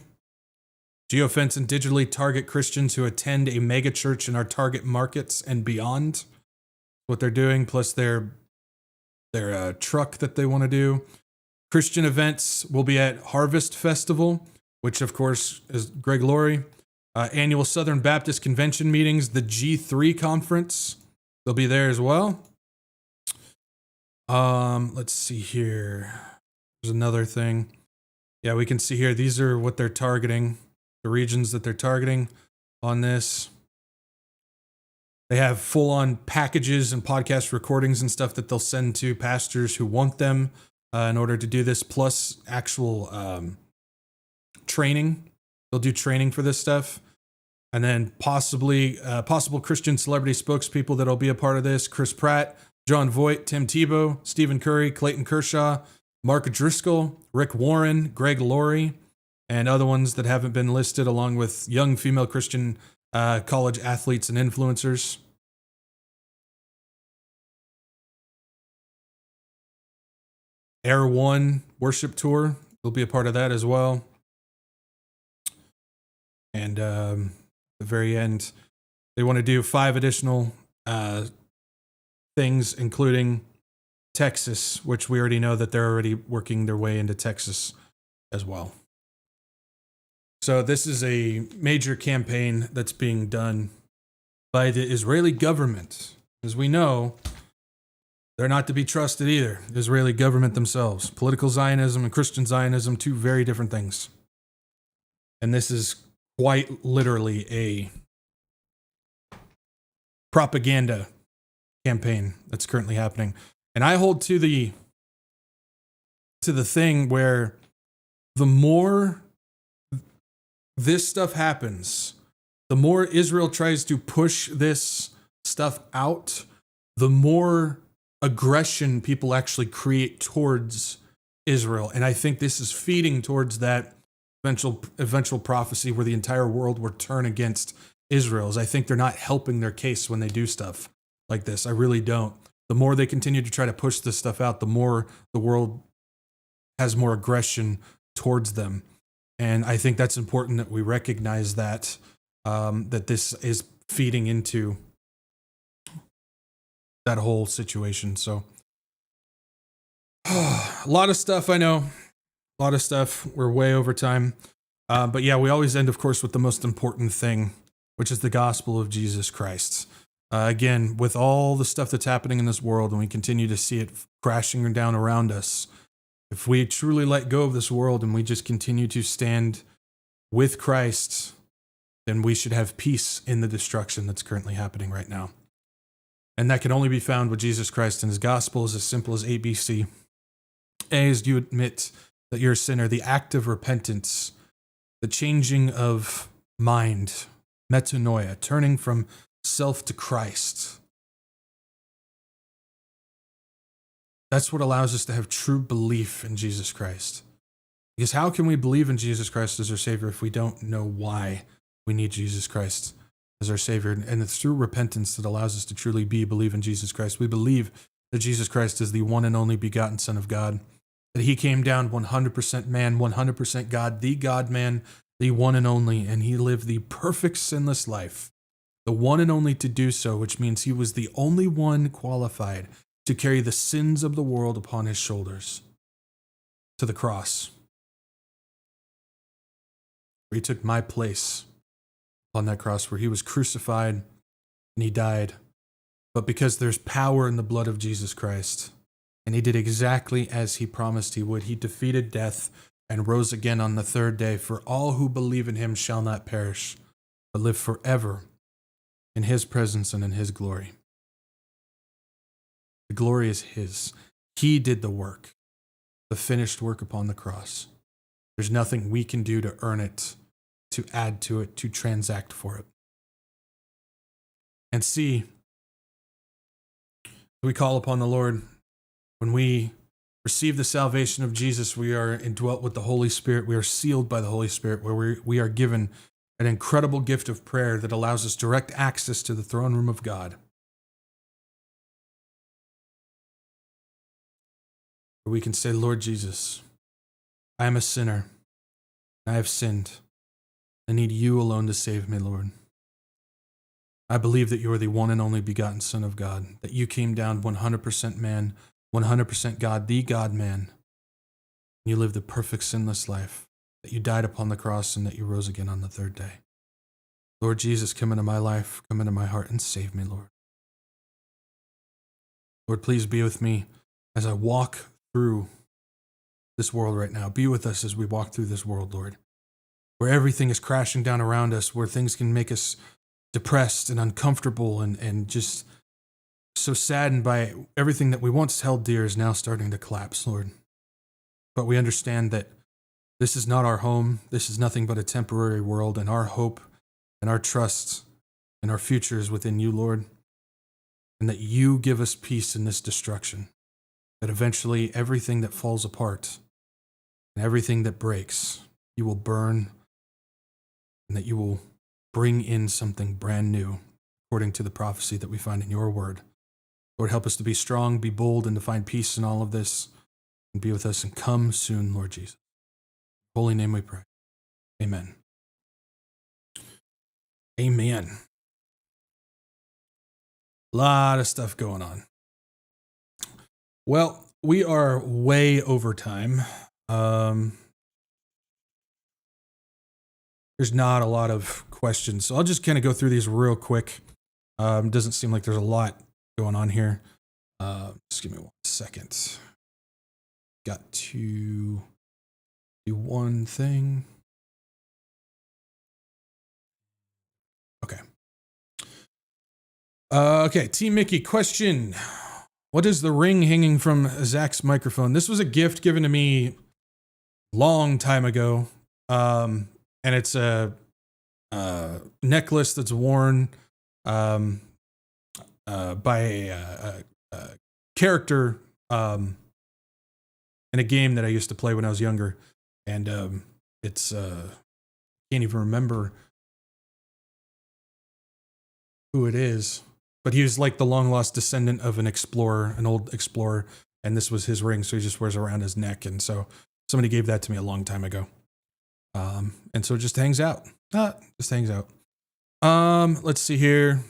Geofence and digitally target Christians who attend a mega church in our target markets and beyond. What they're doing, plus their truck that they want to do. Christian events will be at Harvest Festival, which of course is Greg Laurie. Annual Southern Baptist Convention meetings, the G3 conference. They'll be there as well. Let's see here. There's another thing. Yeah, we can see here. These are what they're targeting. The regions that they're targeting on this. They have full-on packages and podcast recordings and stuff that they'll send to pastors who want them in order to do this, plus actual training. They'll do training for this stuff. And then possible Christian celebrity spokespeople that'll be a part of this. Chris Pratt, John Voight, Tim Tebow, Stephen Curry, Clayton Kershaw, Mark Driscoll, Rick Warren, Greg Laurie, and other ones that haven't been listed, along with young female Christian college athletes and influencers. Air One Worship Tour will be a part of that as well. And at the very end, they want to do 5 additional things, including Texas, which we already know that they're already working their way into Texas as well. So this is a major campaign that's being done by the Israeli government. As we know, they're not to be trusted either. The Israeli government themselves. Political Zionism and Christian Zionism, 2 very different things. And this is quite literally a propaganda campaign that's currently happening. And I hold to the thing where the more this stuff happens, the more Israel tries to push this stuff out, the more aggression people actually create towards Israel. And I think this is feeding towards that eventual prophecy where the entire world will turn against Israel. I think they're not helping their case when they do stuff like this. I really don't. The more they continue to try to push this stuff out, the more the world has more aggression towards them. And I think that's important that we recognize that, that this is feeding into that whole situation. So a lot of stuff, I know. A lot of stuff. We're way over time. But yeah, we always end, of course, with the most important thing, which is the gospel of Jesus Christ. Again, with all the stuff that's happening in this world, and we continue to see it crashing down around us, if we truly let go of this world and we just continue to stand with Christ, then we should have peace in the destruction that's currently happening right now. And that can only be found with Jesus Christ, and his gospel is as simple as ABC. A is you admit that you're a sinner, the act of repentance, the changing of mind, metanoia, turning from self to Christ. That's what allows us to have true belief in Jesus Christ. Because how can we believe in Jesus Christ as our Savior if we don't know why we need Jesus Christ as our Savior? And it's through repentance that allows us to truly believe in Jesus Christ. We believe that Jesus Christ is the one and only begotten Son of God, that he came down 100% man, 100% God, the God-man, the one and only, and he lived the perfect sinless life, the one and only to do so, which means he was the only one qualified to carry the sins of the world upon his shoulders to the cross, where he took my place on that cross, where he was crucified and he died. But because there's power in the blood of Jesus Christ, and he did exactly as he promised he would, he defeated death and rose again on the third day. For all who believe in him shall not perish, but live forever in his presence and in his glory. The glory is his. He did the work, the finished work upon the cross. There's nothing we can do to earn it, to add to it, to transact for it. And see, we call upon the Lord. When we receive the salvation of Jesus, we are indwelt with the Holy Spirit. We are sealed by the Holy Spirit, where we are given an incredible gift of prayer that allows us direct access to the throne room of God. Where we can say, Lord Jesus, I am a sinner. I have sinned. I need you alone to save me, Lord. I believe that you are the one and only begotten Son of God, that you came down 100% man, 100% God, the God-man. You lived a perfect sinless life, that you died upon the cross and that you rose again on the third day. Lord Jesus, come into my life, come into my heart and save me, Lord. Lord, please be with me as I walk through this world right now. Be with us as we walk through this world, Lord, where everything is crashing down around us, where things can make us depressed and uncomfortable and just so saddened by everything that we once held dear is now starting to collapse, Lord. But we understand that this is not our home. This is nothing but a temporary world, and our hope and our trust and our future is within you, Lord, and that you give us peace in this destruction, that eventually everything that falls apart and everything that breaks, you will burn, and that you will bring in something brand new, according to the prophecy that we find in your word. Lord, help us to be strong, be bold, and to find peace in all of this, and be with us, and come soon, Lord Jesus. In holy name we pray. Amen. Amen. A lot of stuff going on. Well, we are way over time. There's not a lot of questions, so I'll just kind of go through these real quick. Doesn't seem like there's a lot going on here. Just give me 1 second. Got to do one thing. Okay. Okay, T. Mickey, question. What is the ring hanging from Zach's microphone? This was a gift given to me long time ago. And it's a necklace that's worn by a character in a game that I used to play when I was younger. And it's can't even remember who it is, but he was like the long lost descendant of an explorer, an old explorer, and this was his ring, so he just wears it around his neck. And so somebody gave that to me a long time ago. And so it just hangs out. Just hangs out. Let's see here.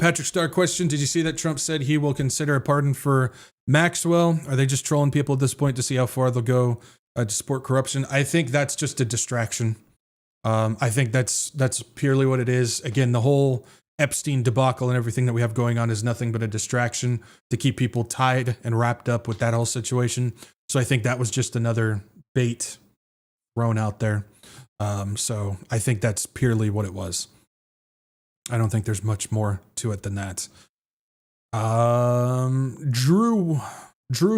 Patrick Starr question: did you see that Trump said he will consider a pardon for Maxwell? Are they just trolling people at this point to see how far they'll go to support corruption? I think that's just a distraction. I think that's purely what it is. Again, the whole Epstein debacle and everything that we have going on is nothing but a distraction to keep people tied and wrapped up with that whole situation. So I think that was just another bait thrown out there. So I think that's purely what it was. I don't think there's much more to it than that. Drew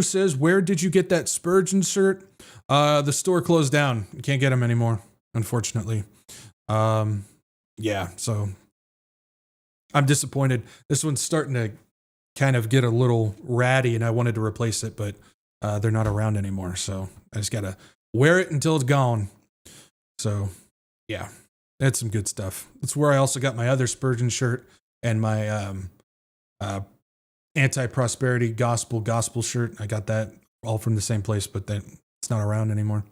says, where did you get that Spurgeon shirt? The store closed down. You can't get them anymore, unfortunately. Yeah, so I'm disappointed. This one's starting to kind of get a little ratty, and I wanted to replace it, but they're not around anymore. So I just got to wear it until it's gone. So, yeah. That's some good stuff. That's where I also got my other Spurgeon shirt and my anti-prosperity gospel shirt. I got that all from the same place, but it's not around anymore.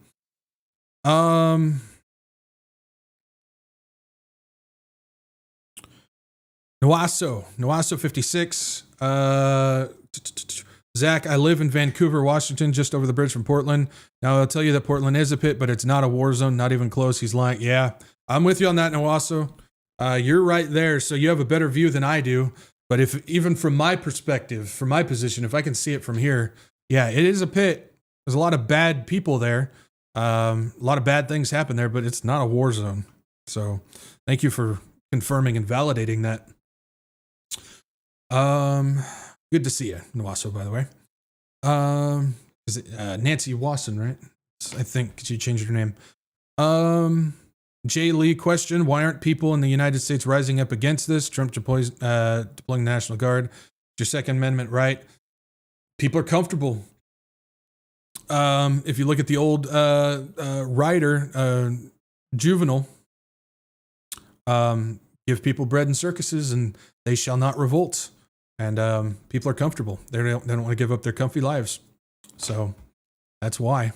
Noaso 56. Zach, I live in Vancouver, Washington, just over the bridge from Portland. Now, I'll tell you that Portland is a pit, but it's not a war zone, not even close. He's lying. Yeah, I'm with you on that, Noaso. You're right there, so you have a better view than I do. But if even from my perspective, from my position, if I can see it from here, yeah, it is a pit. There's a lot of bad people there. A lot of bad things happen there, but it's not a war zone. So thank you for confirming and validating that. Good to see you, Noaso, by the way. Is it Nancy Wasson, right? I think she changed her name. Jay Lee question: why aren't people in the United States rising up against this? Trump deploying the National Guard. Your Second Amendment right. People are comfortable. If you look at the old writer, Juvenal, give people bread and circuses and they shall not revolt. And people are comfortable. They don't want to give up their comfy lives. So that's why.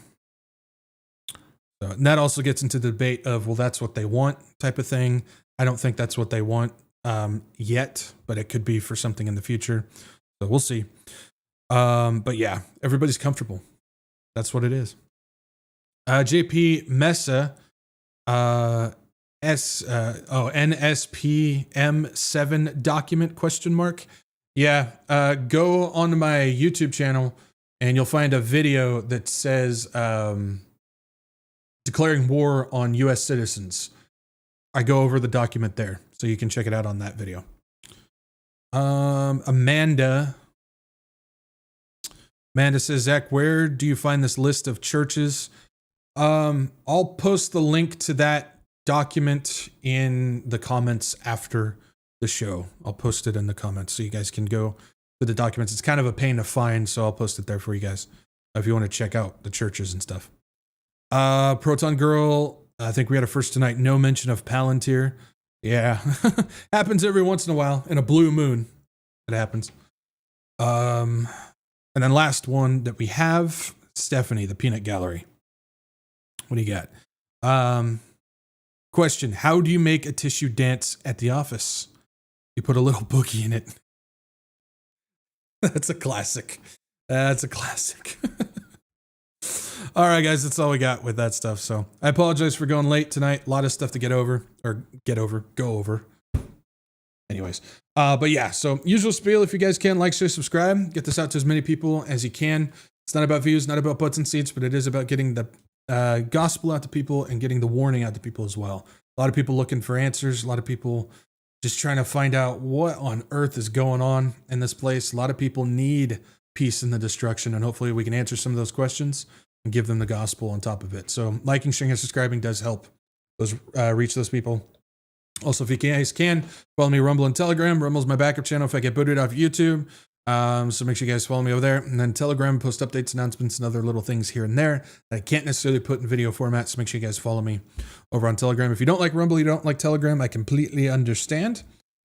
So, and that also gets into the debate of, well, that's what they want type of thing. I don't think that's what they want yet, but it could be for something in the future. So we'll see. But yeah, everybody's comfortable. That's what it is. JP Mesa, NSPM7 document question mark. Yeah, go onto my YouTube channel and you'll find a video that says declaring war on U.S. citizens. I go over the document there, so you can check it out on that video. Amanda says, Zach, where do you find this list of churches? I'll post the link to that document in the comments after the show. I'll post it in the comments so you guys can go to the documents. It's kind of a pain to find, so I'll post it there for you guys if you want to check out the churches and stuff. Proton Girl, I think we had a first tonight. No mention of Palantir. Yeah, happens every once in a while in a blue moon. It happens. And then last one that we have, Stephanie, the Peanut Gallery. What do you got? Question: how do you make a tissue dance at the office? You put a little boogie in it. That's a classic. That's a classic. All right, guys, that's all we got with that stuff. So I apologize for going late tonight. A lot of stuff to go over. Anyways, but yeah, so usual spiel. If you guys can, like, share, subscribe, get this out to as many people as you can. It's not about views, not about butts and seats, but it is about getting the gospel out to people and getting the warning out to people as well. A lot of people looking for answers. A lot of people just trying to find out what on earth is going on in this place. A lot of people need peace in the destruction, and hopefully we can answer some of those questions and give them the gospel on top of it. So liking, sharing, and subscribing does help those reach those people. Also, if you guys can, follow me Rumble and Telegram. Rumble's my backup channel if I get booted off YouTube. So make sure you guys follow me over there. And then Telegram, post updates, announcements, and other little things here and there that I can't necessarily put in video format. So make sure you guys follow me over on Telegram. If you don't like Rumble, you don't like Telegram, I completely understand.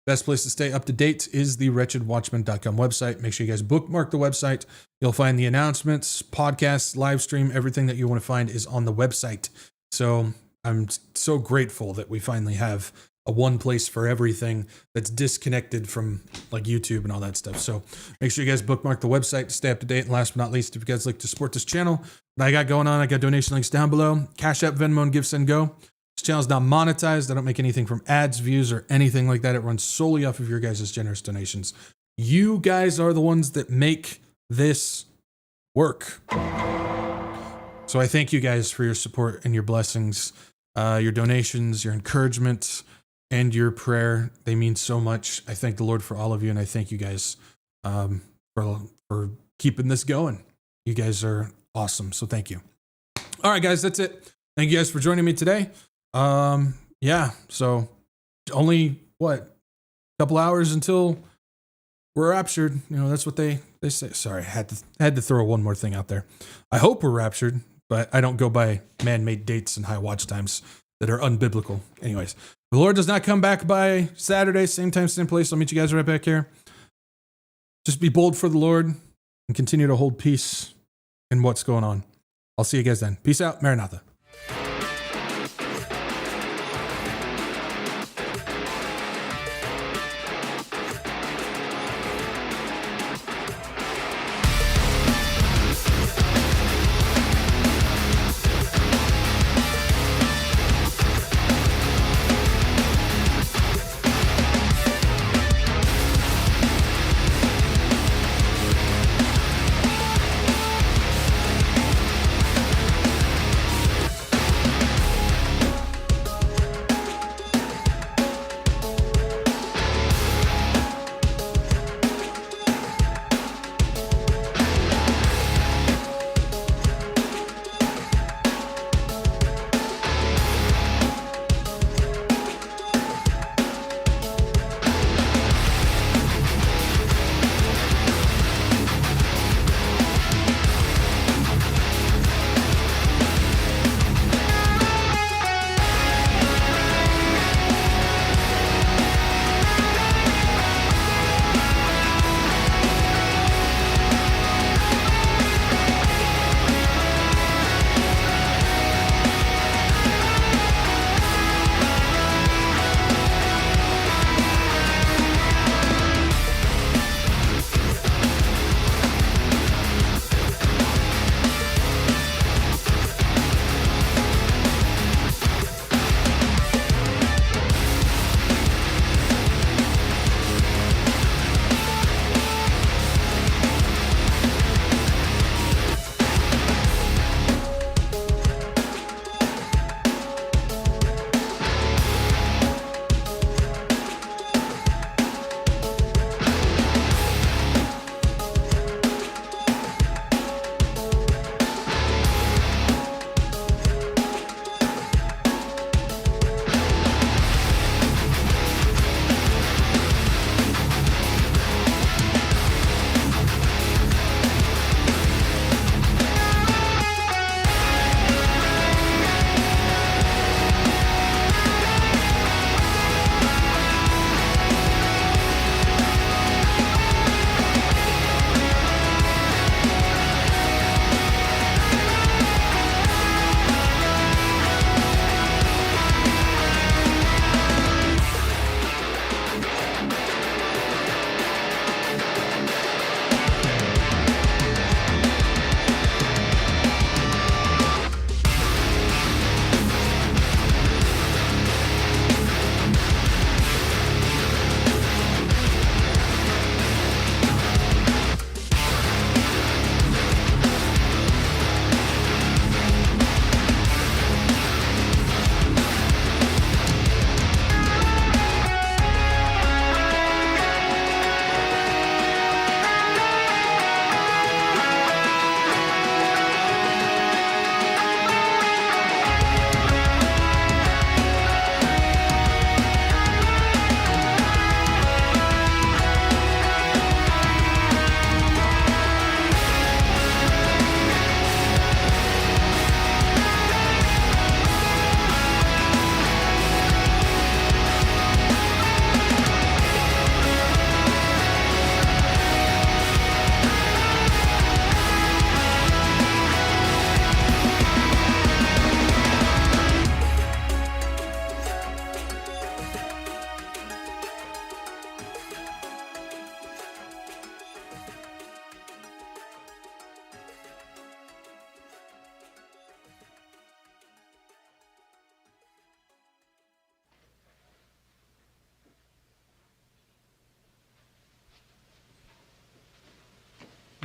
Best place to stay up to date is the WretchedWatchmen.com website. Make sure you guys bookmark the website. You'll find the announcements, podcasts, live stream, everything that you want to find is on the website. So I'm so grateful that we finally have a one place for everything that's disconnected from like YouTube and all that stuff. So make sure you guys bookmark the website to stay up to date. And last but not least, if you guys like to support this channel, what I got going on, I got donation links down below. CashApp, Venmo, and Give, Send, Go. This channel's not monetized. I don't make anything from ads, views, or anything like that. It runs solely off of your guys' generous donations. You guys are the ones that make this work. So I thank you guys for your support and your blessings, your donations, your encouragement, and your prayer. They mean so much. I thank the Lord for all of you, and I thank you guys for keeping this going. You guys are awesome, so thank you. All right, guys, that's it. Thank you guys for joining me today. Yeah, so only, a couple hours until we're raptured. You know, that's what they say. Sorry, I had to throw one more thing out there. I hope we're raptured, but I don't go by man-made dates and high watch times that are unbiblical. Anyways, the Lord does not come back by Saturday, same time, same place. I'll meet you guys right back here. Just be bold for the Lord and continue to hold peace in what's going on. I'll see you guys then. Peace out. Maranatha.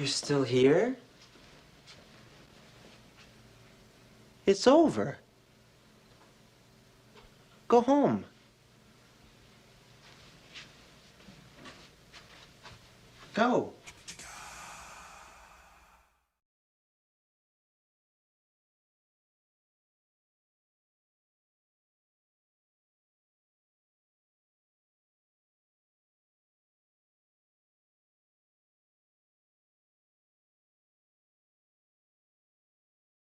You're still here? It's over. Go home. Go.